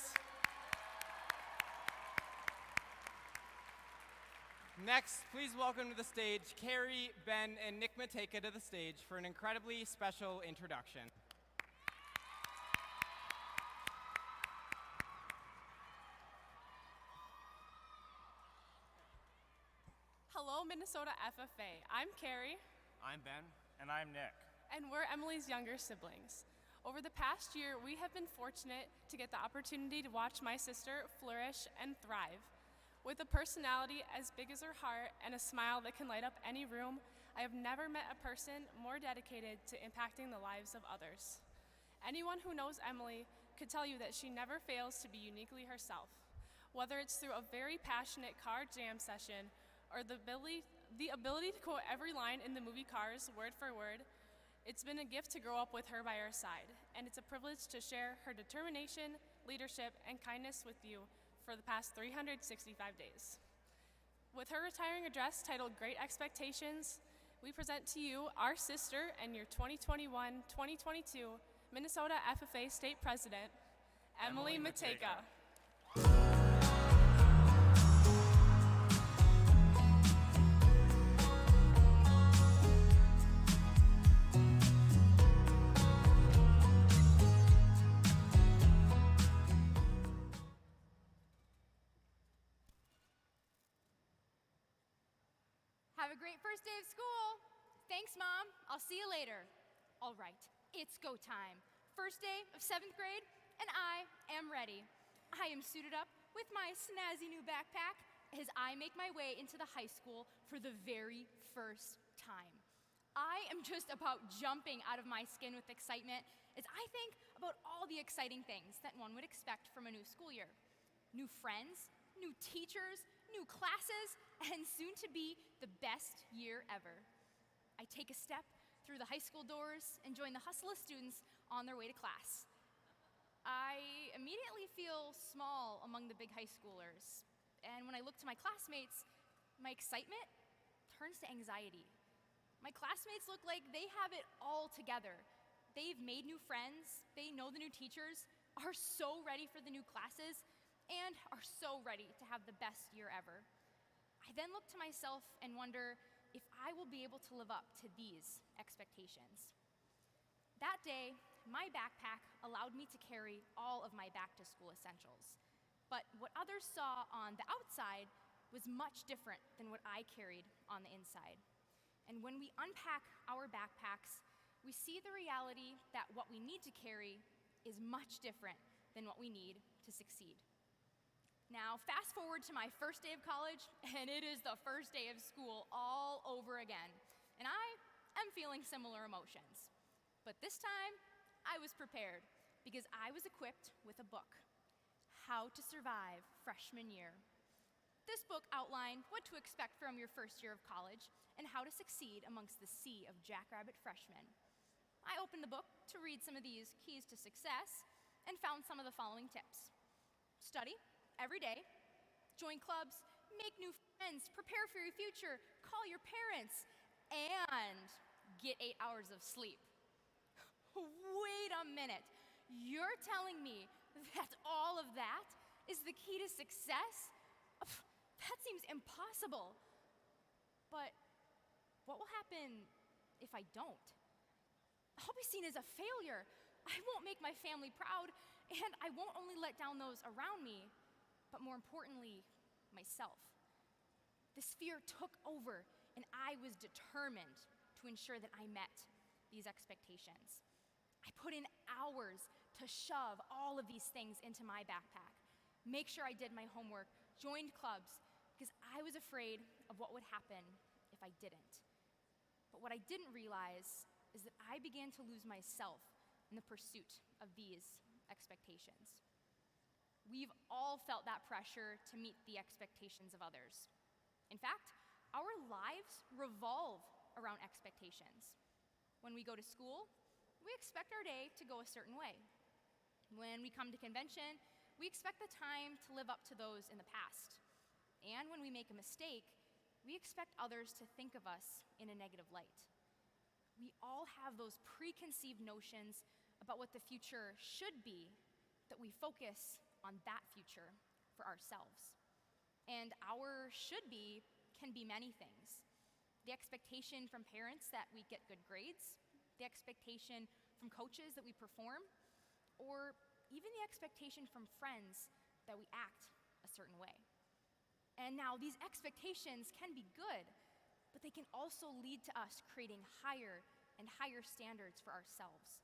Next, please welcome to the stage Carrie, Ben, and Nick Matejka to the stage for an incredibly special introduction. Hello, Minnesota FFA. I'm Carrie. I'm Ben. And I'm Nick. And we're Emily's younger siblings. Over the past year, we have been fortunate to get the opportunity to watch my sister flourish and thrive. With a personality as big as her heart and a smile that can light up any room, I have never met a person more dedicated to impacting the lives of others. Anyone who knows Emily could tell you that she never fails to be uniquely herself. Whether it's through a very passionate car jam session or the ability to quote every line in the movie Cars word for word, it's been a gift to grow up with her by our side, and it's a privilege to share her determination, leadership, and kindness with you for the past 365 days. With her retiring address titled Great Expectations, we present to you our sister and your 2021-2022 Minnesota FFA State President, Emily Matejka. Have a great first day of school. Thanks, Mom. I'll see you later. All right, it's go time. First day of 7th grade, and I am ready. I am suited up with my snazzy new backpack as I make my way into the high school for the very first time. I am just about jumping out of my skin with excitement as I think about all the exciting things that one would expect from a new school year. New friends, new teachers, new classes, and soon to be the best year ever. I take a step through the high school doors and join the hustle of students on their way to class. I immediately feel small among the big high schoolers, and when I look to my classmates, my excitement turns to anxiety. My classmates look like they have it all together. They've made new friends, they know the new teachers, are so ready for the new classes, and are so ready to have the best year ever. I then look to myself and wonder if I will be able to live up to these expectations. That day, my backpack allowed me to carry all of my back-to-school essentials. But what others saw on the outside was much different than what I carried on the inside. And when we unpack our backpacks, we see the reality that what we need to carry is much different than what we need to succeed. Now, fast forward to my first day of college, and it is the first day of school all over again. And I am feeling similar emotions. But this time, I was prepared because I was equipped with a book, How to Survive Freshman Year. This book outlined what to expect from your first year of college and how to succeed amongst the sea of jackrabbit freshmen. I opened the book to read some of these keys to success and found some of the following tips. Study every day, join clubs, make new friends, prepare for your future, call your parents, and get 8 hours of sleep. Wait a minute, you're telling me that all of that is the key to success? That seems impossible. But what will happen if I don't? I'll be seen as a failure. I won't make my family proud, and I won't only let down those around me, but more importantly, myself. This fear took over, and I was determined to ensure that I met these expectations. I put in hours to shove all of these things into my backpack, make sure I did my homework, joined clubs, because I was afraid of what would happen if I didn't. But what I didn't realize is that I began to lose myself in the pursuit of these expectations. We've all felt that pressure to meet the expectations of others. In fact, our lives revolve around expectations. When we go to school, we expect our day to go a certain way. When we come to convention, we expect the time to live up to those in the past. And when we make a mistake, we expect others to think of us in a negative light. We all have those preconceived notions about what the future should be, that we focus on that future for ourselves. And our should be can be many things. The expectation from parents that we get good grades, the expectation from coaches that we perform, or even the expectation from friends that we act a certain way. And now these expectations can be good, but they can also lead to us creating higher and higher standards for ourselves.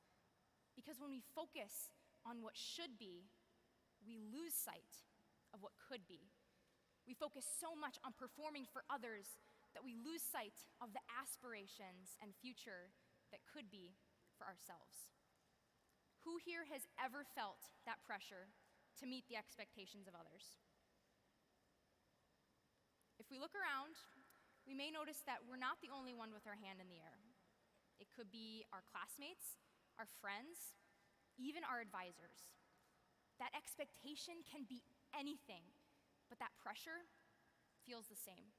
Because when we focus on what should be, we lose sight of what could be. We focus so much on performing for others that we lose sight of the aspirations and future that could be for ourselves. Who here has ever felt that pressure to meet the expectations of others? If we look around, we may notice that we're not the only one with our hand in the air. It could be our classmates, our friends, even our advisors. That expectation can be anything, but that pressure feels the same.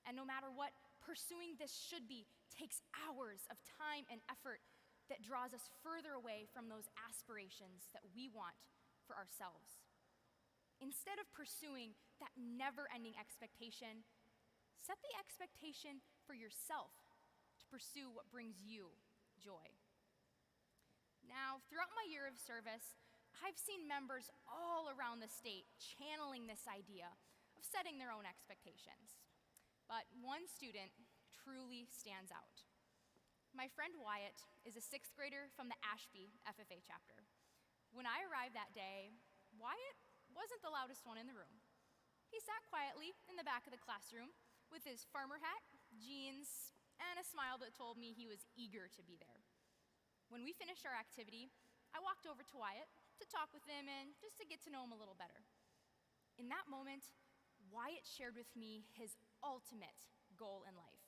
And no matter what, pursuing this should be takes hours of time and effort that draws us further away from those aspirations that we want for ourselves. Instead of pursuing that never-ending expectation, set the expectation for yourself to pursue what brings you joy. Now, throughout my year of service, I've seen members all around the state channeling this idea of setting their own expectations. But one student truly stands out. My friend Wyatt is a 6th grader from the Ashby FFA chapter. When I arrived that day, Wyatt wasn't the loudest one in the room. He sat quietly in the back of the classroom with his farmer hat, jeans, and a smile that told me he was eager to be there. When we finished our activity, I walked over to Wyatt to talk with him and just to get to know him a little better. In that moment, Wyatt shared with me his ultimate goal in life.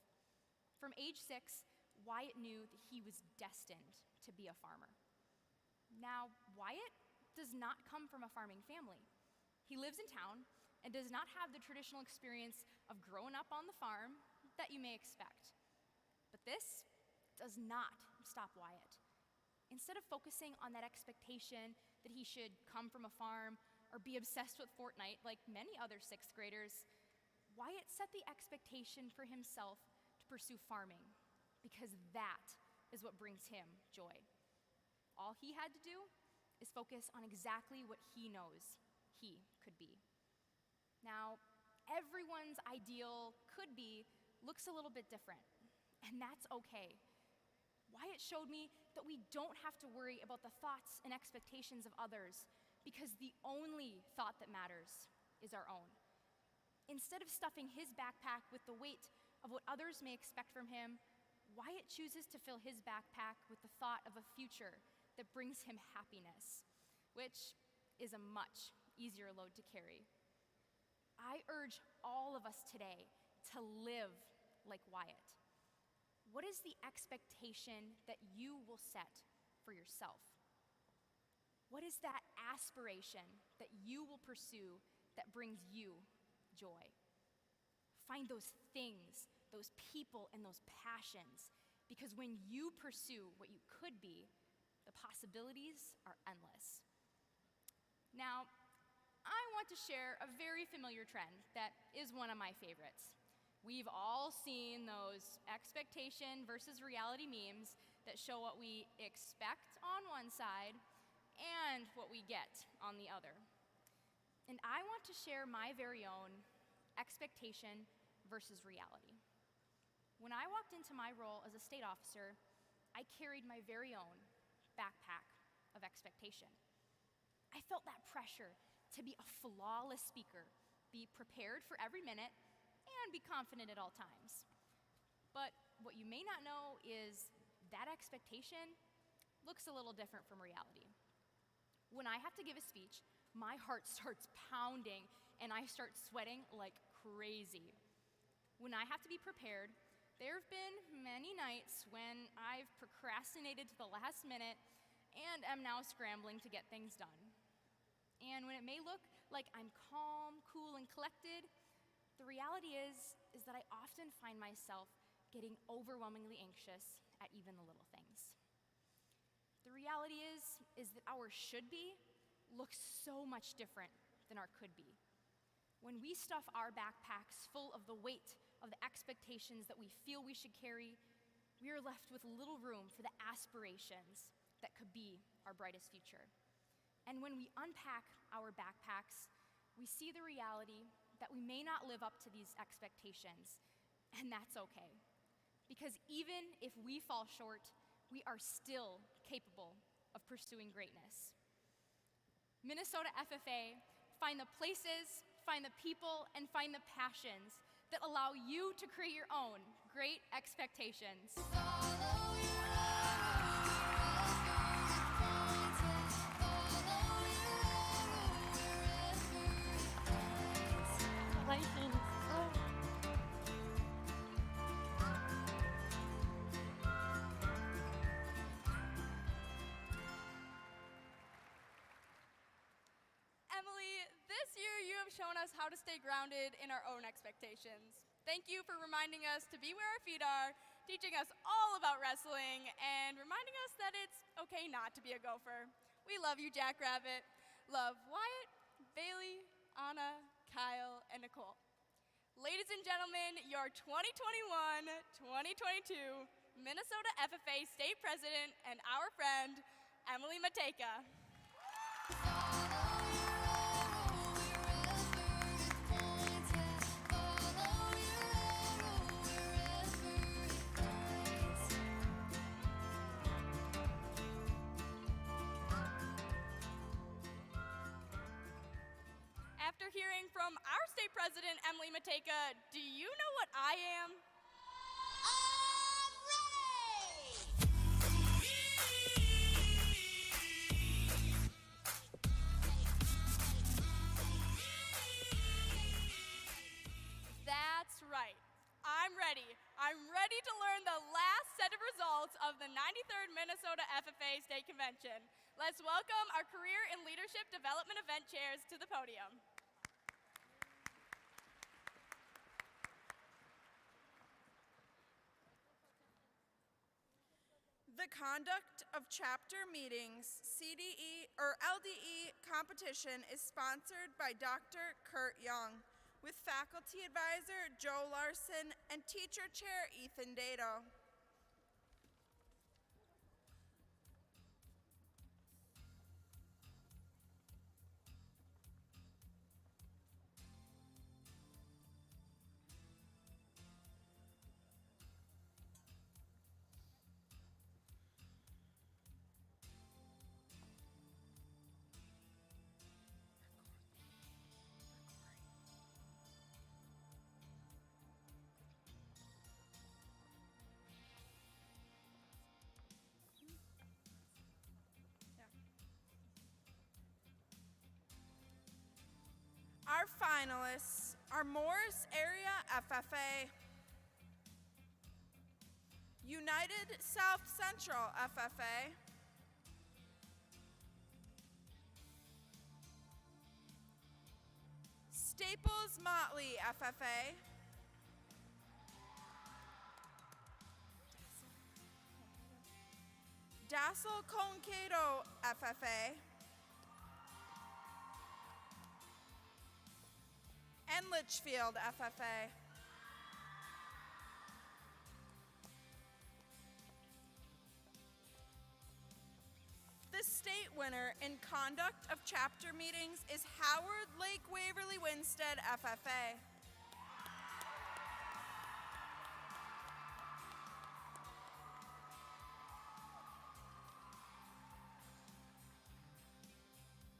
From age 6, Wyatt knew that he was destined to be a farmer. Now, Wyatt does not come from a farming family. He lives in town and does not have the traditional experience of growing up on the farm that you may expect. But this does not stop Wyatt. Instead of focusing on that expectation that he should come from a farm or be obsessed with Fortnite like many other 6th graders, Wyatt set the expectation for himself to pursue farming because that is what brings him joy. All he had to do is focus on exactly what he knows he could be. Now, everyone's ideal could be looks a little bit different, and that's okay. Wyatt showed me that we don't have to worry about the thoughts and expectations of others because the only thought that matters is our own. Instead of stuffing his backpack with the weight of what others may expect from him, Wyatt chooses to fill his backpack with the thought of a future that brings him happiness, which is a much easier load to carry. I urge all of us today to live like Wyatt. What is the expectation that you will set for yourself? What is that aspiration that you will pursue that brings you joy? Find those things, those people, and those passions, because when you pursue what you could be, the possibilities are endless. Now, I want to share a very familiar trend that is one of my favorites. We've all seen those expectation versus reality memes that show what we expect on one side and what we get on the other. And I want to share my very own expectation versus reality. When I walked into my role as a state officer, I carried my very own backpack of expectation. I felt that pressure to be a flawless speaker, be prepared for every minute, and be confident at all times. But what you may not know is that expectation looks a little different from reality. When I have to give a speech, my heart starts pounding and I start sweating like crazy. When I have to be prepared, there have been many nights when I've procrastinated to the last minute and am now scrambling to get things done. And when it may look like I'm calm, cool, and collected, the reality is that I often find myself getting overwhelmingly anxious at even the little things. The reality reality is that our should be looks so much different than our could be. When we stuff our backpacks full of the weight of the expectations that we feel we should carry, we are left with little room for the aspirations that could be our brightest future. And when we unpack our backpacks, we see the reality that we may not live up to these expectations, and that's okay. Because even if we fall short, we are still capable of pursuing greatness. Minnesota FFA, find the places, find the people, and find the passions that allow you to create your own great expectations. Emily, this year you have shown us how to stay grounded in our own expectations. Thank you for reminding us to be where our feet are, teaching us all about wrestling, and reminding us that it's okay not to be a gopher. We love you, Jackrabbit. Love Wyatt, Bailey, Anna, Kyle, and Nicole. Ladies and gentlemen, your 2021-2022 Minnesota FFA State President and our friend, Emily Matejka. After hearing from our state president, Emily Matejka, do you know what I am? That's right. I'm ready. I'm ready to learn the last set of results of the 93rd Minnesota FFA State Convention. Let's welcome our Career and Leadership Development Event chairs to the podium. The conduct of chapter meetings, CDE or LDE competition is sponsored by Dr. Kurt Young, with faculty advisor Joe Larson and teacher chair Ethan Dato. Our finalists are Morris Area FFA, United South Central FFA, Staples Motley FFA, Dassel Concato FFA, and Litchfield FFA. The state winner in conduct of chapter meetings is Howard Lake Waverly Winstead FFA.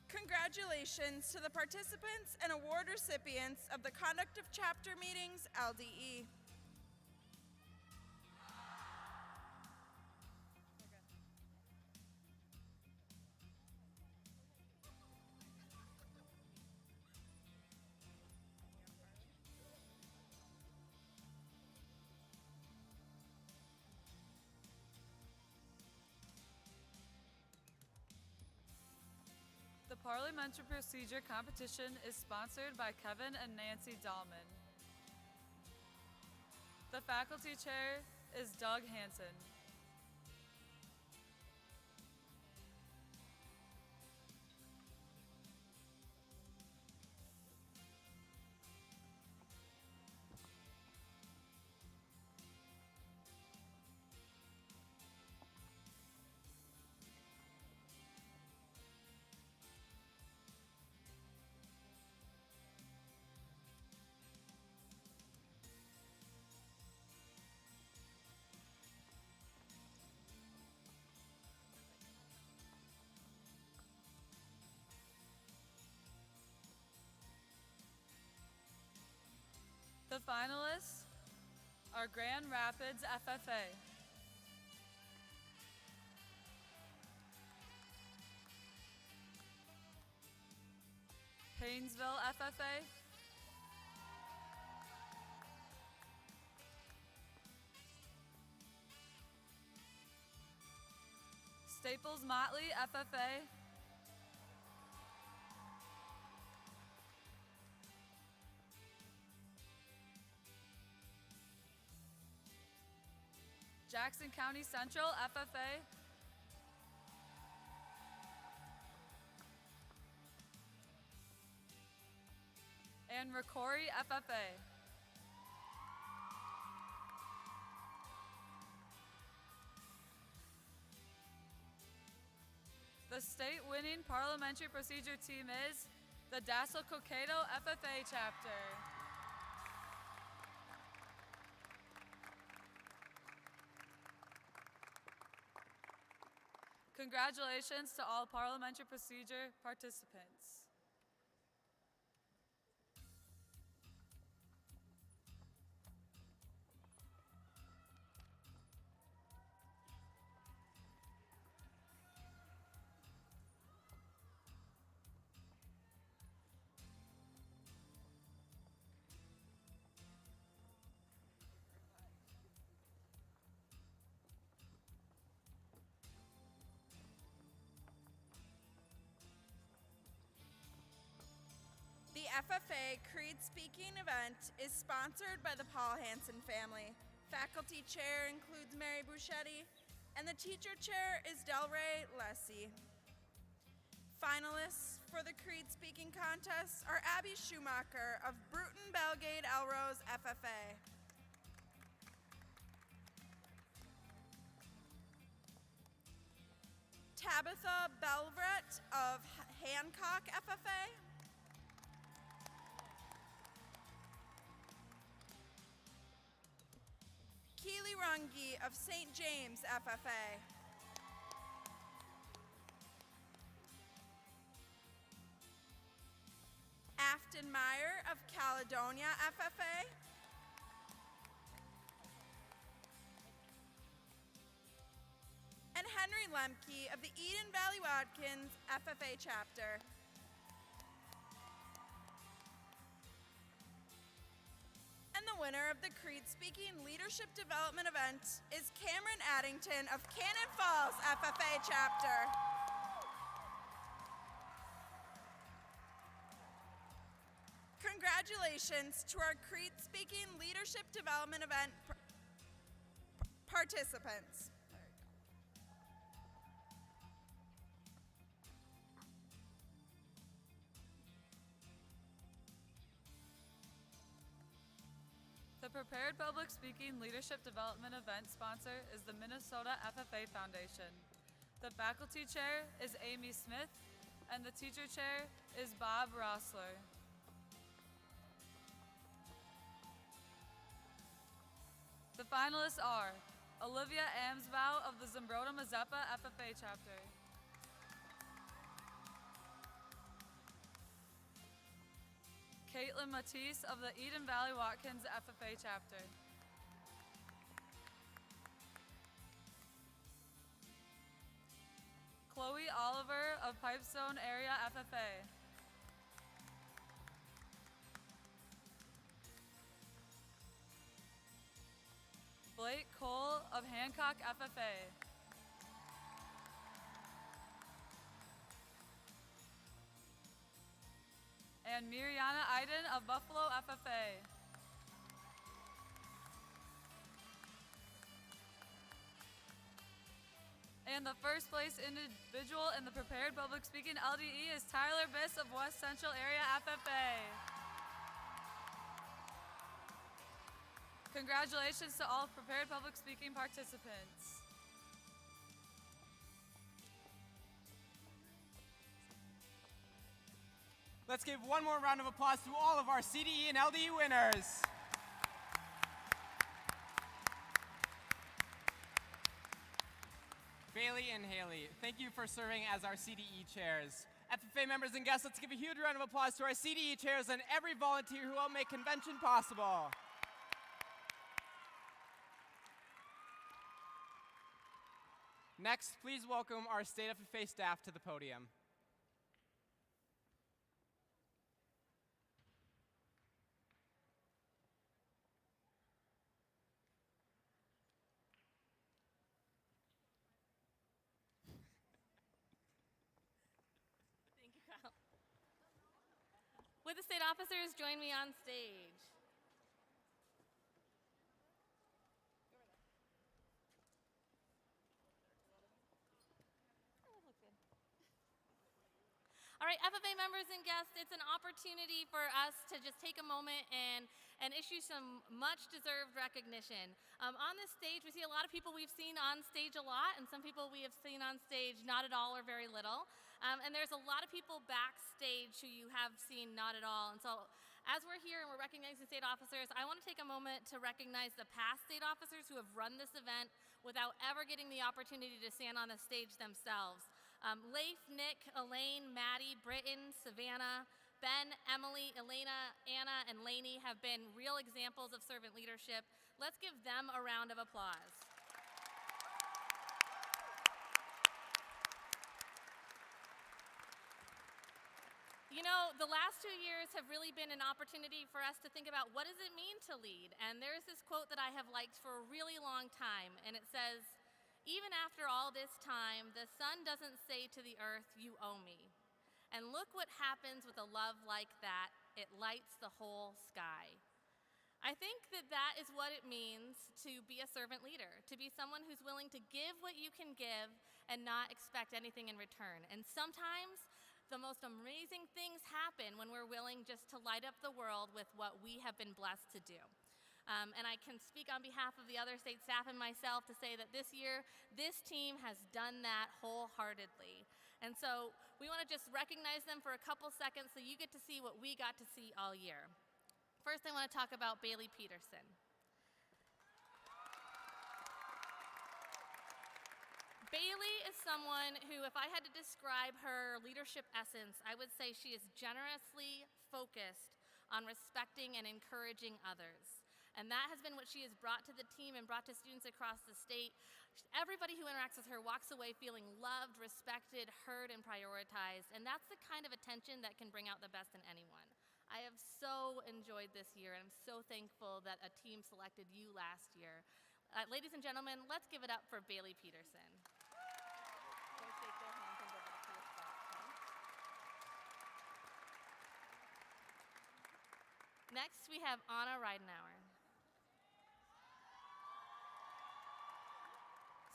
Congratulations to the participants and award recipients of the Conduct of Chapter Meetings, LDE. The Parliamentary Procedure competition is sponsored by Kevin and Nancy Dahlman. The faculty chair is Doug Hansen. The finalists are Grand Rapids FFA, Painesville FFA, Staples Motley FFA, Jackson County Central FFA, and Ricori FFA. The state winning parliamentary procedure team is the Dassel Cokato FFA chapter. Congratulations to all parliamentary procedure participants. The FFA Creed Speaking event is sponsored by the Paul Hansen family. Faculty chair includes Mary Buschetti, and the teacher chair is Delray Lessie. Finalists for the Creed Speaking contest are Abby Schumacher of Bruton Belgade Elrose FFA. Tabitha Belvret of Hancock FFA. Keely Runge of St. James FFA. Afton Meyer of Caledonia FFA. And Henry Lemke of the Eden Valley Watkins FFA chapter. And the winner of the Creed Speaking Leadership Development event is Cameron Addington of Cannon Falls FFA chapter. Congratulations to our Creed Speaking Leadership Development event participants. The Prepared Public Speaking Leadership Development event sponsor is the Minnesota FFA Foundation. The faculty chair is Amy Smith, and the teacher chair is Bob Rossler. The finalists are Olivia Amsbow of the Zumbrota Mazeppa FFA chapter, Caitlin Matisse of the Eden Valley Watkins FFA chapter, Chloe Oliver of Pipestone Area FFA, Blake Cole of Hancock FFA, and Miriana Iden of Buffalo FFA. And the first place individual in the Prepared Public Speaking LDE is Tyler Biss of West Central Area FFA. Congratulations to all Prepared Public Speaking participants. Let's give one more round of applause to all of our CDE and LDE winners. Bailey and Haley, thank you for serving as our CDE chairs. FFA members and guests, let's give a huge round of applause to our CDE chairs and every volunteer who helped make convention possible. Next, please welcome our State FFA staff to the podium. Thank you, Kyle. Would the state officers join me on stage? All right, FFA members and guests, it's an opportunity for us to just take a moment and issue some much-deserved recognition. On this stage, we see a lot of people we've seen on stage a lot, and some people we have seen on stage not at all or very little. And there's a lot of people backstage who you have seen not at all. And so as we're here and we're recognizing state officers, I want to take a moment to recognize the past state officers who have run this event without ever getting the opportunity to stand on the stage themselves. Leif, Nick, Elaine, Maddie, Britton, Savannah, Ben, Emily, Elena, Anna, and Lainey have been real examples of servant leadership. Let's give them a round of applause. You know, the last 2 years have really been an opportunity for us to think about what does it mean to lead. And there's this quote that I have liked for a really long time, and it says, "Even after all this time, the sun doesn't say to the earth, 'You owe me.' And look what happens with a love like that. It lights the whole sky." I think that that is what it means to be a servant leader, to be someone who's willing to give what you can give and not expect anything in return. And sometimes the most amazing things happen when we're willing just to light up the world with what we have been blessed to do. And I can speak on behalf of the other state staff and myself to say that this year, this team has done that wholeheartedly. And so we want to just recognize them for a couple seconds so you get to see what we got to see all year. First, I want to talk about Bailey Peterson. Bailey is someone who, if I had to describe her leadership essence, I would say she is generously focused on respecting and encouraging others. And that has been what she has brought to the team and brought to students across the state. Everybody who interacts with her walks away feeling loved, respected, heard, and prioritized. And that's the kind of attention that can bring out the best in anyone. I have so enjoyed this year, and I'm so thankful that a team selected you last year. Ladies and gentlemen, let's give it up for Bailey Peterson. Next, we have Anna Reidenauer.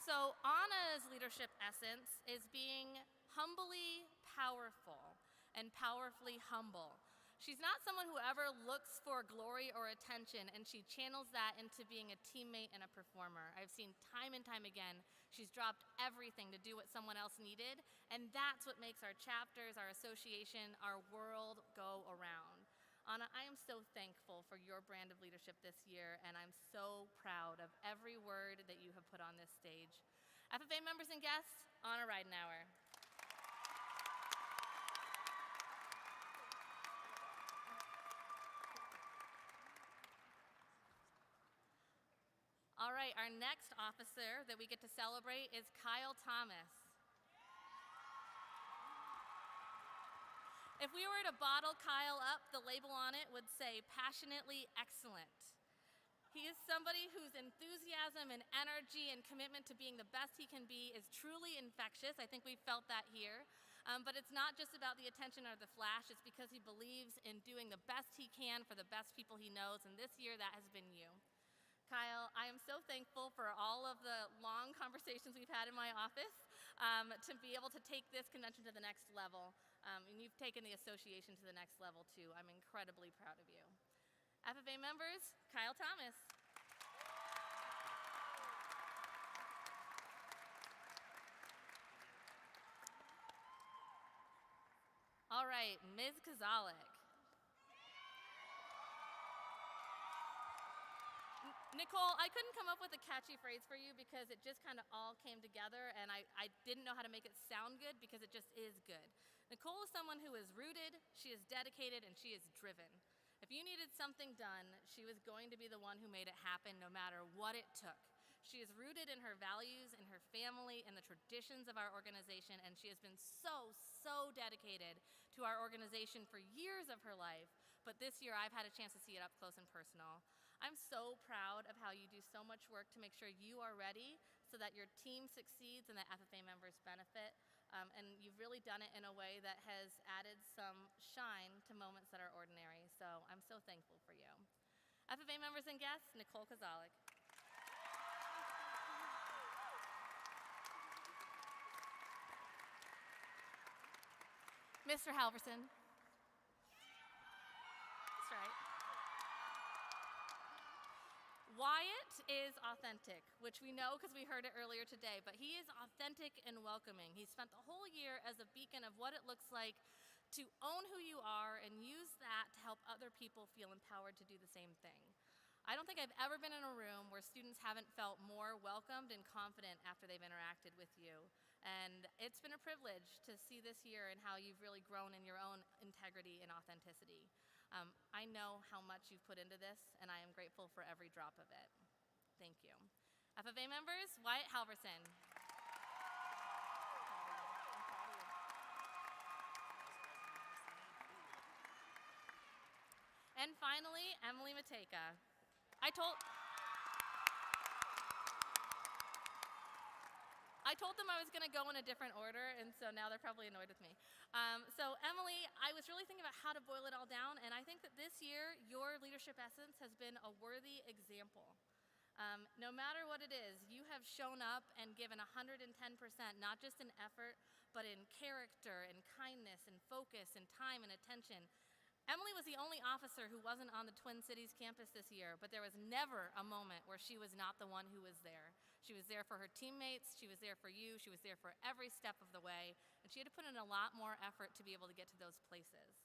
So Anna's leadership essence is being humbly powerful and powerfully humble. She's not someone who ever looks for glory or attention, and she channels that into being a teammate and a performer. I've seen time and time again, she's dropped everything to do what someone else needed, and that's what makes our chapters, our association, our world go around. Anna, I am so thankful for your brand of leadership this year, and I'm so proud of every word that you have put on this stage. FFA members and guests, Anna Reidenauer. All right, our next officer that we get to celebrate is Kyle Thomas. If we were to bottle Kyle up, the label on it would say passionately excellent. He is somebody whose enthusiasm and energy and commitment to being the best he can be is truly infectious. I think we've felt that here. But it's not just about the attention or the flash, it's because he believes in doing the best he can for the best people he knows, and this year that has been you. Kyle, I am so thankful for all of the long conversations we've had in my office to be able to take this convention to the next level. And you've taken the association to the next level too. I'm incredibly proud of you. FFA members, Kyle Thomas. All right, Ms. Kozalik. Nicole, I couldn't come up with a catchy phrase for you because it just kind of all came together, and I didn't know how to make it sound good because it just is good. Nicole is someone who is rooted, she is dedicated, and she is driven. If you needed something done, she was going to be the one who made it happen no matter what it took. She is rooted in her values, in her family, in the traditions of our organization, and she has been so dedicated to our organization for years of her life. But this year, I've had a chance to see it up close and personal. I'm so proud of how you do so much work to make sure you are ready so that your team succeeds and that FFA members benefit. And you've really done it in a way that has added some shine to moments that are ordinary. So I'm so thankful for you. FFA members and guests, Nicole Kozalik. Mr. Halverson. That's right. Wyatt is authentic, which we know because we heard it earlier today, but he is authentic and welcoming. He spent the whole year as a beacon of what it looks like to own who you are and use that to help other people feel empowered to do the same thing. I don't think I've ever been in a room where students haven't felt more welcomed and confident after they've interacted with you. And it's been a privilege to see this year and how you've really grown in your own integrity and authenticity. I know how much you've put into this, and I am grateful for every drop of it. Thank you. FFA members, Wyatt Halverson. And finally, Emily Matejka. I told them I was going to go in a different order, and so now they're probably annoyed with me. So Emily, I was really thinking about how to boil it all down, and I think that this year, your leadership essence has been a worthy example. No matter what it is, you have shown up and given 110%, not just in effort, but in character and kindness and focus and time and attention. Emily was the only officer who wasn't on the Twin Cities campus this year, but there was never a moment where she was not the one who was there. She was there for her teammates, she was there for you, she was there for every step of the way, and she had to put in a lot more effort to be able to get to those places.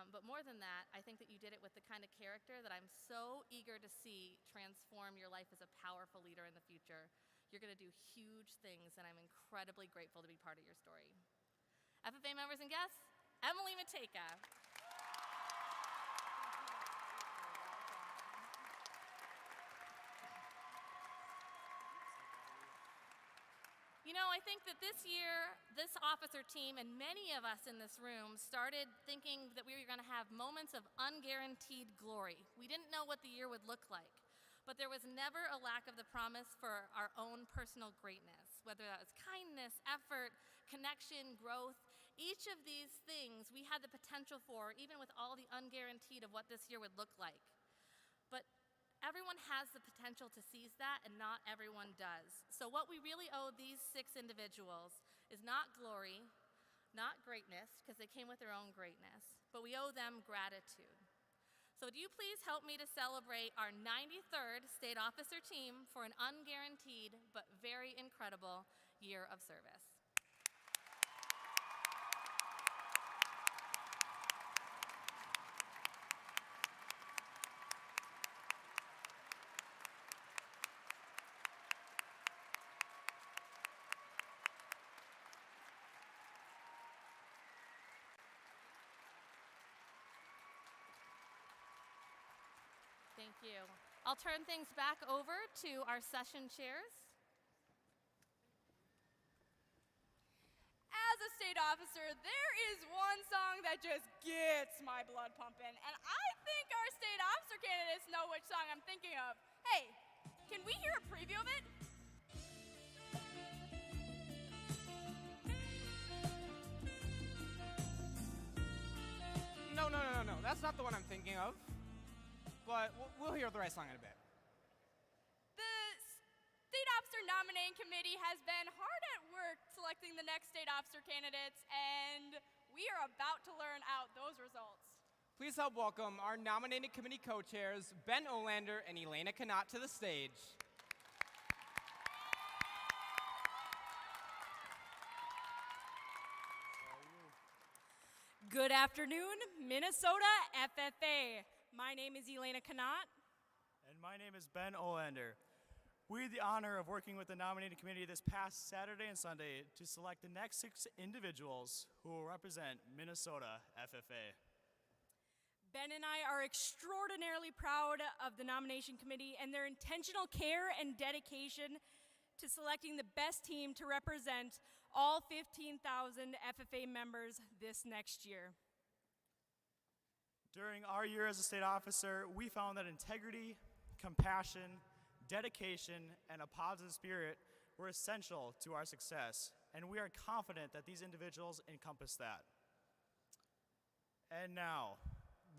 But more than that, I think that you did it with the kind of character that I'm so eager to see transform your life as a powerful leader in the future. You're going to do huge things, and I'm incredibly grateful to be part of your story. FFA members and guests, Emily Matejka. You know, I think that this year, this officer team and many of us in this room started thinking that we were going to have moments of unguaranteed glory. We didn't know what the year would look like, but there was never a lack of the promise for our own personal greatness, whether that was kindness, effort, connection, growth. Each of these things we had the potential for, even with all the unguaranteed of what this year would look like. But everyone has the potential to seize that, and not everyone does. So what we really owe these 6 individuals is not glory, not greatness, because they came with their own greatness, but we owe them gratitude. So would you please help me to celebrate our 93rd state officer team for an unguaranteed but very incredible year of service. Thank you. I'll turn things back over to our session chairs. As a state officer, there is one song that just gets my blood pumping, and I think our state officer candidates know which song I'm thinking of. Hey, can we hear a preview of it? No. That's not the one I'm thinking of. But we'll hear the right song in a bit. The State Officer Nominating Committee has been hard at work selecting the next state officer candidates, and we are about to learn out those results. Please help welcome our nominating committee co-chairs, Ben Olander and Elena Canott, to the stage. Good afternoon, Minnesota FFA. My name is Elena Canott. And my name is Ben Olander. We had the honor of working with the nominating committee this past Saturday and Sunday to select the next 6 individuals who will represent Minnesota FFA. Ben and I are extraordinarily proud of the nomination committee and their intentional care and dedication to selecting the best team to represent all 15,000 FFA members this next year. During our year as a state officer, we found that integrity, compassion, dedication, and a positive spirit were essential to our success, and we are confident that these individuals encompass that. And now,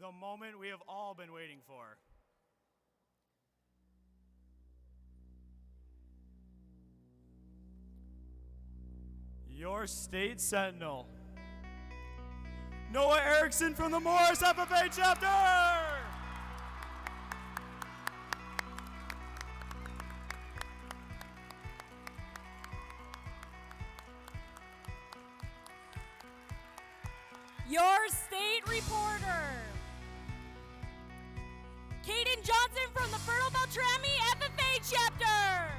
the moment we have all been waiting for. Your state sentinel, Noah Erickson from the Morris FFA chapter! Your state reporter, Kaden Johnson from the Fertile Beltrami FFA chapter.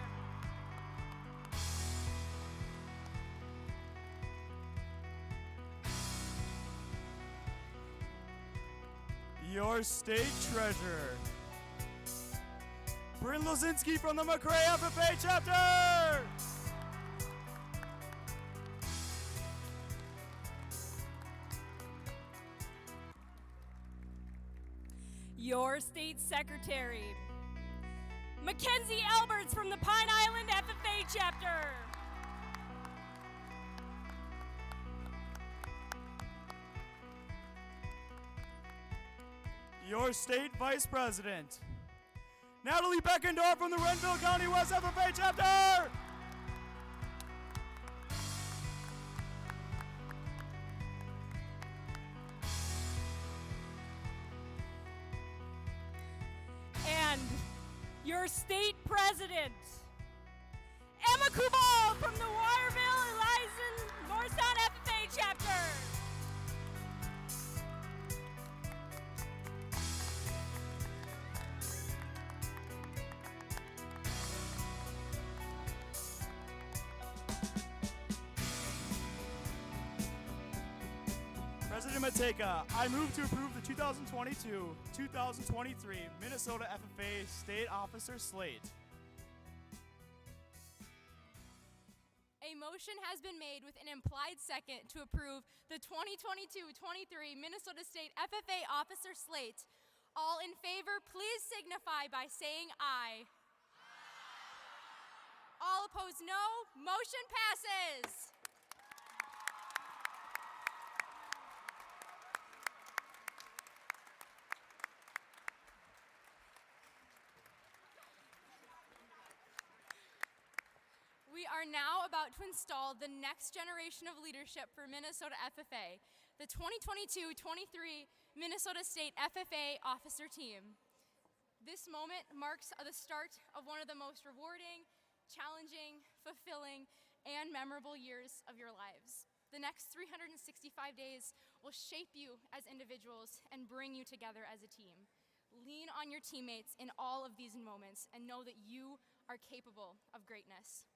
Your state treasurer, Bryn Lozinski from the McRae FFA chapter! Your state secretary, Mackenzie Alberts from the Pine Island FFA chapter. Your state vice president, Natalie Beckendorf from the Renville County West FFA chapter! And your state president, Emma Kubal from the Waterville Elizen Morristown FFA chapter. President Matejka, I move to approve the 2022-2023 Minnesota FFA State Officer Slate. A motion has been made with an implied second to approve the 2022-23 Minnesota State FFA Officer Slate. All in favor, please signify by saying aye. All opposed, no. Motion passes. We are now about to install the next generation of leadership for Minnesota FFA, the 2022-23 Minnesota State FFA Officer Team. This moment marks the start of one of the most rewarding, challenging, fulfilling, and memorable years of your lives. The next 365 days will shape you as individuals and bring you together as a team. Lean on your teammates in all of these moments and know that you are capable of greatness.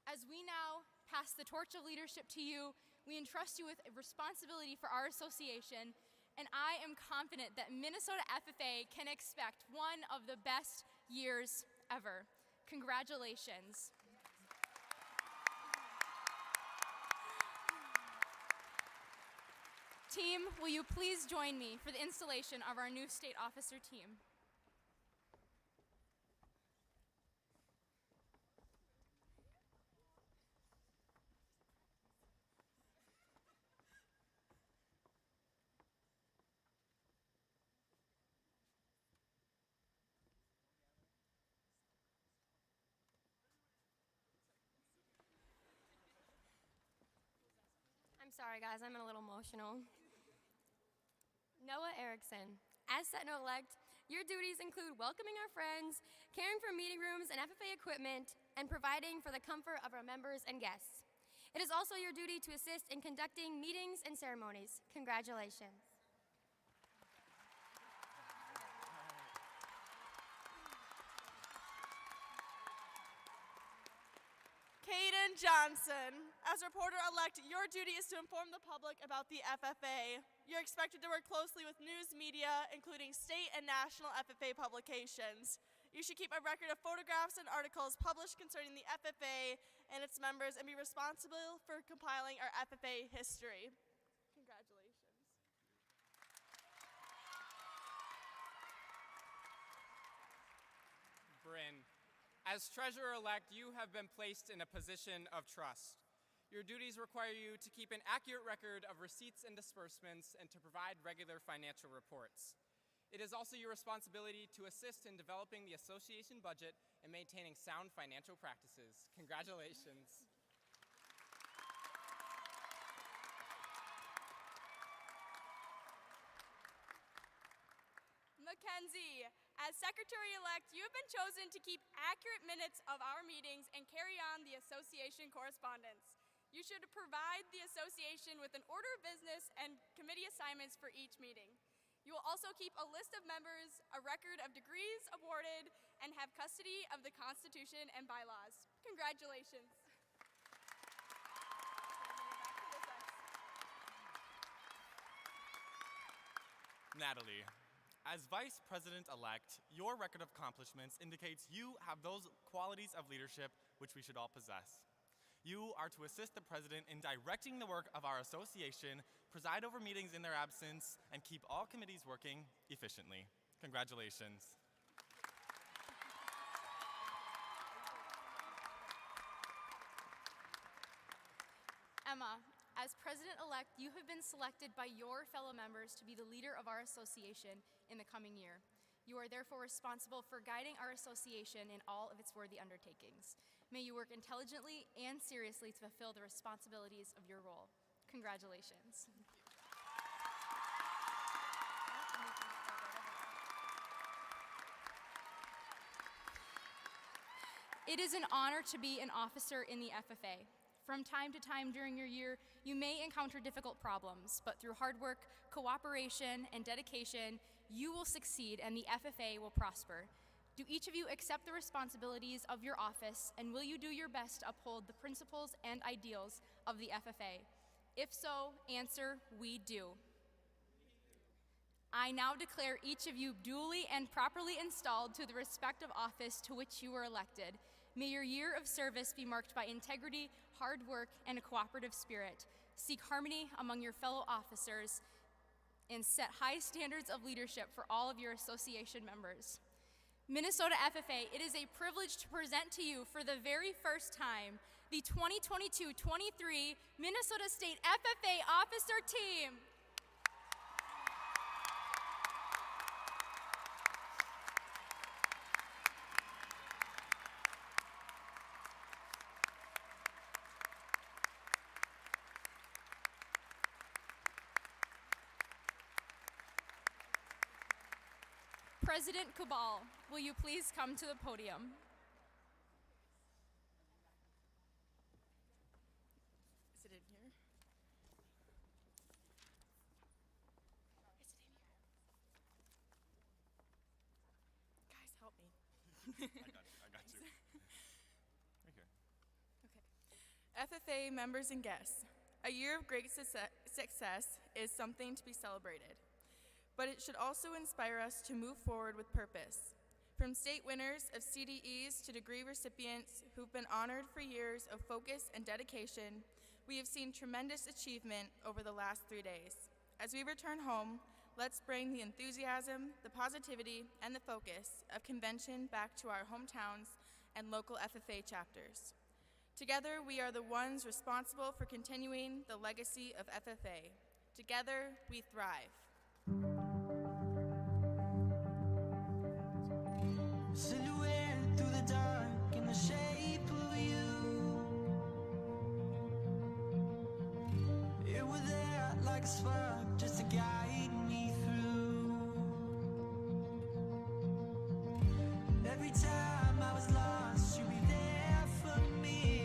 As we now pass the torch of leadership to you, we entrust you with a responsibility for our association, and I am confident that Minnesota FFA can expect one of the best years ever. Congratulations. Team, will you please join me for the installation of our new state officer team? I'm sorry, guys, I'm a little emotional. Noah Erickson, as Sentinel-elect, your duties include welcoming our friends, caring for meeting rooms and FFA equipment, and providing for the comfort of our members and guests. It is also your duty to assist in conducting meetings and ceremonies. Congratulations. Kaden Johnson. As reporter-elect, your duty is to inform the public about the FFA. You're expected to work closely with news media, including state and national FFA publications. You should keep a record of photographs and articles published concerning the FFA and its members and be responsible for compiling our FFA history. Congratulations. Bryn, as treasurer-elect, you have been placed in a position of trust. Your duties require you to keep an accurate record of receipts and disbursements and to provide regular financial reports. It is also your responsibility to assist in developing the association budget and maintaining sound financial practices. Congratulations. Mackenzie, as secretary-elect, you have been chosen to keep accurate minutes of our meetings and carry on the association correspondence. You should provide the association with an order of business and committee assignments for each meeting. You will also keep a list of members, a record of degrees awarded, and have custody of the Constitution and bylaws. Congratulations. Natalie, as Vice President-elect, your record of accomplishments indicates you have those qualities of leadership which we should all possess. You are to assist the President in directing the work of our association, preside over meetings in their absence, and keep all committees working efficiently. Congratulations. Emma, as president-elect, you have been selected by your fellow members to be the leader of our association in the coming year. You are therefore responsible for guiding our association in all of its worthy undertakings. May you work intelligently and seriously to fulfill the responsibilities of your role. Congratulations. It is an honor to be an officer in the FFA. From time to time during your year, you may encounter difficult problems, but through hard work, cooperation, and dedication, you will succeed and the FFA will prosper. Do each of you accept the responsibilities of your office, and will you do your best to uphold the principles and ideals of the FFA? If so, answer, we do. I now declare each of you duly and properly installed to the respective office to which you were elected. May your year of service be marked by integrity, hard work, and a cooperative spirit. Seek harmony among your fellow officers and set high standards of leadership for all of your association members. Minnesota FFA, it is a privilege to present to you for the very first time the 2022-23 Minnesota State FFA Officer Team. President Cabal, will you please come to the podium? Is it in here? Is it in here? Guys, help me. I got you. Right here. Okay. FFA members and guests, a year of great success is something to be celebrated, but it should also inspire us to move forward with purpose. From state winners of CDEs to degree recipients who've been honored for years of focus and dedication, we have seen tremendous achievement over the last 3 days. As we return home, let's bring the enthusiasm, the positivity, and the focus of convention back to our hometowns and local FFA chapters. Together, we are the ones responsible for continuing the legacy of FFA. Together, we thrive. Silhouette through the dark in the shape of you. You were there like a spark just to guide me through. Every time I was lost, you'd be there for me.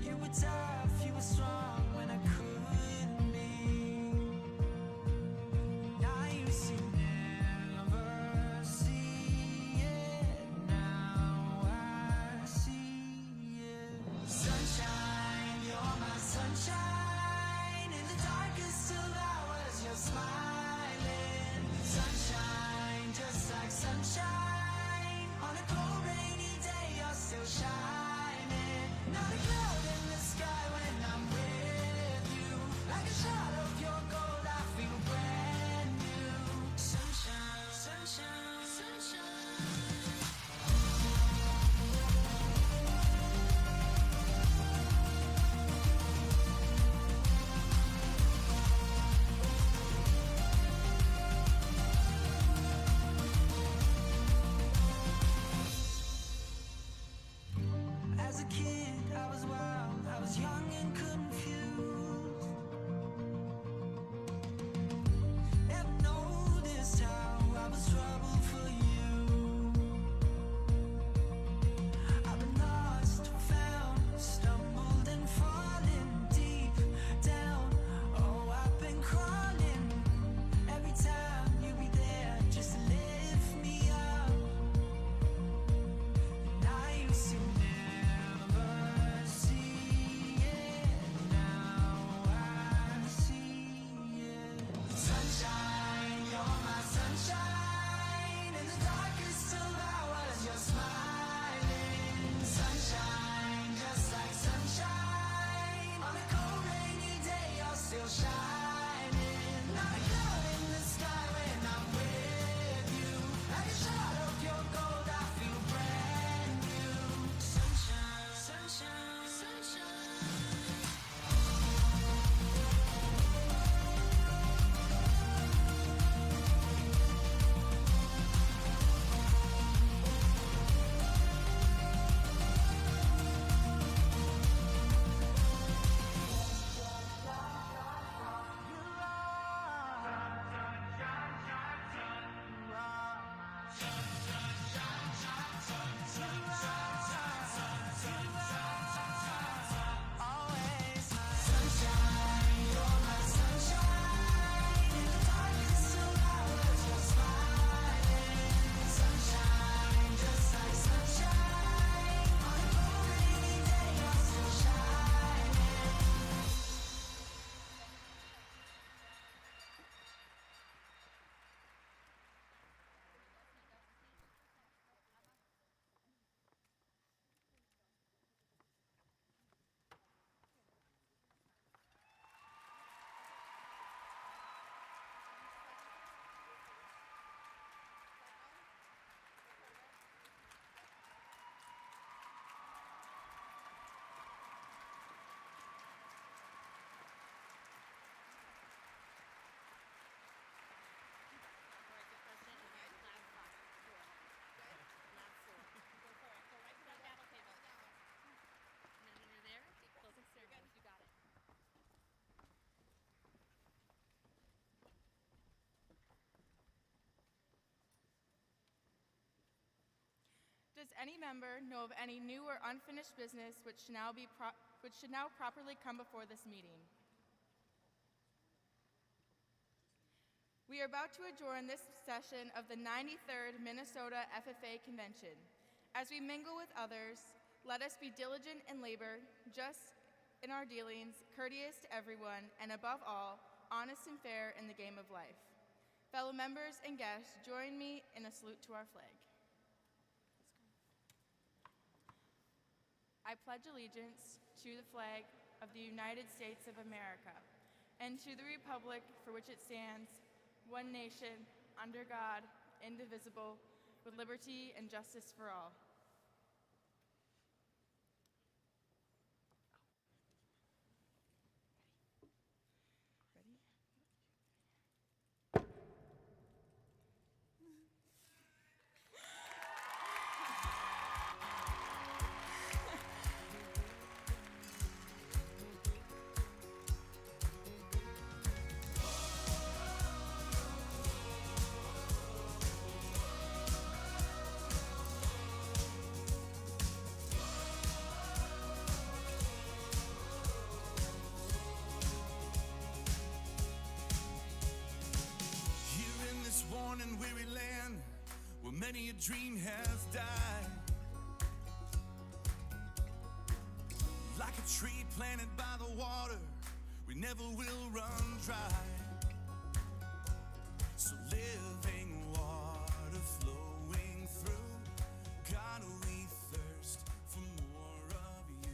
You were tough, you were strong when I couldn't be. Now you see never see it. Now I see sunshine in the darkest of hours. You're smiling, sunshine, just like sunshine on a cold rainy day. You're still shining, not a cloud in the sky when I'm with you. Like a shot of your gold, I feel brand new. Sunshine, sunshine, sunshine. As a kid, I was wild, I was young and confused. Never noticed how I was trouble for you. I've been lost, found, stumbled and fallen deep down. Oh, I've been crawling. Every time you be there just to lift me up. And I used to never see it, now I see it. Sunshine, you're my sunshine. In the darkest of hours, you're smiling. Sunshine, just like sunshine. On a cold rainy day, you're still shining. Not a cloud in the sky when I'm with you. Like a shot of your gold, I feel brand new. Sunshine, sunshine, sunshine. Always my sunshine, you're my sunshine. In the darkest of hours, you're smiling. Sunshine, just like sunshine. On a cold rainy day, you're still shining. Does any member know of any new or unfinished business which should now properly come before this meeting? We are about to adjourn this session of the 93rd Minnesota FFA Convention. As we mingle with others, let us be diligent in labor, just in our dealings, courteous to everyone, and above all, honest and fair in the game of life. Fellow members and guests, join me in a salute to our flag. I pledge allegiance to the flag of the United States of America and to the republic for which it stands, one nation, under God, indivisible, with liberty and justice for all. and weary land where many a dream has died. Like a tree planted by the water, we never will run dry. So living water flowing through, God, we thirst for more of you.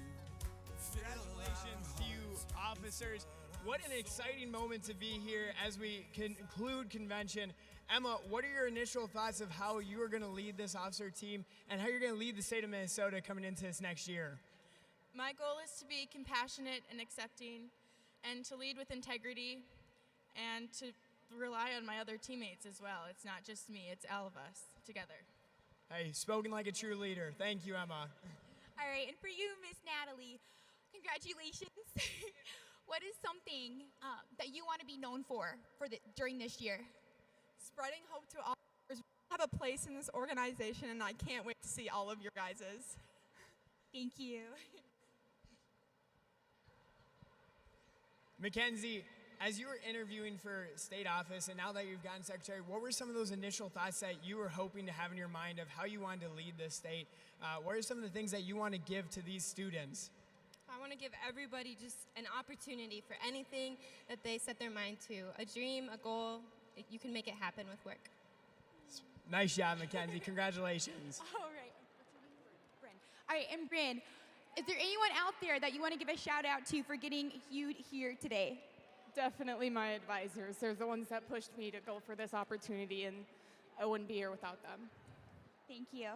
Congratulations to you, officers. What an exciting moment to be here as we conclude convention. Emma, what are your initial thoughts of how you are going to lead this officer team and how you're going to lead the state of Minnesota coming into this next year? My goal is to be compassionate and accepting and to lead with integrity and to rely on my other teammates as well. It's not just me, it's all of us together. Hey, spoken like a true leader. Thank you, Emma. All right, and for you, Miss Natalie, congratulations. What is something that you want to be known for during this year? Spreading hope to all. We have a place in this organization, and I can't wait to see all of your guys's. Thank you. Mackenzie, as you were interviewing for state office and now that you've gotten secretary, what were some of those initial thoughts that you were hoping to have in your mind of how you wanted to lead this state? What are some of the things that you want to give to these students? I want to give everybody just an opportunity for anything that they set their mind to. A dream, a goal, you can make it happen with work. Nice job, Mackenzie. Congratulations. All right. All right, and Bryn, is there anyone out there that you want to give a shout out to for getting you here today? Definitely my advisors. They're the ones that pushed me to go for this opportunity, and I wouldn't be here without them. Thank you.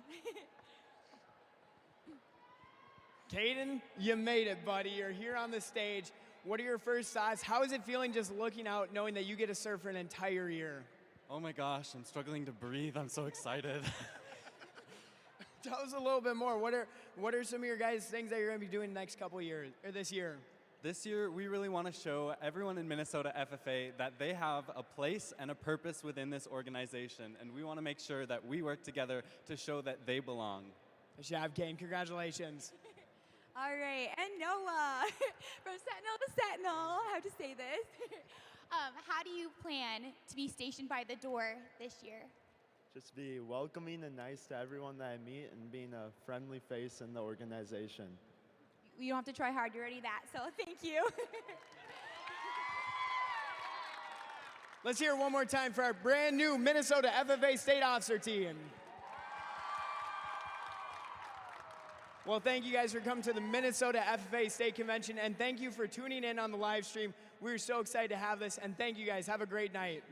Caden, you made it, buddy. You're here on the stage. What are your first thoughts? How is it feeling just looking out, knowing that you get to serve for an entire year? Oh my gosh, I'm struggling to breathe. I'm so excited. Tell us a little bit more. What are some of your guys' things that you're going to be doing the next couple of years, or this year? This year, we really want to show everyone in Minnesota FFA that they have a place and a purpose within this organization, and we want to make sure that we work together to show that they belong. Nice job, Kane. Congratulations. All right, and Noah, from Sentinel to Sentinel, how to say this. How do you plan to be stationed by the door this year? Just be welcoming and nice to everyone that I meet and being a friendly face in the organization. You don't have to try hard, you're already that, so thank you. Let's hear it one more time for our brand new Minnesota FFA State Officer team. Well, thank you guys for coming to the Minnesota FFA State Convention, and thank you for tuning in on the live stream. We're so excited to have this, and thank you guys. Have a great night.